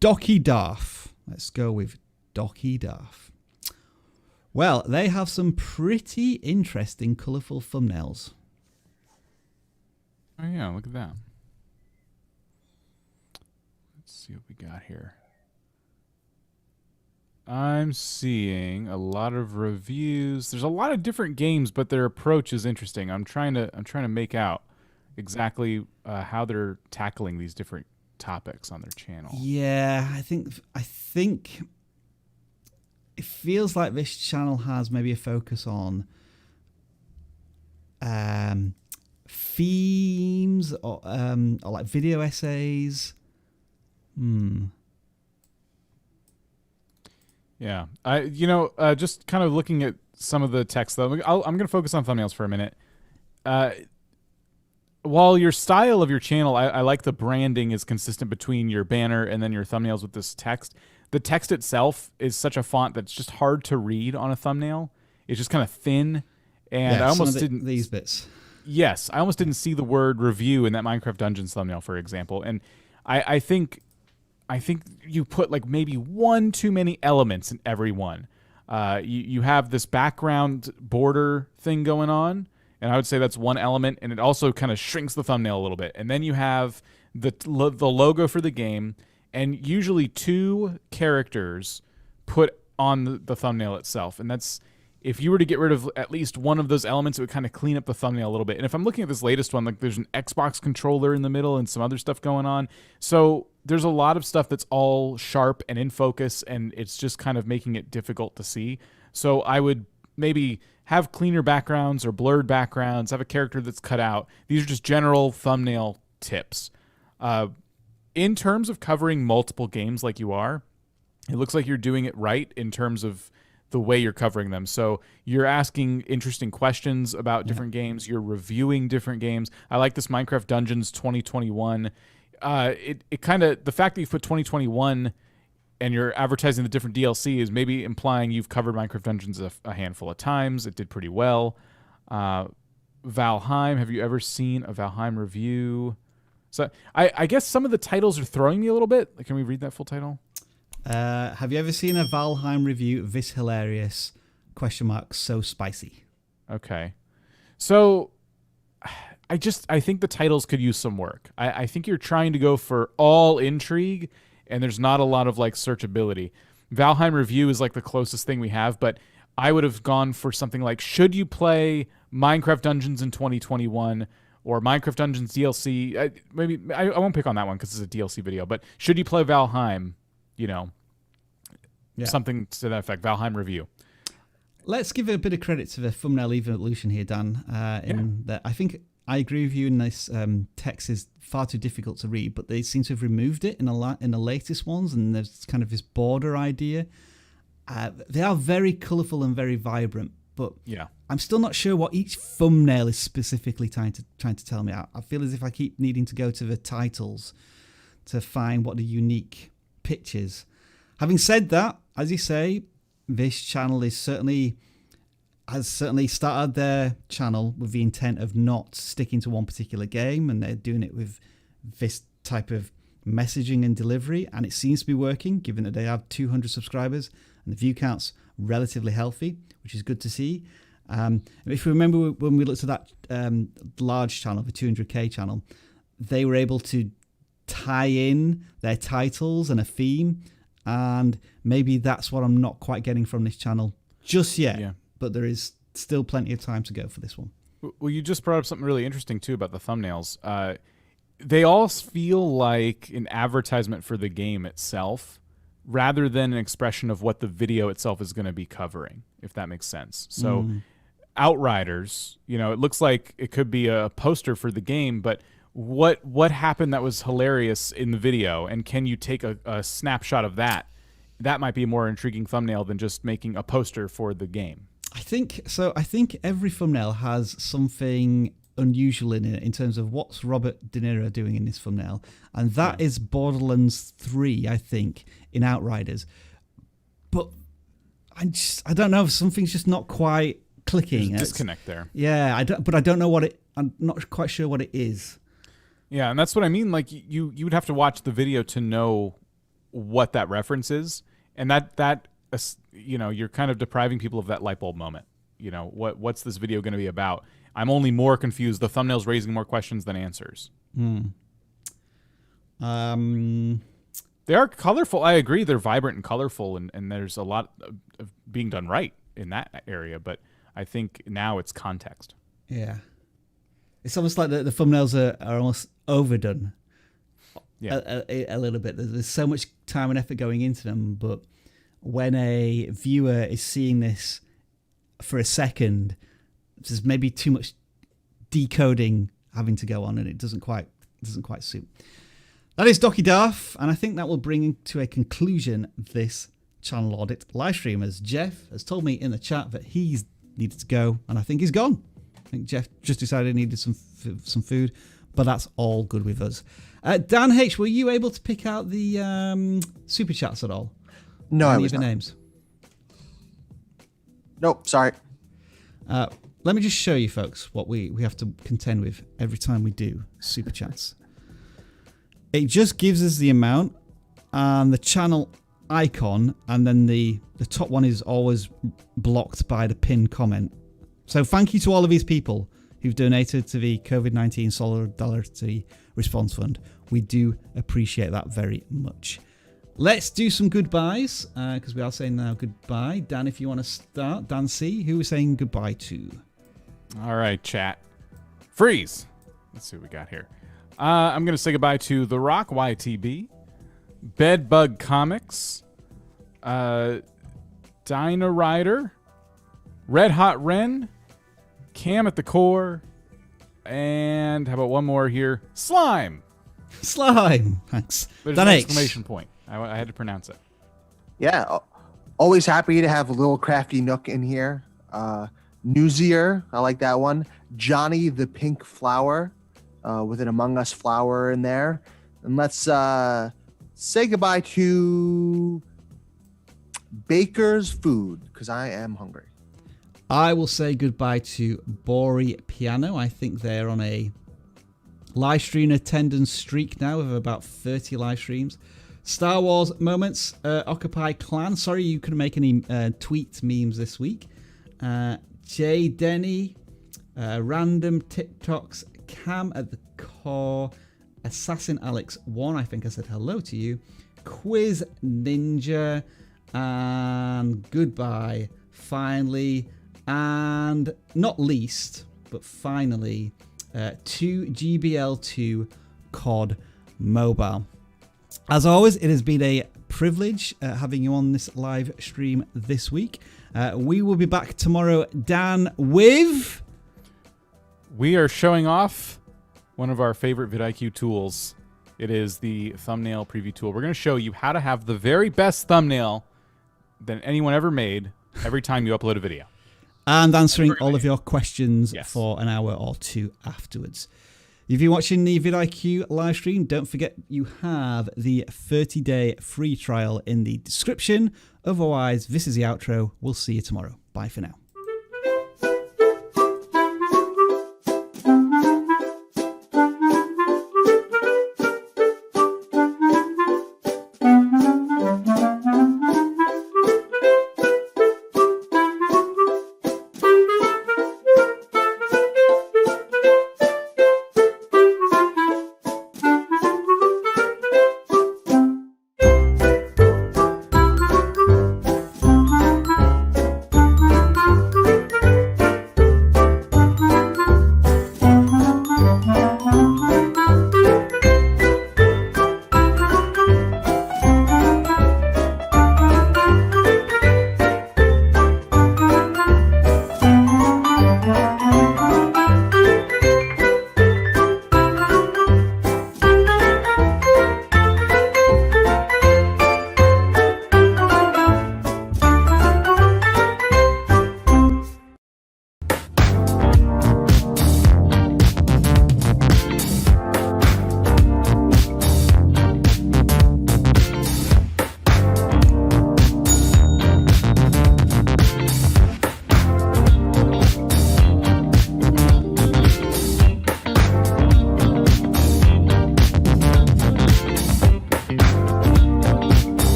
Docky Darth. Let's go with Docky Darth. Well, they have some pretty interesting, colourful thumbnails. Oh yeah, look at that. Let's see what we got here. I'm seeing a lot of reviews. There's a lot of different games, but their approach is interesting. I'm trying to make out exactly how they're tackling these different topics on their channel. Yeah, I think it feels like this channel has maybe a focus on themes or like video essays. Yeah, just kind of looking at some of the text though. I'm going to focus on thumbnails for a minute. While your style of your channel, I like the branding is consistent between your banner and then your thumbnails with this text. The text itself is such a font that's just hard to read on a thumbnail. It's just kind of thin, and I almost didn't these bits. Yes, I almost didn't see the word review in that Minecraft Dungeons thumbnail, for example. And I think you put like maybe one too many elements in every one. You have this background border thing going on, and I would say that's one element, and it also kind of shrinks the thumbnail a little bit. And then you have the logo for the game, and usually 2 characters put on the thumbnail itself. And that's, if you were to get rid of at least one of those elements, it would kind of clean up the thumbnail a little bit. And if I'm looking at this latest one, like there's an Xbox controller in the middle and some other stuff going on. So there's a lot of stuff that's all sharp and in focus, and it's just kind of making it difficult to see. So I would maybe have cleaner backgrounds or blurred backgrounds, have a character that's cut out. These are just general thumbnail tips. In terms of covering multiple games like you are, it looks like you're doing it right in terms of the way you're covering them. So you're asking interesting questions about different games. You're reviewing different games. I like this Minecraft Dungeons 2021. It kind of, the fact that you put 2021 and you're advertising the different DLC is maybe implying you've covered Minecraft Dungeons a handful of times. It did pretty well. Valheim, have you ever seen a Valheim review? So I guess some of the titles are throwing me a little bit. Can we read that full title? Have you ever seen a Valheim review? This hilarious ? So spicy. Okay. So I think the titles could use some work. I think you're trying to go for all intrigue, and there's not a lot of like searchability. Valheim review is like the closest thing we have, but I would have gone for something like, should you play Minecraft Dungeons in 2021 or Minecraft Dungeons DLC? Maybe I won't pick on that one because it's a DLC video, but should you play Valheim? Something to that effect. Valheim review. Let's give a bit of credit to the thumbnail evolution here, Dan. That I think I agree with you in this. Text is far too difficult to read, but they seem to have removed it in the latest ones, and there's kind of this border idea. They are very colourful and very vibrant, but Yeah. I'm still not sure what each thumbnail is specifically trying to tell me. I feel as if I keep needing to go to the titles to find what the unique pitch is. Having said that, as you say, this channel has certainly started their channel with the intent of not sticking to one particular game, and they're doing it with this type of messaging and delivery, and it seems to be working, given that they have 200 subscribers and the view count's relatively healthy, which is good to see. If we remember when we looked at that large channel, the 200k channel, they were able to tie in their titles and a theme, and maybe that's what I'm not quite getting from this channel just yet. Yeah. But there is still plenty of time to go for this one. Well, you just brought up something really interesting, too, about the thumbnails. They all feel like an advertisement for the game itself rather than an expression of what the video itself is going to be covering, if that makes sense. So Outriders, it looks like it could be a poster for the game, but what happened that was hilarious in the video, and can you take a snapshot of that? That might be a more intriguing thumbnail than just making a poster for the game. I think so. I think every thumbnail has something unusual in it in terms of what's Robert De Niro doing in this thumbnail, and that is Borderlands 3, I think, in Outriders. But I don't know. Something's just not quite clicking. There's a disconnect there. Yeah, I don't know what it. I'm not quite sure what it is. Yeah, and that's what I mean. Like you would have to watch the video to know what that reference is, and that you're kind of depriving people of that light bulb moment. What's this video going to be about? I'm only more confused. The thumbnail's raising more questions than answers. They are colorful. I agree. They're vibrant and colorful, and there's a lot of being done right in that area. But I think now it's context. Yeah. It's almost like the thumbnails are almost overdone. Yeah. A little bit. There's so much time and effort going into them, but when a viewer is seeing this for a second, there's maybe too much decoding having to go on, and it doesn't quite suit. That is Docky Darth, and I think that will bring to a conclusion this channel audit live stream, as Jeff has told me in the chat that he's needed to go, and I think he's gone. I think Jeff just decided he needed some food, but that's all good with us. Dan H, were you able to pick out the super chats at all? No, I was not. not. Names? Nope, sorry. Let me just show you, folks, what we have to contend with every time we do super chats. It just gives us the amount and the channel icon, and then the top one is always blocked by the pinned comment. So thank you to all of these people who've donated to the COVID-19 Solidarity Response Fund. We do appreciate that very much. Let's do some goodbyes, because we are saying now goodbye. Dan, if you want to start. Dan C, who are we saying goodbye to? All right, chat. Freeze. Let's see what we got here. I'm going to say goodbye to The Rock YTB, Bedbug Comics, Dinah Rider, Red Hot Ren, Cam at the Core, and how about one more here? Slime. Slime. Thanks. There's Dan an H. exclamation point. I had to pronounce it. Yeah, always happy to have a little crafty nook in here. Newsier, I like that one. Johnny the Pink Flower, with an Among Us flower in there. And let's say goodbye to Baker's Food, because I am hungry. I will say goodbye to Bori Piano. I think they're on a live stream attendance streak now of about 30 live streams. Star Wars Moments, Occupy Clan. Sorry you couldn't make any tweet memes this week. Jay Denny, Random TikToks, Cam at the Core, Assassin Alex 1, I think I said hello to you, Quiz Ninja, and goodbye, finally, and not least, but finally, to GBL2 COD Mobile. As always, it has been a privilege having you on this live stream this week. We will be back tomorrow, Dan, with we are showing off one of our favorite VidIQ tools. It is the thumbnail preview tool. We're going to show you how to have the very best thumbnail that anyone ever made every time you upload a video. And answering all of your questions Yes. for an hour or two afterwards. If you're watching the VidIQ live stream, don't forget you have the 30-day free trial in the description. Otherwise, this is the outro. We'll see you tomorrow. Bye for now.